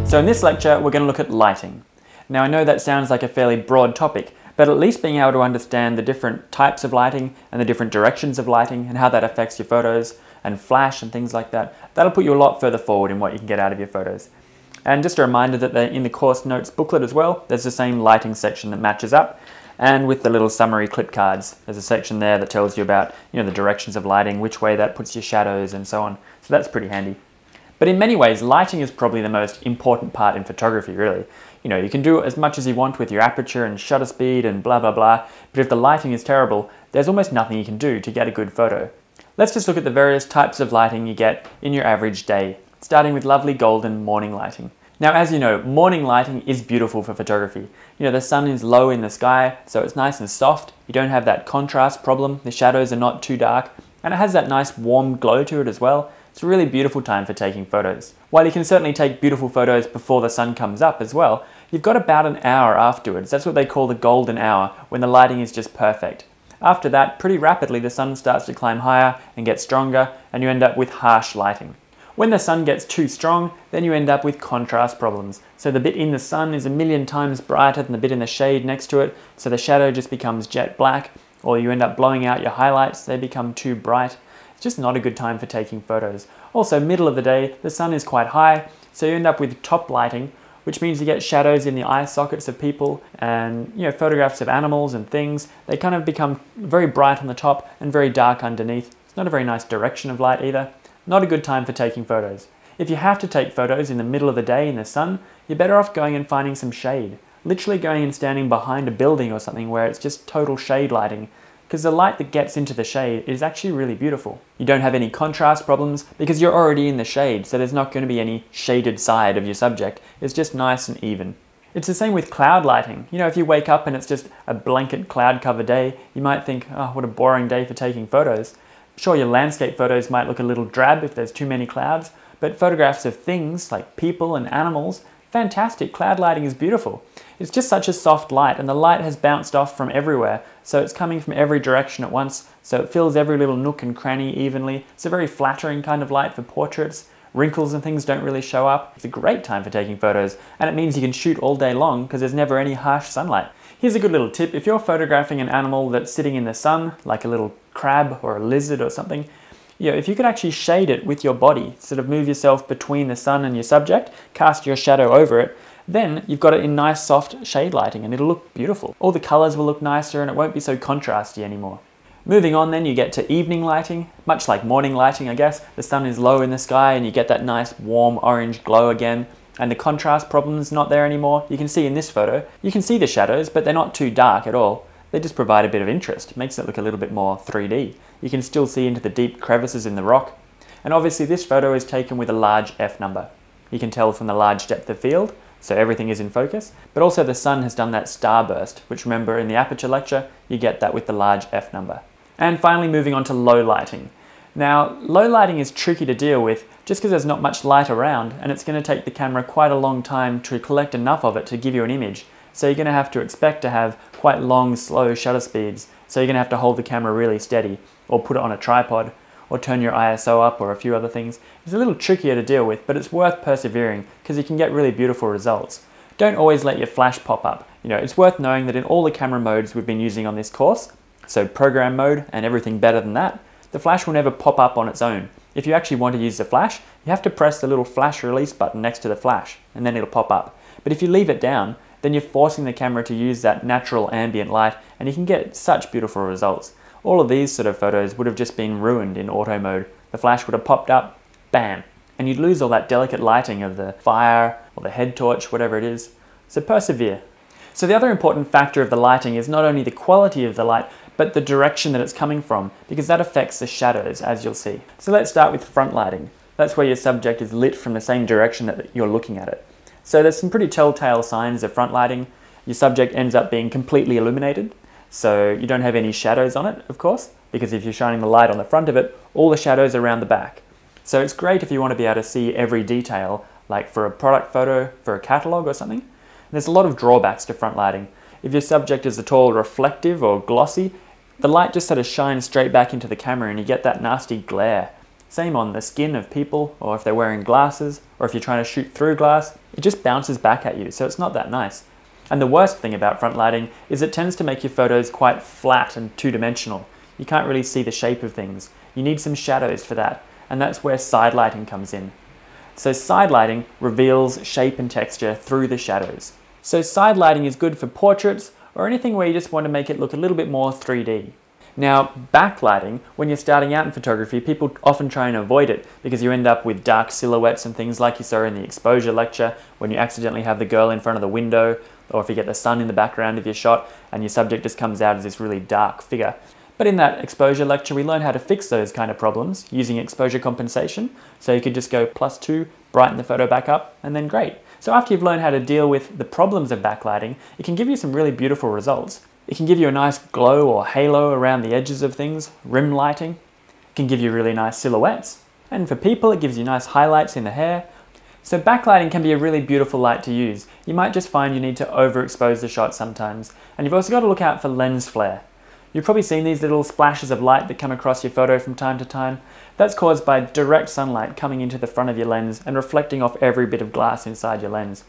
So in this lecture, we're going to look at lighting. Now I know that sounds like a fairly broad topic, but at least being able to understand the different types of lighting and the different directions of lighting and how that affects your photos and flash and things like that, that'll put you a lot further forward in what you can get out of your photos. And just a reminder that in the course notes booklet as well, there's the same lighting section that matches up. And with the little summary clip cards, there's a section there that tells you about the directions of lighting, which way that puts your shadows and so on. So that's pretty handy. But in many ways, lighting is probably the most important part in photography, really. You can do as much as you want with your aperture and shutter speed and blah, blah, blah, but if the lighting is terrible, there's almost nothing you can do to get a good photo. Let's just look at the various types of lighting you get in your average day, starting with lovely golden morning lighting. Now, as you know, morning lighting is beautiful for photography. The sun is low in the sky, so it's nice and soft. You don't have that contrast problem. The shadows are not too dark, and it has that nice warm glow to it as well. It's a really beautiful time for taking photos. While you can certainly take beautiful photos before the sun comes up as well, you've got about an hour afterwards. That's what they call the golden hour, when the lighting is just perfect. After that, pretty rapidly the sun starts to climb higher and get stronger, and you end up with harsh lighting. When the sun gets too strong, then you end up with contrast problems. So the bit in the sun is 1,000,000 times brighter than the bit in the shade next to it, so the shadow just becomes jet black, or you end up blowing out your highlights, they become too bright. It's just not a good time for taking photos. Also, middle of the day, the sun is quite high, so you end up with top lighting, which means you get shadows in the eye sockets of people and photographs of animals and things. They kind of become very bright on the top and very dark underneath. It's not a very nice direction of light either. Not a good time for taking photos. If you have to take photos in the middle of the day in the sun, you're better off going and finding some shade. Literally going and standing behind a building or something where it's just total shade lighting, because the light that gets into the shade is actually really beautiful. You don't have any contrast problems because you're already in the shade, so there's not going to be any shaded side of your subject. It's just nice and even. It's the same with cloud lighting. If you wake up and it's just a blanket cloud cover day, you might think, oh, what a boring day for taking photos. Sure, your landscape photos might look a little drab if there's too many clouds, but photographs of things like people and animals, fantastic. Cloud lighting is beautiful. It's just such a soft light, and the light has bounced off from everywhere, so it's coming from every direction at once, so it fills every little nook and cranny evenly. It's a very flattering kind of light for portraits. Wrinkles and things don't really show up. It's a great time for taking photos, and it means you can shoot all day long because there's never any harsh sunlight. Here's a good little tip. If you're photographing an animal that's sitting in the sun, like a little crab or a lizard or something, if you could actually shade it with your body, sort of move yourself between the sun and your subject, cast your shadow over it, then you've got it in nice soft shade lighting and it'll look beautiful. All the colors will look nicer and it won't be so contrasty anymore. Moving on then, you get to evening lighting, much like morning lighting I guess. The sun is low in the sky and you get that nice warm orange glow again. and the contrast problem's not there anymore. You can see in this photo, you can see the shadows, but they're not too dark at all. They just provide a bit of interest. It makes it look a little bit more 3D. You can still see into the deep crevices in the rock. And obviously this photo is taken with a large f number. You can tell from the large depth of field, so everything is in focus, but also the sun has done that starburst, which remember in the aperture lecture, you get that with the large f number. And finally moving on to low lighting. Now, low lighting is tricky to deal with just because there's not much light around, and it's going to take the camera quite a long time to collect enough of it to give you an image. So you're going to have to expect to have quite long, slow shutter speeds. So you're going to have to hold the camera really steady, or put it on a tripod, or turn your ISO up, or a few other things. It's a little trickier to deal with, but it's worth persevering because you can get really beautiful results. Don't always let your flash pop up. It's worth knowing that in all the camera modes we've been using on this course, so program mode and everything better than that, the flash will never pop up on its own. If you actually want to use the flash, you have to press the little flash release button next to the flash, and then it'll pop up. But if you leave it down, then you're forcing the camera to use that natural ambient light, and you can get such beautiful results. All of these sort of photos would have just been ruined in auto mode. The flash would have popped up, bam, and you'd lose all that delicate lighting of the fire or the head torch, whatever it is. So persevere. So the other important factor of the lighting is not only the quality of the light, but the direction that it's coming from, because that affects the shadows, as you'll see. So let's start with front lighting. That's where your subject is lit from the same direction that you're looking at it. So there's some pretty telltale signs of front lighting. Your subject ends up being completely illuminated, so you don't have any shadows on it, of course, because if you're shining the light on the front of it, all the shadows are around the back. So it's great if you want to be able to see every detail, like for a product photo, for a catalog or something. And there's a lot of drawbacks to front lighting. If your subject is at all reflective or glossy, the light just sort of shines straight back into the camera and you get that nasty glare. Same on the skin of people, or if they're wearing glasses, or if you're trying to shoot through glass, it just bounces back at you, so it's not that nice. And the worst thing about front lighting is it tends to make your photos quite flat and two-dimensional. You can't really see the shape of things. You need some shadows for that, and that's where side lighting comes in. So side lighting reveals shape and texture through the shadows. So side lighting is good for portraits, or anything where you just want to make it look a little bit more 3D. Now, backlighting, when you're starting out in photography, people often try and avoid it because you end up with dark silhouettes and things like you saw in the exposure lecture when you accidentally have the girl in front of the window, or if you get the sun in the background of your shot and your subject just comes out as this really dark figure. But in that exposure lecture, we learned how to fix those kind of problems using exposure compensation. So you could just go +2, brighten the photo back up, and then great. So after you've learned how to deal with the problems of backlighting, it can give you some really beautiful results. It can give you a nice glow or halo around the edges of things, rim lighting. It can give you really nice silhouettes. And for people, it gives you nice highlights in the hair. So backlighting can be a really beautiful light to use. You might just find you need to overexpose the shot sometimes. And you've also got to look out for lens flare. You've probably seen these little splashes of light that come across your photo from time to time. That's caused by direct sunlight coming into the front of your lens and reflecting off every bit of glass inside your lens.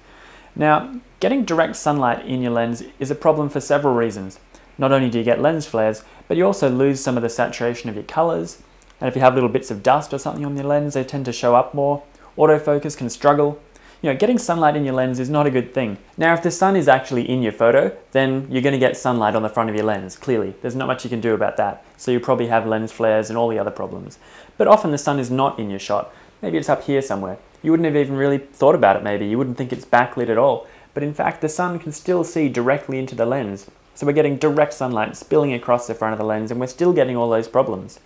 Now, getting direct sunlight in your lens is a problem for several reasons. Not only do you get lens flares, but you also lose some of the saturation of your colors. And if you have little bits of dust or something on your lens, they tend to show up more. Autofocus can struggle. Getting sunlight in your lens is not a good thing. Now, if the sun is actually in your photo, then you're going to get sunlight on the front of your lens, clearly. There's not much you can do about that. So you probably have lens flares and all the other problems. But often the sun is not in your shot. Maybe it's up here somewhere. You wouldn't have even really thought about it maybe. You wouldn't think it's backlit at all. But in fact, the sun can still see directly into the lens. So we're getting direct sunlight spilling across the front of the lens and we're still getting all those problems.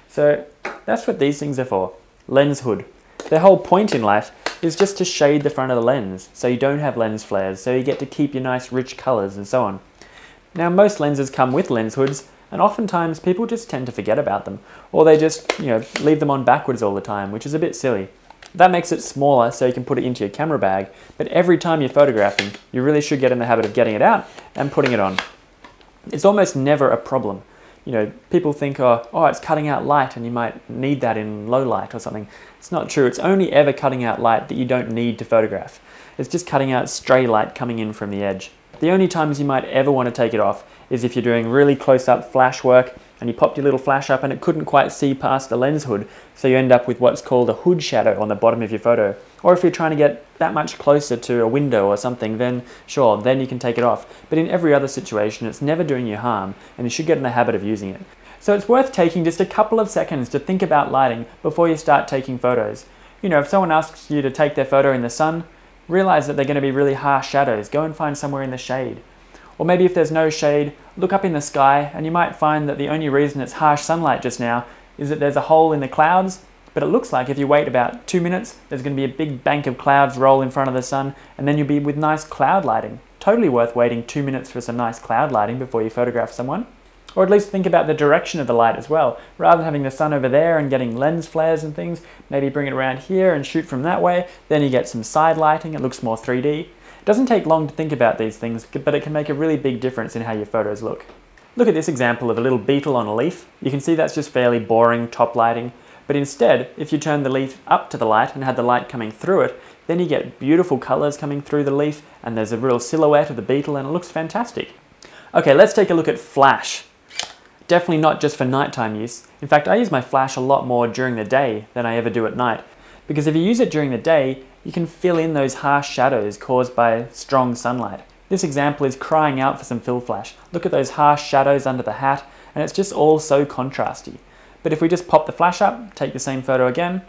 So that's what these things are for. Lens hood. Their whole point in life is just to shade the front of the lens so you don't have lens flares, so you get to keep your nice rich colors and so on. Now most lenses come with lens hoods, and oftentimes people just tend to forget about them, or they just leave them on backwards all the time, which is a bit silly. That makes it smaller so you can put it into your camera bag, but every time you're photographing, you really should get in the habit of getting it out and putting it on. It's almost never a problem. People think, oh, it's cutting out light and you might need that in low light or something. It's not true. It's only ever cutting out light that you don't need to photograph. It's just cutting out stray light coming in from the edge. The only times you might ever want to take it off is if you're doing really close-up flash work and you popped your little flash up and it couldn't quite see past the lens hood, so you end up with what's called a hood shadow on the bottom of your photo. Or if you're trying to get that much closer to a window or something, then sure, then you can take it off. But in every other situation, it's never doing you harm, and you should get in the habit of using it. So it's worth taking just a couple of seconds to think about lighting before you start taking photos. If someone asks you to take their photo in the sun, realize that they're going to be really harsh shadows. Go and find somewhere in the shade. Or maybe if there's no shade, look up in the sky and you might find that the only reason it's harsh sunlight just now is that there's a hole in the clouds, but it looks like if you wait about 2 minutes, there's going to be a big bank of clouds roll in front of the sun, and then you'll be with nice cloud lighting. Totally worth waiting 2 minutes for some nice cloud lighting before you photograph someone. Or at least think about the direction of the light as well. Rather than having the sun over there and getting lens flares and things, maybe bring it around here and shoot from that way. Then you get some side lighting, it looks more 3D. It doesn't take long to think about these things, but it can make a really big difference in how your photos look. Look at this example of a little beetle on a leaf. You can see that's just fairly boring top lighting. But instead, if you turn the leaf up to the light and had the light coming through it, then you get beautiful colors coming through the leaf, and there's a real silhouette of the beetle, and it looks fantastic. Okay, let's take a look at flash. Definitely not just for nighttime use. In fact, I use my flash a lot more during the day than I ever do at night. Because if you use it during the day, you can fill in those harsh shadows caused by strong sunlight. This example is crying out for some fill flash. Look at those harsh shadows under the hat, and it's just all so contrasty. But if we just pop the flash up, take the same photo again,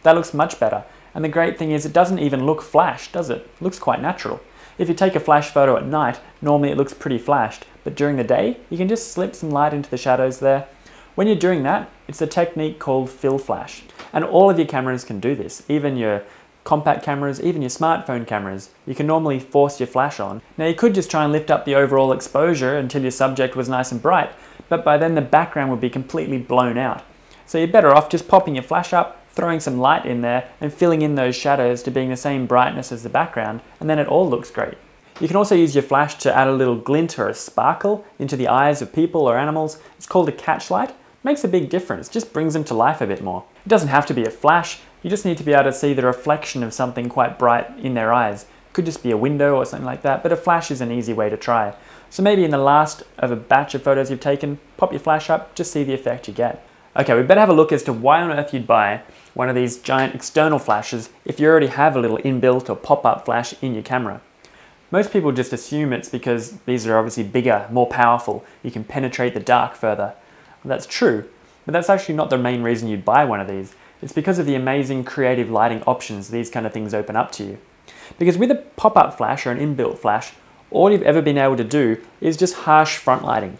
that looks much better. And the great thing is it doesn't even look flash, does it? It looks quite natural. If you take a flash photo at night, normally it looks pretty flashed, but during the day, you can just slip some light into the shadows there. When you're doing that, it's a technique called fill flash. And all of your cameras can do this, even your compact cameras, even your smartphone cameras. You can normally force your flash on. Now you could just try and lift up the overall exposure until your subject was nice and bright, but by then the background would be completely blown out. So you're better off just popping your flash up, throwing some light in there, and filling in those shadows to being the same brightness as the background, and then it all looks great. You can also use your flash to add a little glint or a sparkle into the eyes of people or animals. It's called a catch light. It makes a big difference, just brings them to life a bit more. It doesn't have to be a flash, you just need to be able to see the reflection of something quite bright in their eyes. It could just be a window or something like that, but a flash is an easy way to try. So maybe in the last of a batch of photos you've taken, pop your flash up, just see the effect you get. Okay, we better have a look as to why on earth you'd buy one of these giant external flashes if you already have a little inbuilt or pop-up flash in your camera. Most people just assume it's because these are obviously bigger, more powerful, you can penetrate the dark further. Well, that's true, but that's actually not the main reason you'd buy one of these. It's because of the amazing creative lighting options these kind of things open up to you. Because with a pop-up flash or an inbuilt flash, all you've ever been able to do is just harsh front lighting.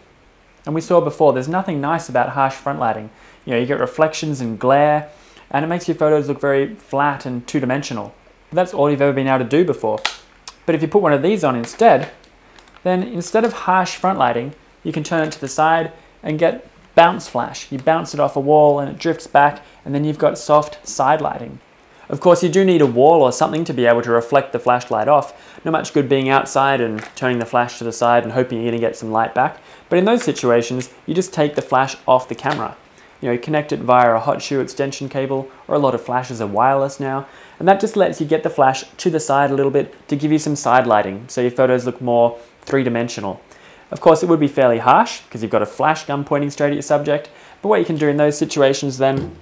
And we saw before, there's nothing nice about harsh front lighting. You know, you get reflections and glare, and it makes your photos look very flat and two-dimensional. That's all you've ever been able to do before. But if you put one of these on instead, then instead of harsh front lighting, you can turn it to the side and get bounce flash. You bounce it off a wall and it drifts back, and then you've got soft side lighting. Of course, you do need a wall or something to be able to reflect the flashlight off. Not much good being outside and turning the flash to the side and hoping you're going to get some light back. But in those situations, you just take the flash off the camera. You know, connect it via a hot shoe extension cable, or a lot of flashes are wireless now, and that just lets you get the flash to the side a little bit to give you some side lighting, so your photos look more three-dimensional. Of course, it would be fairly harsh, because you've got a flash gun pointing straight at your subject, but what you can do in those situations then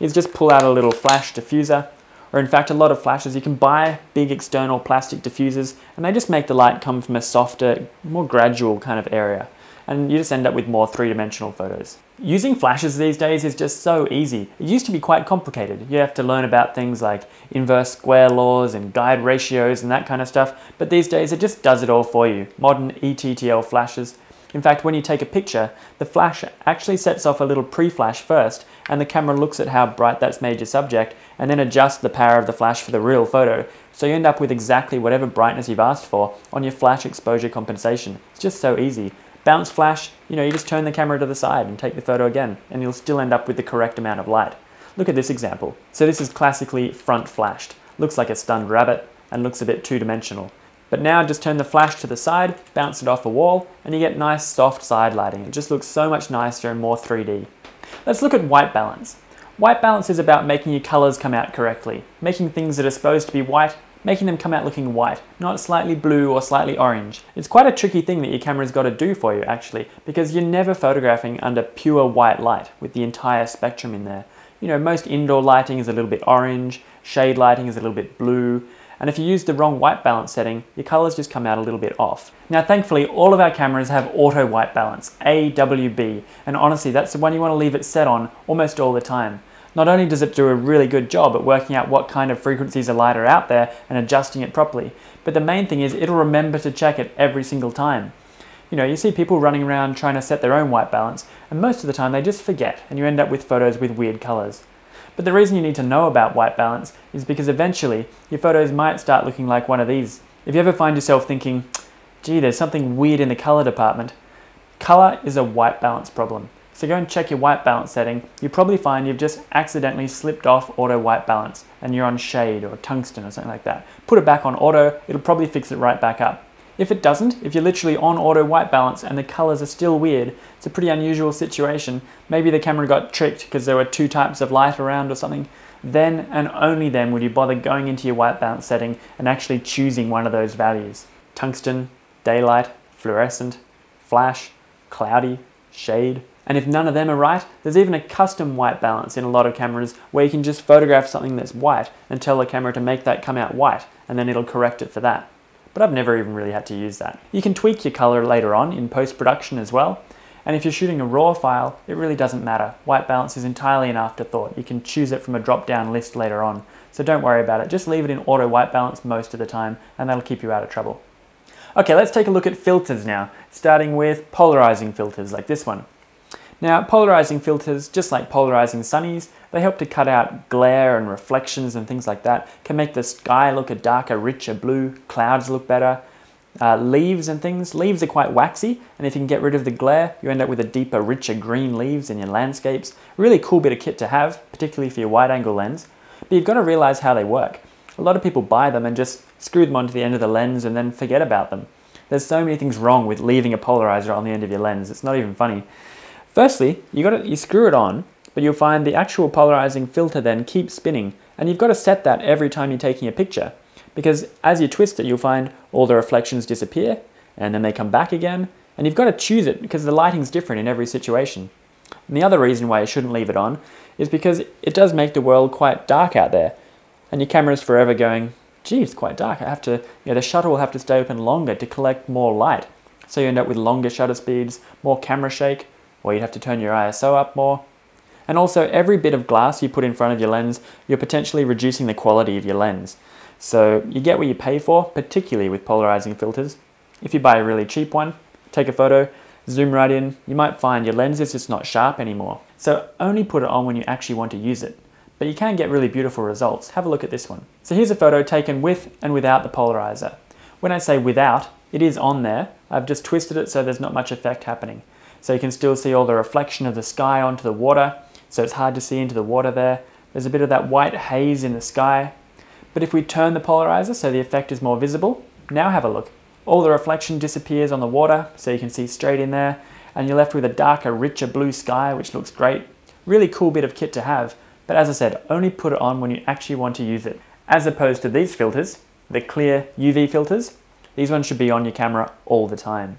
is just pull out a little flash diffuser, or in fact a lot of flashes, you can buy big external plastic diffusers, and they just make the light come from a softer, more gradual kind of area, and you just end up with more three-dimensional photos. Using flashes these days is just so easy. It used to be quite complicated. You have to learn about things like inverse square laws and guide ratios and that kind of stuff, but these days it just does it all for you. Modern ETTL flashes. In fact, when you take a picture, the flash actually sets off a little pre-flash first, and the camera looks at how bright that's made your subject, and then adjusts the power of the flash for the real photo. So you end up with exactly whatever brightness you've asked for on your flash exposure compensation. It's just so easy. Bounce flash, you know, you just turn the camera to the side and take the photo again, and you'll still end up with the correct amount of light. Look at this example. So this is classically front flashed. Looks like a stunned rabbit and looks a bit two-dimensional. But now just turn the flash to the side, bounce it off a wall, and you get nice soft side lighting. It just looks so much nicer and more 3D. Let's look at white balance. White balance is about making your colors come out correctly, making things that are supposed to be white, making them come out looking white, not slightly blue or slightly orange. It's quite a tricky thing that your camera's got to do for you actually, because you're never photographing under pure white light with the entire spectrum in there. You know, most indoor lighting is a little bit orange, shade lighting is a little bit blue, and if you use the wrong white balance setting, your colors just come out a little bit off. Now thankfully, all of our cameras have auto white balance, AWB, and honestly that's the one you want to leave it set on almost all the time. Not only does it do a really good job at working out what kind of frequencies of light are out there and adjusting it properly, but the main thing is it'll remember to check it every single time. You know, you see people running around trying to set their own white balance, and most of the time they just forget, and you end up with photos with weird colors. But the reason you need to know about white balance is because eventually your photos might start looking like one of these. If you ever find yourself thinking, gee, there's something weird in the color department, color is a white balance problem. So go and check your white balance setting. You'll probably find you've just accidentally slipped off auto white balance and you're on shade or tungsten or something like that. Put it back on auto, it'll probably fix it right back up. If it doesn't, if you're literally on auto white balance and the colors are still weird, it's a pretty unusual situation. Maybe the camera got tricked because there were two types of light around or something. Then and only then would you bother going into your white balance setting and actually choosing one of those values. Tungsten, daylight, fluorescent, flash, cloudy, shade. And if none of them are right, there's even a custom white balance in a lot of cameras where you can just photograph something that's white and tell the camera to make that come out white, and then it'll correct it for that. But I've never even really had to use that. You can tweak your color later on in post-production as well. And if you're shooting a RAW file, it really doesn't matter. White balance is entirely an afterthought. You can choose it from a drop-down list later on. So don't worry about it. Just leave it in auto white balance most of the time, and that'll keep you out of trouble. Okay, let's take a look at filters now, starting with polarizing filters like this one. Now, polarizing filters, just like polarizing sunnies, they help to cut out glare and reflections and things like that, can make the sky look a darker, richer blue, clouds look better. Leaves and things, leaves are quite waxy, and if you can get rid of the glare, you end up with a deeper, richer green leaves in your landscapes. Really cool bit of kit to have, particularly for your wide-angle lens. But you've got to realize how they work. A lot of people buy them and just screw them onto the end of the lens and then forget about them. There's so many things wrong with leaving a polarizer on the end of your lens, it's not even funny. Firstly, you screw it on, but you'll find the actual polarizing filter then keeps spinning, and you've got to set that every time you're taking a picture, because as you twist it, you'll find all the reflections disappear, and then they come back again, and you've got to choose it because the lighting's different in every situation. And the other reason why you shouldn't leave it on is because it does make the world quite dark out there, and your camera's forever going, gee, it's quite dark, the shutter will have to stay open longer to collect more light, so you end up with longer shutter speeds, more camera shake, or you'd have to turn your ISO up more. And also, every bit of glass you put in front of your lens, you're potentially reducing the quality of your lens. So you get what you pay for, particularly with polarizing filters. If you buy a really cheap one, take a photo, zoom right in, you might find your lens is just not sharp anymore. So only put it on when you actually want to use it. But you can get really beautiful results. Have a look at this one. So here's a photo taken with and without the polarizer. When I say without, it is on there. I've just twisted it so there's not much effect happening. So you can still see all the reflection of the sky onto the water, so it's hard to see into the water there. There's a bit of that white haze in the sky. But if we turn the polarizer so the effect is more visible, now have a look. All the reflection disappears on the water, so you can see straight in there, and you're left with a darker, richer blue sky, which looks great. Really cool bit of kit to have, but as I said, only put it on when you actually want to use it. As opposed to these filters, the clear UV filters, these ones should be on your camera all the time.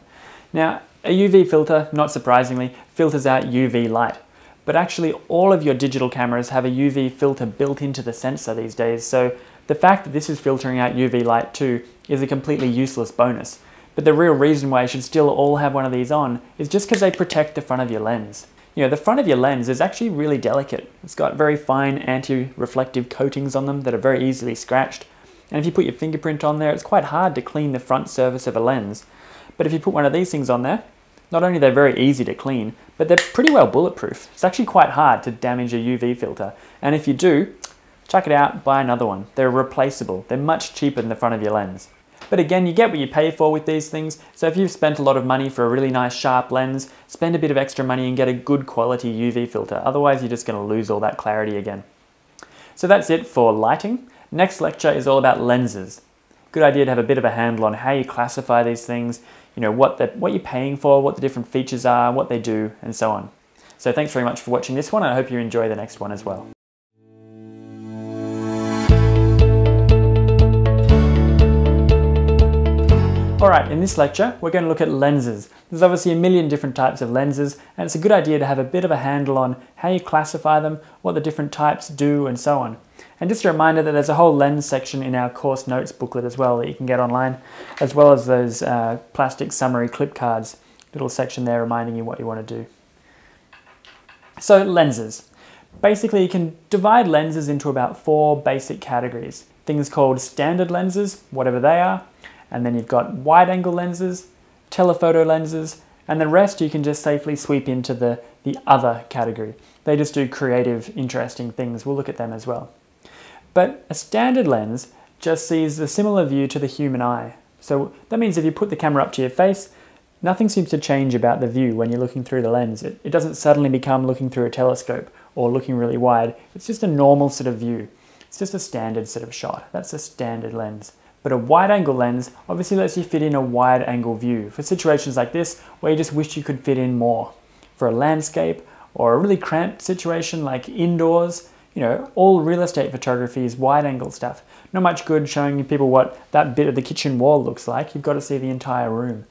Now, a UV filter, not surprisingly, filters out UV light. But actually all of your digital cameras have a UV filter built into the sensor these days, so the fact that this is filtering out UV light too is a completely useless bonus. But the real reason why you should still all have one of these on is just because they protect the front of your lens. You know, the front of your lens is actually really delicate. It's got very fine anti-reflective coatings on them that are very easily scratched. And if you put your fingerprint on there, it's quite hard to clean the front surface of a lens. But if you put one of these things on there, not only are they very easy to clean, but they're pretty well bulletproof. It's actually quite hard to damage a UV filter. And if you do, check it out, buy another one. They're replaceable. They're much cheaper than the front of your lens. But again, you get what you pay for with these things. So if you've spent a lot of money for a really nice sharp lens, spend a bit of extra money and get a good quality UV filter. Otherwise, you're just going to lose all that clarity again. So that's it for lighting. Next lecture is all about lenses. Good idea to have a bit of a handle on how you classify these things, you know, what you're paying for, what the different features are, what they do, and so on. So thanks very much for watching this one, and I hope you enjoy the next one as well. Alright, in this lecture we're going to look at lenses. There's obviously a million different types of lenses, and it's a good idea to have a bit of a handle on how you classify them, what the different types do, and so on. And just a reminder that there's a whole lens section in our course notes booklet as well that you can get online, as well as those plastic summary clip cards, little section there reminding you what you want to do. So lenses. Basically, you can divide lenses into about 4 basic categories. Things called standard lenses, whatever they are, and then you've got wide-angle lenses, telephoto lenses, and the rest you can just safely sweep into the other category. They just do creative, interesting things. We'll look at them as well. But a standard lens just sees a similar view to the human eye. So that means if you put the camera up to your face, nothing seems to change about the view when you're looking through the lens. It doesn't suddenly become looking through a telescope or looking really wide. It's just a normal sort of view. It's just a standard sort of shot. That's a standard lens. But a wide-angle lens obviously lets you fit in a wide-angle view for situations like this where you just wish you could fit in more. For a landscape or a really cramped situation like indoors, all real estate photography is wide-angle stuff. Not much good showing people what that bit of the kitchen wall looks like. You've got to see the entire room.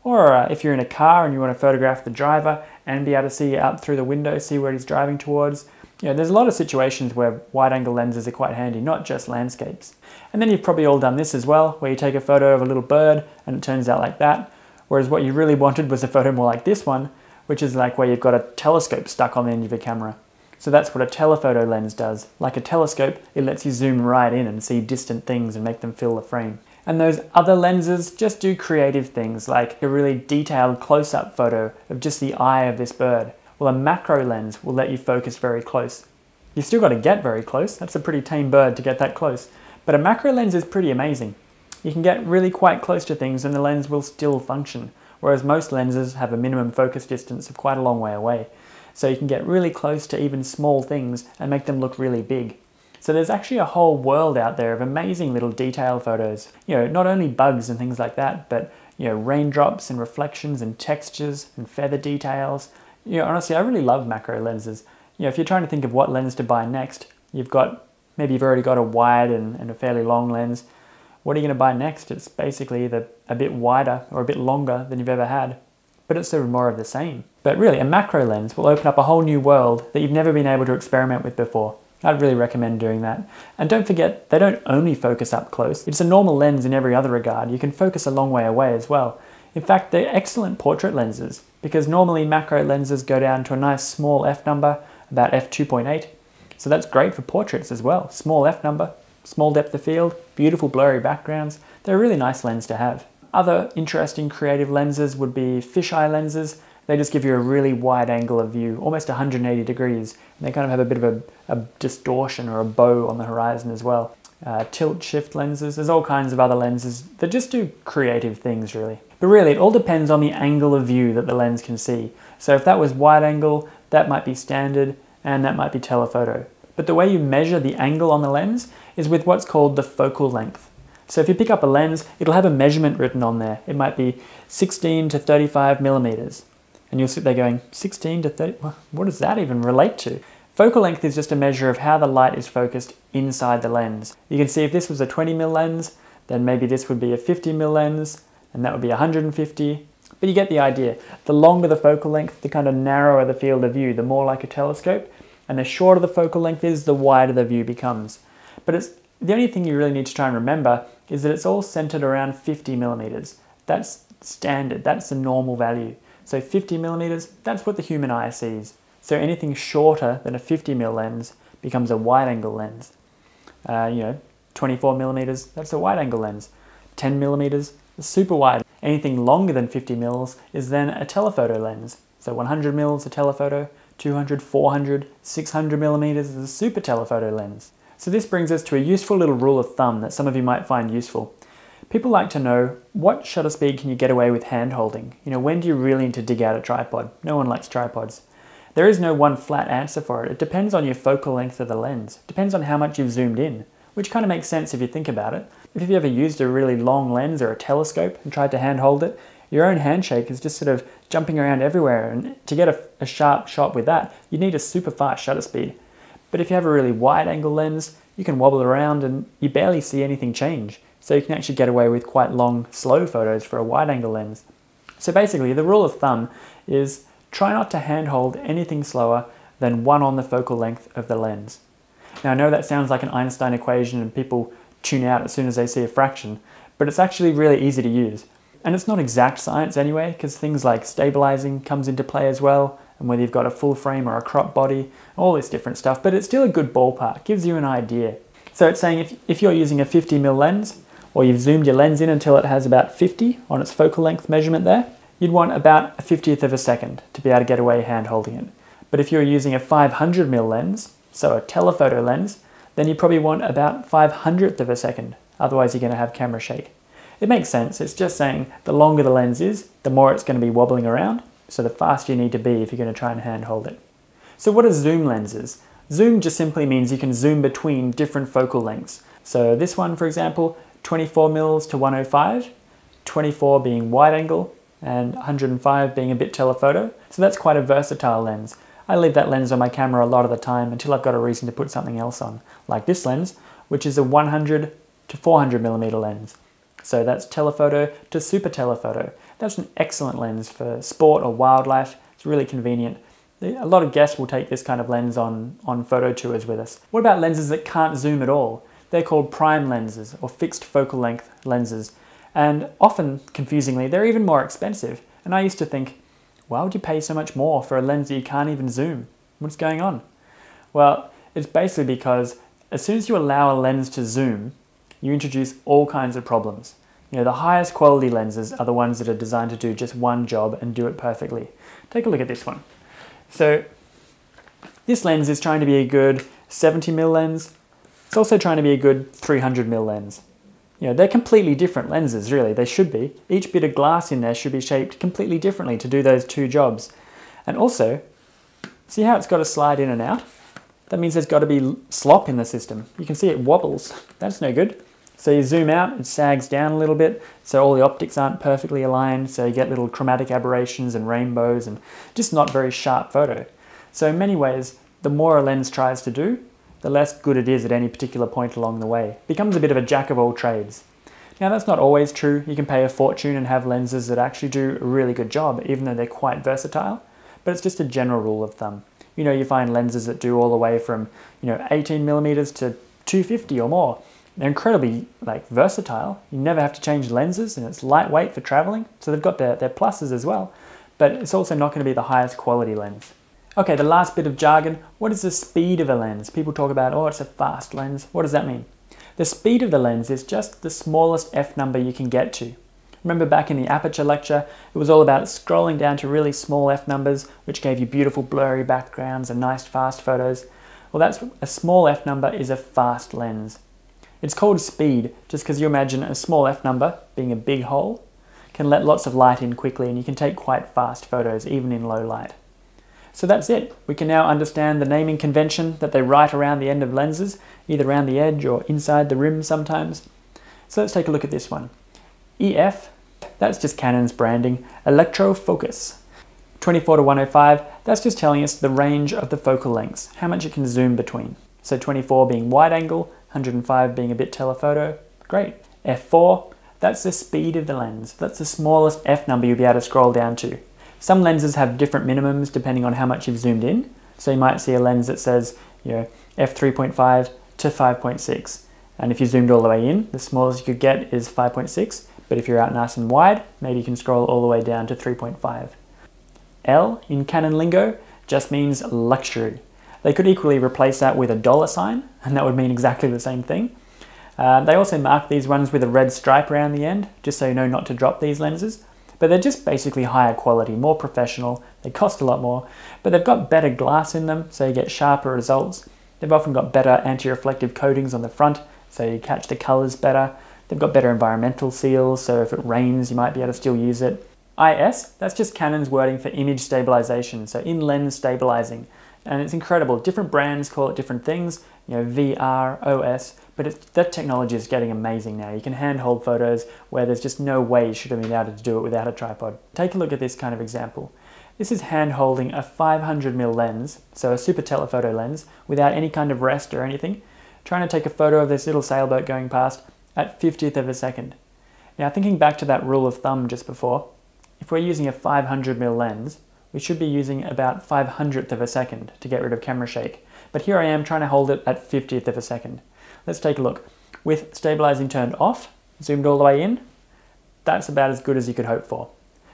Or if you're in a car and you want to photograph the driver and be able to see out through the window, see where he's driving towards. There's a lot of situations where wide-angle lenses are quite handy, not just landscapes. And then you've probably all done this as well, where you take a photo of a little bird and it turns out like that. Whereas what you really wanted was a photo more like this one, which is like where you've got a telescope stuck on the end of your camera. So that's what a telephoto lens does. Like a telescope, it lets you zoom right in and see distant things and make them fill the frame. And those other lenses just do creative things, like a really detailed close-up photo of just the eye of this bird. Well, a macro lens will let you focus very close. You've still got to get very close. That's a pretty tame bird to get that close. But a macro lens is pretty amazing. You can get really quite close to things and the lens will still function, whereas most lenses have a minimum focus distance of quite a long way away. So you can get really close to even small things and make them look really big. So there's actually a whole world out there of amazing little detail photos. Not only bugs and things like that, but raindrops and reflections and textures and feather details. Honestly, I really love macro lenses. If you're trying to think of what lens to buy next, you've already got a wide and a fairly long lens. What are you going to buy next? It's basically either a bit wider or a bit longer than you've ever had, but it's sort of more of the same. But really, a macro lens will open up a whole new world that you've never been able to experiment with before. I'd really recommend doing that. And don't forget, they don't only focus up close. It's a normal lens in every other regard. You can focus a long way away as well. In fact, they're excellent portrait lenses because normally macro lenses go down to a nice small f number, about f2.8. So that's great for portraits as well. Small f number, small depth of field, beautiful blurry backgrounds. They're a really nice lens to have. Other interesting creative lenses would be fisheye lenses. They just give you a really wide angle of view, almost 180 degrees. And they kind of have a bit of a distortion or a bow on the horizon as well. Tilt shift lenses, there's all kinds of other lenses that just do creative things really. But really, it all depends on the angle of view that the lens can see. So if that was wide angle, that might be standard, and that might be telephoto. But the way you measure the angle on the lens is with what's called the focal length. So if you pick up a lens, it'll have a measurement written on there. It might be 16 to 35 millimeters. And you'll sit there going, 16 to 30, what does that even relate to? Focal length is just a measure of how the light is focused inside the lens. You can see if this was a 20mm lens, then maybe this would be a 50mm lens, and that would be 150. But you get the idea. The longer the focal length, the kind of narrower the field of view, the more like a telescope. And the shorter the focal length is, the wider the view becomes. But the only thing you really need to try and remember is that it's all centered around 50mm. That's standard, that's the normal value. So 50mm, that's what the human eye sees. So anything shorter than a 50mm lens becomes a wide-angle lens. 24mm, that's a wide-angle lens. 10mm, super wide. Anything longer than 50mm is then a telephoto lens. So 100mm is a telephoto, 200, 400, 600mm is a super telephoto lens. So this brings us to a useful little rule of thumb that some of you might find useful. People like to know, what shutter speed can you get away with hand holding? When do you really need to dig out a tripod? No one likes tripods. There is no one flat answer for it. It depends on your focal length of the lens. It depends on how much you've zoomed in, which kind of makes sense if you think about it. If you've ever used a really long lens or a telescope and tried to hand hold it, your own handshake is just sort of jumping around everywhere, and to get a sharp shot with that, you need a super fast shutter speed. But if you have a really wide angle lens, you can wobble around and you barely see anything change. So you can actually get away with quite long, slow photos for a wide angle lens. So basically, the rule of thumb is try not to handhold anything slower than 1 on the focal length of the lens. Now I know that sounds like an Einstein equation and people tune out as soon as they see a fraction, but it's actually really easy to use. And it's not exact science anyway, because things like stabilizing comes into play as well, and whether you've got a full frame or a crop body, all this different stuff, but it's still a good ballpark, gives you an idea. So it's saying if you're using a 50mm lens, or you've zoomed your lens in until it has about 50 on its focal length measurement there, you'd want about a 50th of a second to be able to get away hand holding it. But if you're using a 500mm lens, so a telephoto lens, then you probably want about 500th of a second, otherwise you're going to have camera shake. It makes sense, it's just saying the longer the lens is, the more it's going to be wobbling around, so the faster you need to be if you're going to try and hand hold it. So what are zoom lenses? Zoom just simply means you can zoom between different focal lengths. So this one, for example, 24mm to 105, 24 being wide angle, and 105 being a bit telephoto. So that's quite a versatile lens. I leave that lens on my camera a lot of the time until I've got a reason to put something else on, like this lens, which is a 100 to 400mm lens. So that's telephoto to super telephoto. That's an excellent lens for sport or wildlife. It's really convenient. A lot of guests will take this kind of lens on photo tours with us. What about lenses that can't zoom at all? They're called prime lenses or fixed focal length lenses. And often, confusingly, they're even more expensive. And I used to think, why would you pay so much more for a lens that you can't even zoom? What's going on? Well, it's basically because as soon as you allow a lens to zoom, you introduce all kinds of problems. You know, the highest quality lenses are the ones that are designed to do just one job and do it perfectly. Take a look at this one. So this lens is trying to be a good 70mm lens. It's also trying to be a good 300mm lens. You know, they're completely different lenses, really. They should be. Each bit of glass in there should be shaped completely differently to do those two jobs. And also, see how it's got to slide in and out? That means there's got to be slop in the system. You can see it wobbles. That's no good. So you zoom out, it sags down a little bit, so all the optics aren't perfectly aligned, so you get little chromatic aberrations and rainbows and just not very sharp photo. So in many ways, the more a lens tries to do, the less good it is at any particular point along the way. It becomes a bit of a jack of all trades. Now that's not always true. You can pay a fortune and have lenses that actually do a really good job, even though they're quite versatile, but it's just a general rule of thumb. You know, you find lenses that do all the way from, 18mm to 250 or more. They're incredibly versatile. You never have to change lenses and it's lightweight for traveling. So they've got their pluses as well, but it's also not going to be the highest quality lens. Okay, the last bit of jargon. What is the speed of a lens? People talk about, oh, it's a fast lens. What does that mean? The speed of the lens is just the smallest f number you can get to. Remember back in the Aperture lecture, it was all about scrolling down to really small f numbers, which gave you beautiful blurry backgrounds and nice fast photos. Well, that's a small f number is a fast lens. It's called speed just because you imagine a small f number, being a big hole, can let lots of light in quickly and you can take quite fast photos even in low light. So that's it. We can now understand the naming convention that they write around the end of lenses, either around the edge or inside the rim sometimes. So let's take a look at this one. EF, that's just Canon's branding. Electrofocus. 24 to 105, that's just telling us the range of the focal lengths, how much it can zoom between. So 24 being wide angle, 105 being a bit telephoto. Great. F4, that's the speed of the lens. That's the smallest f number you'll be able to scroll down to. Some lenses have different minimums depending on how much you've zoomed in. So you might see a lens that says, f3.5 to 5.6. And if you zoomed all the way in, the smallest you could get is 5.6. But if you're out nice and wide, maybe you can scroll all the way down to 3.5. L in Canon lingo just means luxury. They could equally replace that with a $sign, and that would mean exactly the same thing. They also mark these ones with a red stripe around the end, just so you know not to drop these lenses. But they're just basically higher quality, more professional. They cost a lot more, but they've got better glass in them, so you get sharper results. They've often got better anti-reflective coatings on the front, so you catch the colors better. They've got better environmental seals, so if it rains, you might be able to still use it. IS, that's just Canon's wording for image stabilization, so in-lens stabilizing. And it's incredible. Different brands call it different things, VR, OS, but that technology is getting amazing now. You can handhold photos where there's just no way you should have been able to do it without a tripod. Take a look at this kind of example. This is hand-holding a 500mm lens, so a super telephoto lens, without any kind of rest or anything, trying to take a photo of this little sailboat going past at 50th of a second. Now, thinking back to that rule of thumb just before, if we're using a 500mm lens, we should be using about 500th of a second to get rid of camera shake. But here I am trying to hold it at 50th of a second. Let's take a look. With stabilizing turned off, zoomed all the way in, that's about as good as you could hope for.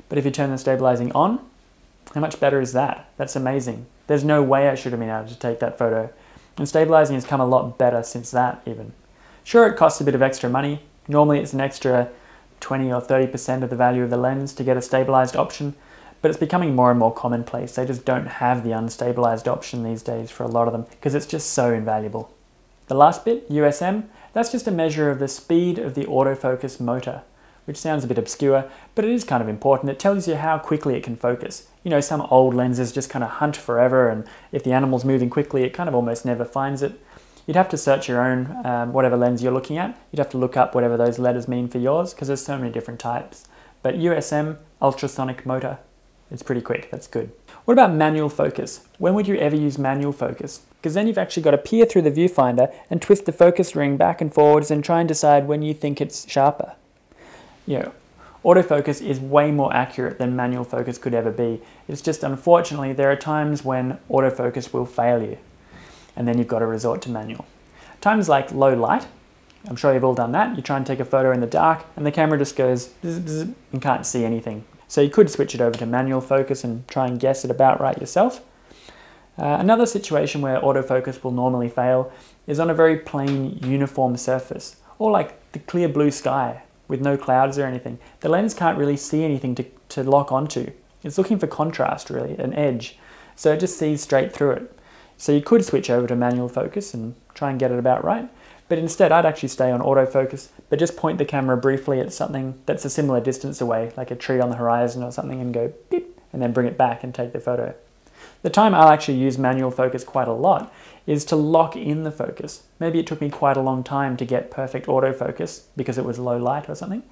But if you turn the stabilizing on, How much better is that? That's amazing. There's no way I should have been able to take that photo. And stabilizing has come a lot better since that even. Sure, it costs a bit of extra money. Normally it's an extra 20 or 30% of the value of the lens to get a stabilized option, but it's becoming more and more commonplace. They just don't have the unstabilized option these days for a lot of them because it's just so invaluable. The last bit, USM, that's just a measure of the speed of the autofocus motor, which sounds a bit obscure, but it is kind of important. It tells you how quickly it can focus. You know, some old lenses just kind of hunt forever, and if the animal's moving quickly, it kind of almost never finds it. You'd have to search your own, whatever lens you're looking at. You'd have to look up whatever those letters mean for yours, because there's so many different types. But USM, ultrasonic motor, it's pretty quick, that's good. What about manual focus? When would you ever use manual focus? Because then you've actually got to peer through the viewfinder and twist the focus ring back and forwards and try and decide when you think it's sharper. You know, autofocus is way more accurate than manual focus could ever be. It's just, unfortunately, there are times when autofocus will fail you, and then you've got to resort to manual. Times like low light, I'm sure you've all done that. You try and take a photo in the dark and the camera just goes bzz, bzz, and can't see anything. So you could switch it over to manual focus and try and guess it about right yourself. Another situation where autofocus will normally fail is on a very plain uniform surface, or like the clear blue sky with no clouds or anything. The lens can't really see anything to lock onto. It's looking for contrast really, an edge. So it just sees straight through it. So you could switch over to manual focus and try and get it about right. But instead I'd actually stay on autofocus, but just point the camera briefly at something that's a similar distance away, like a tree on the horizon or something, and go beep, and then bring it back and take the photo. The time I'll actually use manual focus quite a lot is to lock in the focus. Maybe it took me quite a long time to get perfect autofocus because it was low light or something.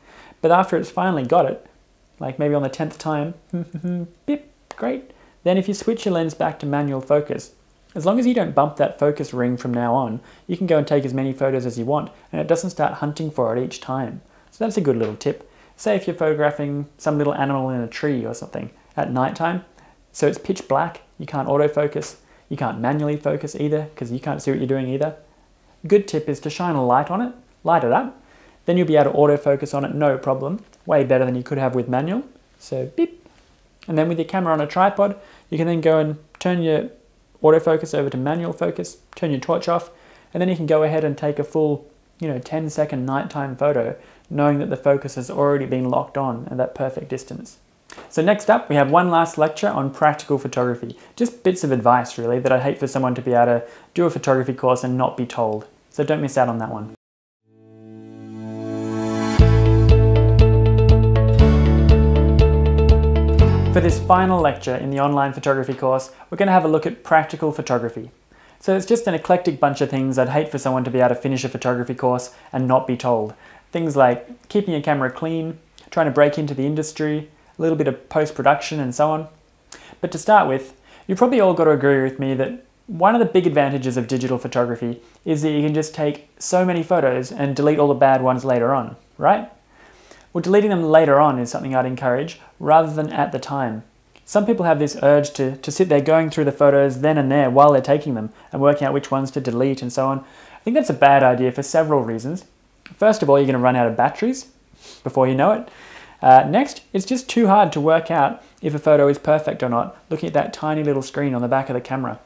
But after it's finally got it, like maybe on the 10th time, beep, great. Then if you switch your lens back to manual focus, as long as you don't bump that focus ring from now on, you can go and take as many photos as you want, and it doesn't start hunting for it each time. So that's a good little tip. Say if you're photographing some little animal in a tree or something at nighttime, so it's pitch black, you can't autofocus, you can't manually focus either, because you can't see what you're doing either. Good tip is to shine a light on it, light it up, then you'll be able to autofocus on it no problem, way better than you could have with manual. So beep. And then with your camera on a tripod, you can then go and turn your autofocus over to manual focus, turn your torch off, and then you can go ahead and take a full, 10-second nighttime photo, knowing that the focus has already been locked on at that perfect distance. So next up, we have one last lecture on practical photography. Just bits of advice, really, that I'd hate for someone to be able to do a photography course and not be told. So don't miss out on that one. For this final lecture in the online photography course, we're going to have a look at practical photography. So it's just an eclectic bunch of things I'd hate for someone to be able to finish a photography course and not be told. Things like keeping your camera clean, trying to break into the industry, a little bit of post-production and so on. But to start with, you've probably all got to agree with me that one of the big advantages of digital photography is that you can just take so many photos and delete all the bad ones later on, right? Well, deleting them later on is something I'd encourage, rather than at the time. Some people have this urge to sit there going through the photos then and there while they're taking them and working out which ones to delete and so on. I think that's a bad idea for several reasons. First of all, you're going to run out of batteries before you know it. Next, it's just too hard to work out if a photo is perfect or not, looking at that tiny little screen on the back of the camera.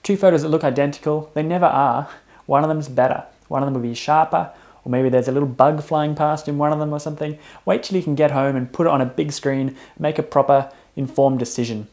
Two photos that look identical, they never are. One of them's better. One of them will be sharper, or maybe there's a little bug flying past in one of them or something. Wait till you can get home and put it on a big screen, make a proper, informed decision.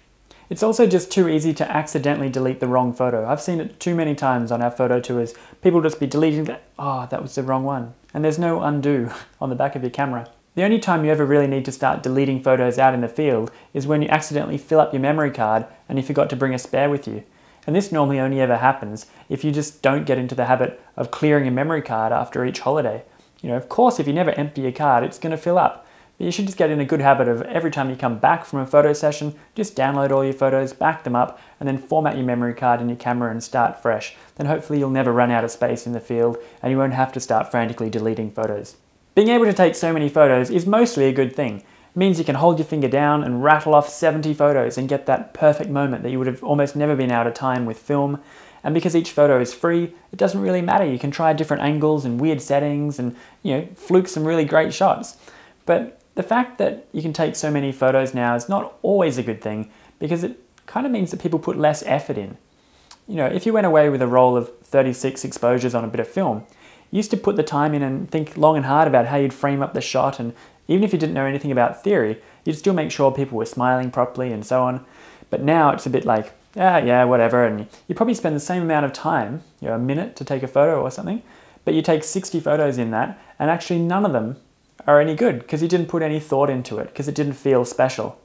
It's also just too easy to accidentally delete the wrong photo. I've seen it too many times on our photo tours. People just be deleting that, oh, that was the wrong one. And there's no undo on the back of your camera. The only time you ever really need to start deleting photos out in the field is when you accidentally fill up your memory card and you forgot to bring a spare with you. And this normally only ever happens if you just don't get into the habit of clearing your memory card after each holiday. Of course, if you never empty your card, it's going to fill up. But you should just get in a good habit of every time you come back from a photo session, just download all your photos, back them up, and then format your memory card in your camera and start fresh. Then hopefully you'll never run out of space in the field and you won't have to start frantically deleting photos. Being able to take so many photos is mostly a good thing. It means you can hold your finger down and rattle off 70 photos and get that perfect moment that you would have almost never been able to time with film. And because each photo is free, it doesn't really matter. You can try different angles and weird settings and, fluke some really great shots. But the fact that you can take so many photos now is not always a good thing, because it kind of means that people put less effort in. You know, if you went away with a roll of 36 exposures on a bit of film, you used to put the time in and think long and hard about how you'd frame up the shot, and even if you didn't know anything about theory, you'd still make sure people were smiling properly and so on. But now it's a bit like, yeah, whatever, and you probably spend the same amount of time, you know, a minute to take a photo or something, but you take 60 photos in that, and actually none of them are any good because you didn't put any thought into it, because it didn't feel special.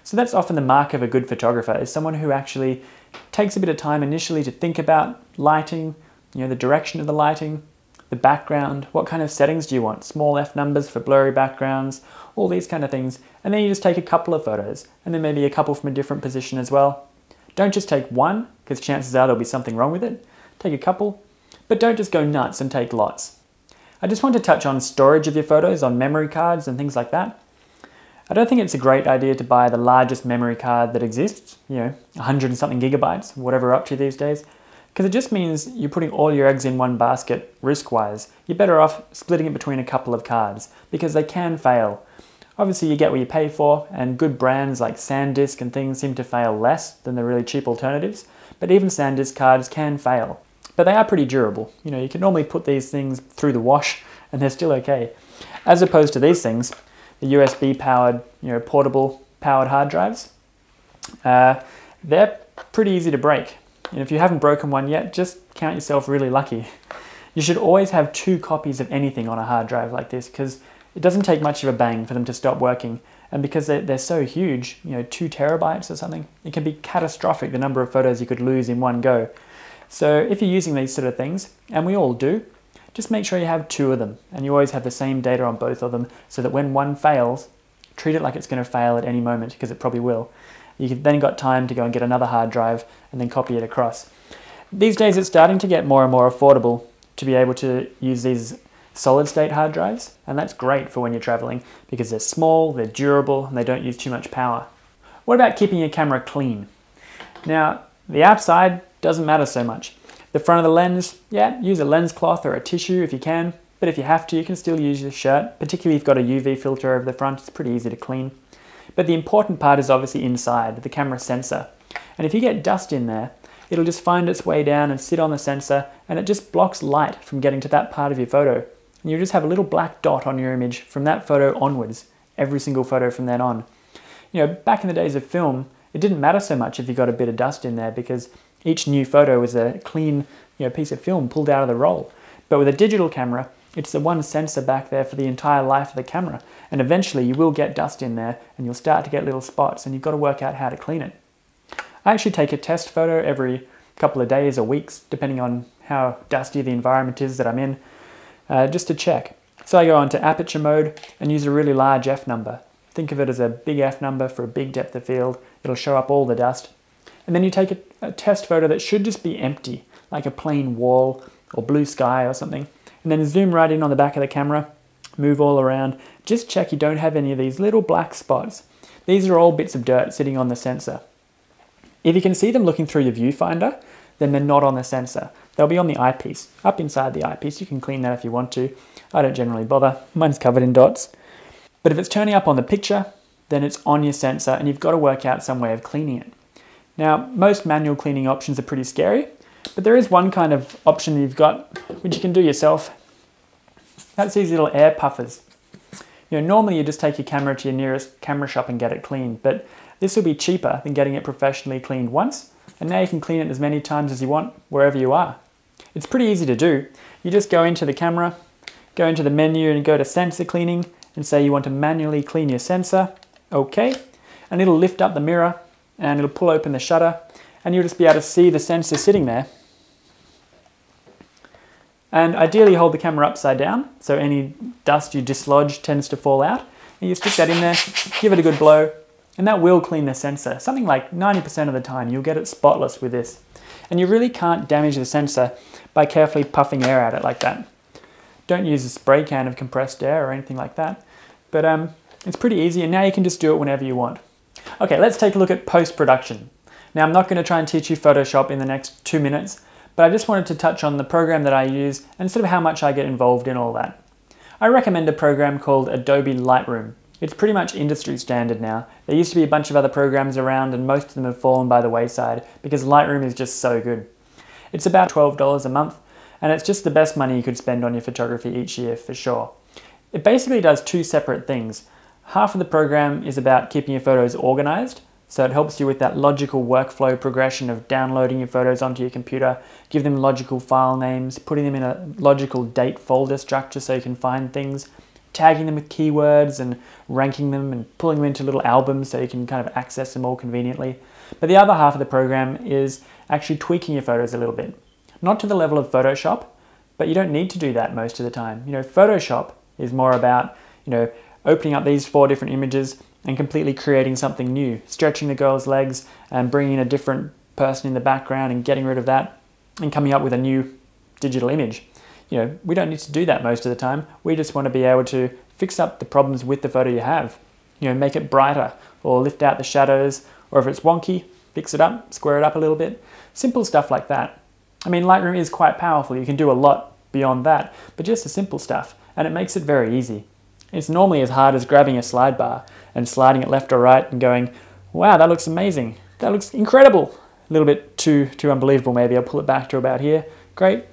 So that's often the mark of a good photographer, is someone who actually takes a bit of time initially to think about lighting, you know, the direction of the lighting, the background, what kind of settings do you want, small f numbers for blurry backgrounds, all these kind of things, and then you just take a couple of photos, and then maybe a couple from a different position as well. Don't just take one, because chances are there'll be something wrong with it. Take a couple, but don't just go nuts and take lots. I just want to touch on storage of your photos on memory cards and things like that. I don't think it's a great idea to buy the largest memory card that exists, you know, 100 and something gigabytes, whatever we're up to these days, because it just means you're putting all your eggs in one basket risk-wise. You're better off splitting it between a couple of cards, because they can fail. Obviously you get what you pay for, and good brands like SanDisk and things seem to fail less than the really cheap alternatives, but even SanDisk cards can fail. But they are pretty durable. You know, you can normally put these things through the wash and they're still okay. As opposed to these things, the USB powered, you know, portable powered hard drives, they're pretty easy to break. And if you haven't broken one yet, just count yourself really lucky. You should always have 2 copies of anything on a hard drive like this, because it doesn't take much of a bang for them to stop working. And because they're so huge, you know, 2 terabytes or something, it can be catastrophic the number of photos you could lose in one go. So if you're using these sort of things, and we all do, just make sure you have 2 of them, and you always have the same data on both of them, so that when one fails, treat it like it's going to fail at any moment, because it probably will. You've then got time to go and get another hard drive and then copy it across. These days it's starting to get more and more affordable to be able to use these solid state hard drives, and that's great for when you're traveling, because they're small, they're durable, and they don't use too much power. What about keeping your camera clean? Now, the outside doesn't matter so much. The front of the lens, yeah, use a lens cloth or a tissue if you can, but if you have to, you can still use your shirt, particularly if you've got a UV filter over the front. It's pretty easy to clean. But the important part is obviously inside, the camera sensor. And if you get dust in there, it'll just find its way down and sit on the sensor, and it just blocks light from getting to that part of your photo. And you just have a little black dot on your image from that photo onwards, every single photo from then on. You know, back in the days of film, it didn't matter so much if you got a bit of dust in there, because each new photo was a clean, you know, piece of film pulled out of the roll. But with a digital camera, it's the one sensor back there for the entire life of the camera. And eventually you will get dust in there and you'll start to get little spots, and you've got to work out how to clean it. I actually take a test photo every couple of days or weeks, depending on how dusty the environment is that I'm in, just to check. So I go on to aperture mode and use a really large f number. Think of it as a big f number for a big depth of field. It'll show up all the dust. And then you take a test photo that should just be empty, like a plain wall or blue sky or something, and then zoom right in on the back of the camera, move all around. Just check you don't have any of these little black spots. These are all bits of dirt sitting on the sensor. If you can see them looking through your viewfinder, then they're not on the sensor. They'll be on the eyepiece. Up inside the eyepiece, you can clean that if you want to. I don't generally bother. Mine's covered in dots. But if it's turning up on the picture, then it's on your sensor, and you've got to work out some way of cleaning it. Now, most manual cleaning options are pretty scary, but there is one kind of option that you've got, which you can do yourself. That's these little air puffers. You know, normally you just take your camera to your nearest camera shop and get it cleaned, but this will be cheaper than getting it professionally cleaned once, and now you can clean it as many times as you want, wherever you are. It's pretty easy to do. You just go into the camera, go into the menu and go to sensor cleaning, and say you want to manually clean your sensor. Okay, and it'll lift up the mirror, and it'll pull open the shutter, and you'll just be able to see the sensor sitting there. And ideally hold the camera upside down, so any dust you dislodge tends to fall out. And you stick that in there, give it a good blow, and that will clean the sensor. Something like 90% of the time you'll get it spotless with this. And you really can't damage the sensor by carefully puffing air at it like that. Don't use a spray can of compressed air or anything like that. But it's pretty easy, and now you can just do it whenever you want. Okay, let's take a look at post-production. Now, I'm not going to try and teach you Photoshop in the next 2 minutes, but I just wanted to touch on the program that I use and sort of how much I get involved in all that. I recommend a program called Adobe Lightroom. It's pretty much industry standard now. There used to be a bunch of other programs around and most of them have fallen by the wayside because Lightroom is just so good. It's about $12 a month and it's just the best money you could spend on your photography each year for sure. It basically does two separate things. Half of the program is about keeping your photos organized, so it helps you with that logical workflow progression of downloading your photos onto your computer, give them logical file names, putting them in a logical date folder structure so you can find things, tagging them with keywords and ranking them and pulling them into little albums so you can kind of access them all conveniently. But the other half of the program is actually tweaking your photos a little bit. Not to the level of Photoshop, but you don't need to do that most of the time. Photoshop is more about, opening up these 4 different images and completely creating something new, stretching the girl's legs and bringing in a different person in the background and getting rid of that and coming up with a new digital image. We don't need to do that most of the time. We just want to be able to fix up the problems with the photo you have. Make it brighter or lift out the shadows, or if it's wonky, fix it up, square it up a little bit. Simple stuff like that. I mean, Lightroom is quite powerful. You can do a lot beyond that, but just the simple stuff, and it makes it very easy. It's normally as hard as grabbing a slide bar and sliding it left or right and going, wow, that looks amazing. That looks incredible. A little bit too unbelievable maybe. I'll pull it back to about here. Great.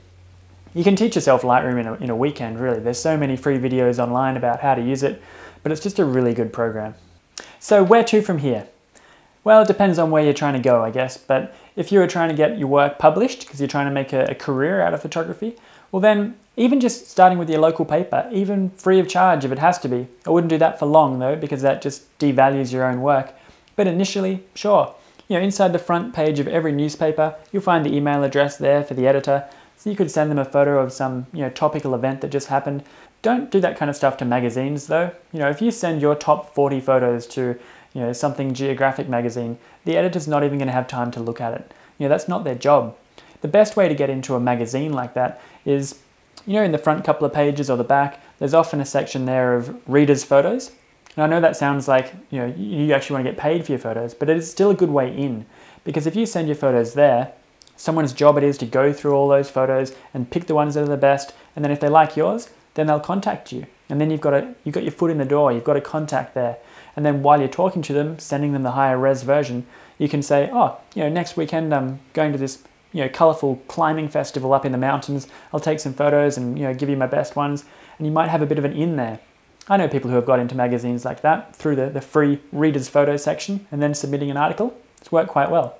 You can teach yourself Lightroom in a weekend, really. There's so many free videos online about how to use it, but it's just a really good program. So where to from here? Well, it depends on where you're trying to go, I guess, but if you were trying to get your work published because you're trying to make a career out of photography, well then, even just starting with your local paper, even free of charge if it has to be. I wouldn't do that for long though, because that just devalues your own work. But initially, sure. Inside the front page of every newspaper, you'll find the email address there for the editor, so you could send them a photo of some topical event that just happened. Don't do that kind of stuff to magazines though. If you send your top 40 photos to something Geographic magazine, the editor's not even going to have time to look at it. That's not their job. The best way to get into a magazine like that is, in the front couple of pages or the back, there's often a section there of readers' photos. And I know that sounds like, you actually want to get paid for your photos, but it is still a good way in. Because if you send your photos there, someone's job it is to go through all those photos and pick the ones that are the best, and then if they like yours, then they'll contact you. And then you've got your foot in the door, you've got a contact there. And then while you're talking to them, sending them the higher res version, you can say, next weekend I'm going to this colourful climbing festival up in the mountains. I'll take some photos and give you my best ones. And you might have a bit of an in there. I know people who have got into magazines like that through the free readers photo section and then submitting an article. It's worked quite well.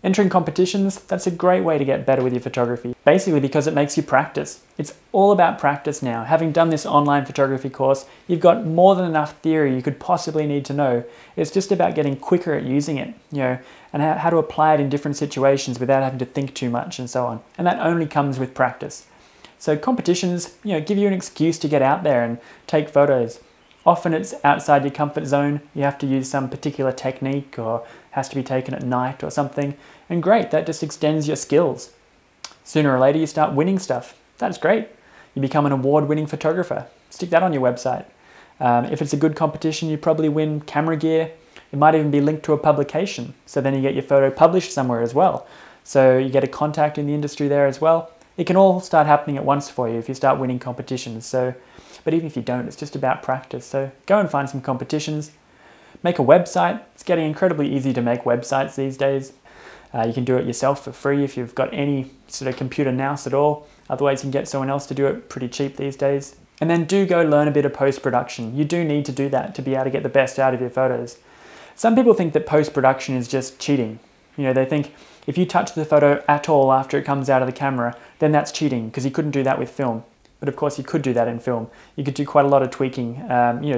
Entering competitions, that's a great way to get better with your photography, basically because it makes you practice. It's all about practice now. Having done this online photography course, you've got more than enough theory you could possibly need to know. It's just about getting quicker at using it, and how to apply it in different situations without having to think too much and so on. And that only comes with practice. So competitions, give you an excuse to get out there and take photos. Often it's outside your comfort zone. You have to use some particular technique or has to be taken at night or something. And great, that just extends your skills. Sooner or later you start winning stuff. That's great. You become an award-winning photographer. Stick that on your website. If it's a good competition, you probably win camera gear. It might even be linked to a publication. So then you get your photo published somewhere as well. So you get a contact in the industry there as well. It can all start happening at once for you if you start winning competitions. But even if you don't, it's just about practice. So go and find some competitions. Make a website. It's getting incredibly easy to make websites these days. You can do it yourself for free if you've got any sort of computer nous at all. Otherwise, you can get someone else to do it pretty cheap these days. And then do go learn a bit of post-production. You do need to do that to be able to get the best out of your photos. Some people think that post-production is just cheating. They think if you touch the photo at all after it comes out of the camera, then that's cheating because you couldn't do that with film. But of course you could do that in film. You could do quite a lot of tweaking.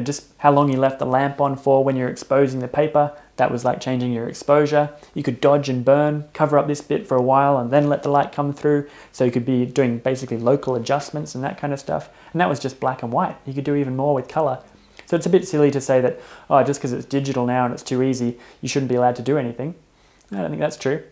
Just how long you left the lamp on for when you're exposing the paper. That was like changing your exposure. You could dodge and burn, cover up this bit for a while and then let the light come through. So you could be doing basically local adjustments and that kind of stuff. And that was just black and white. You could do even more with color. So it's a bit silly to say that, just because it's digital now and it's too easy, you shouldn't be allowed to do anything. I don't think that's true.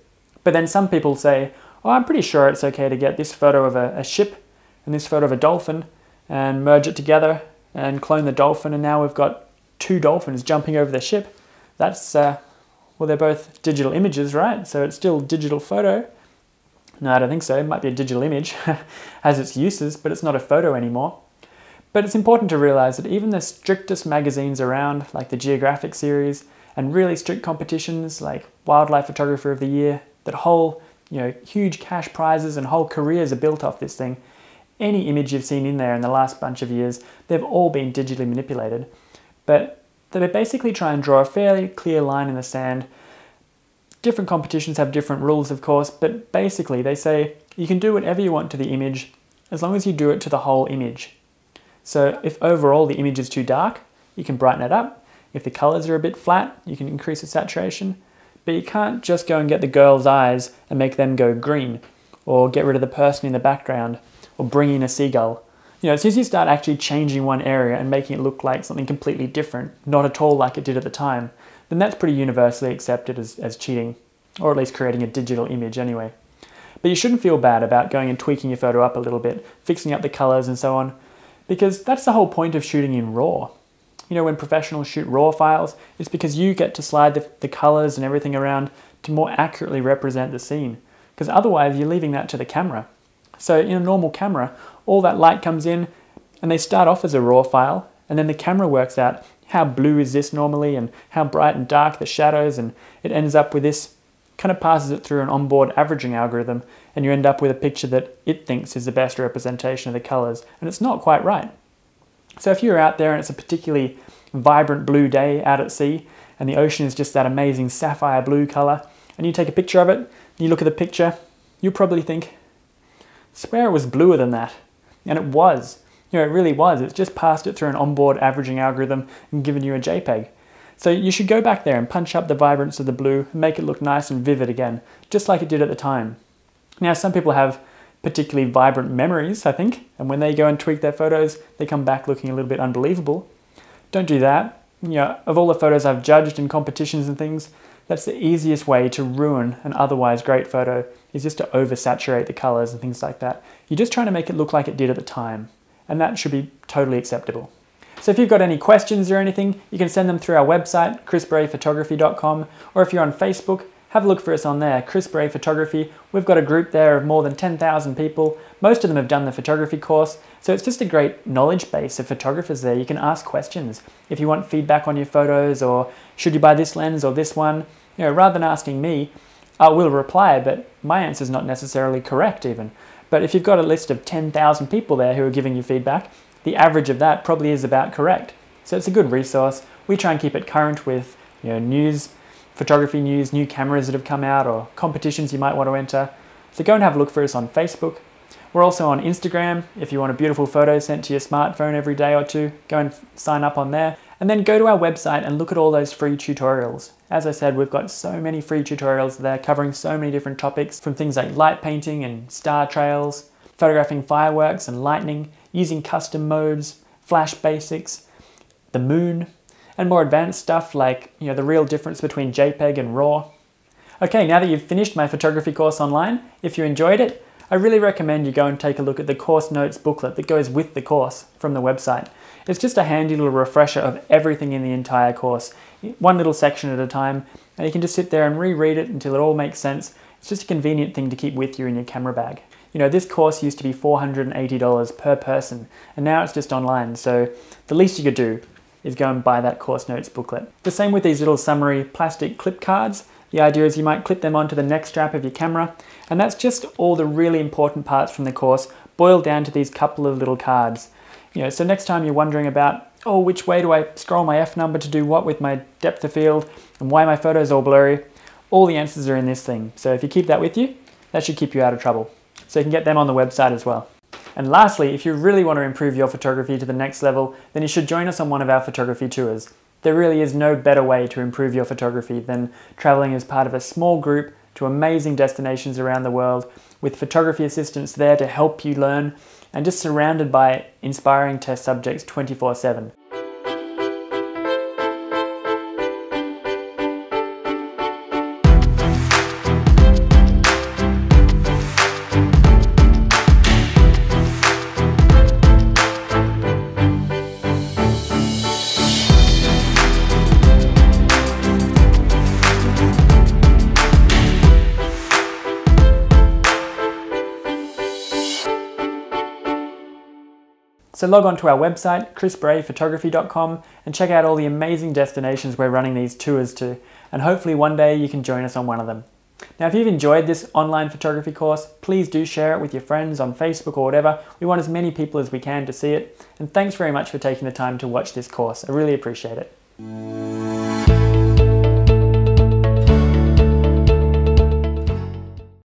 But then some people say, I'm pretty sure it's okay to get this photo of a ship and this photo of a dolphin and merge it together and clone the dolphin, and now we've got 2 dolphins jumping over the ship. That's, well, they're both digital images, right? So it's still digital photo. No, I don't think so. It might be a digital image, has its uses, but it's not a photo anymore. But it's important to realize that even the strictest magazines around, like the Geographic series, and really strict competitions like Wildlife Photographer of the Year, that whole, huge cash prizes and whole careers are built off this thing. Any image you've seen in there in the last bunch of years, they've all been digitally manipulated. But they basically try and draw a fairly clear line in the sand. Different competitions have different rules, of course, but basically they say you can do whatever you want to the image as long as you do it to the whole image. So if overall the image is too dark, you can brighten it up. If the colors are a bit flat, you can increase the saturation. But you can't just go and get the girl's eyes and make them go green, or get rid of the person in the background, or bring in a seagull. As soon as you start actually changing one area and making it look like something completely different, not at all like it did at the time, then that's pretty universally accepted as cheating, or at least creating a digital image anyway. But you shouldn't feel bad about going and tweaking your photo up a little bit, fixing up the colors and so on, because that's the whole point of shooting in RAW. When professionals shoot RAW files, it's because you get to slide the colors and everything around to more accurately represent the scene, because otherwise you're leaving that to the camera. So in a normal camera, all that light comes in and they start off as a RAW file, and then the camera works out how blue is this normally and how bright and dark the shadows, and it ends up with this, kind of passes it through an onboard averaging algorithm, and you end up with a picture that it thinks is the best representation of the colors, and it's not quite right. So if you're out there and it's a particularly vibrant blue day out at sea, and the ocean is just that amazing sapphire blue color, and you take a picture of it, and you look at the picture, you'll probably think, swear it was bluer than that. And it was. It really was. It's just passed it through an onboard averaging algorithm and given you a JPEG. So you should go back there and punch up the vibrance of the blue and make it look nice and vivid again, just like it did at the time. Now, some people have particularly vibrant memories, I think, and when they go and tweak their photos, they come back looking a little bit unbelievable. Don't do that. Of all the photos I've judged in competitions and things, that's the easiest way to ruin an otherwise great photo, is just to oversaturate the colors and things like that. You're just trying to make it look like it did at the time, and that should be totally acceptable. So if you've got any questions or anything, you can send them through our website, chrisbrayphotography.com, or if you're on Facebook, have a look for us on there, Chris Bray Photography. We've got a group there of more than 10,000 people. Most of them have done the photography course, so it's just a great knowledge base of photographers there. You can ask questions. If you want feedback on your photos, or should you buy this lens or this one, rather than asking me, I will reply, but my answer is not necessarily correct even. But if you've got a list of 10,000 people there who are giving you feedback, the average of that probably is about correct. So it's a good resource. We try and keep it current with news, photography news, new cameras that have come out, or competitions you might want to enter. So go and have a look for us on Facebook. We're also on Instagram. If you want a beautiful photo sent to your smartphone every day or two, go and sign up on there. And then go to our website and look at all those free tutorials. As I said, we've got so many free tutorials there covering so many different topics, from things like light painting and star trails, photographing fireworks and lightning, using custom modes, flash basics, the moon, and more advanced stuff like the real difference between JPEG and RAW. Okay, now that you've finished my photography course online, if you enjoyed it, I really recommend you go and take a look at the course notes booklet that goes with the course from the website. It's just a handy little refresher of everything in the entire course, one little section at a time, and you can just sit there and reread it until it all makes sense. It's just a convenient thing to keep with you in your camera bag. This course used to be $480 per person, and now it's just online, so the least you could do is go and buy that course notes booklet. The same with these little summary plastic clip cards. The idea is you might clip them onto the neck strap of your camera, and that's just all the really important parts from the course boiled down to these couple of little cards. So next time you're wondering about, which way do I scroll my F number to do what with my depth of field, and why my photo's all blurry, all the answers are in this thing. So if you keep that with you, that should keep you out of trouble. So you can get them on the website as well. And lastly, if you really want to improve your photography to the next level, then you should join us on one of our photography tours. There really is no better way to improve your photography than traveling as part of a small group to amazing destinations around the world, with photography assistants there to help you learn, and just surrounded by inspiring test subjects 24/7. So log on to our website, chrisbrayphotography.com, and check out all the amazing destinations we're running these tours to, and hopefully one day you can join us on one of them. Now, if you've enjoyed this online photography course, please do share it with your friends on Facebook or whatever. We want as many people as we can to see it. And thanks very much for taking the time to watch this course. I really appreciate it.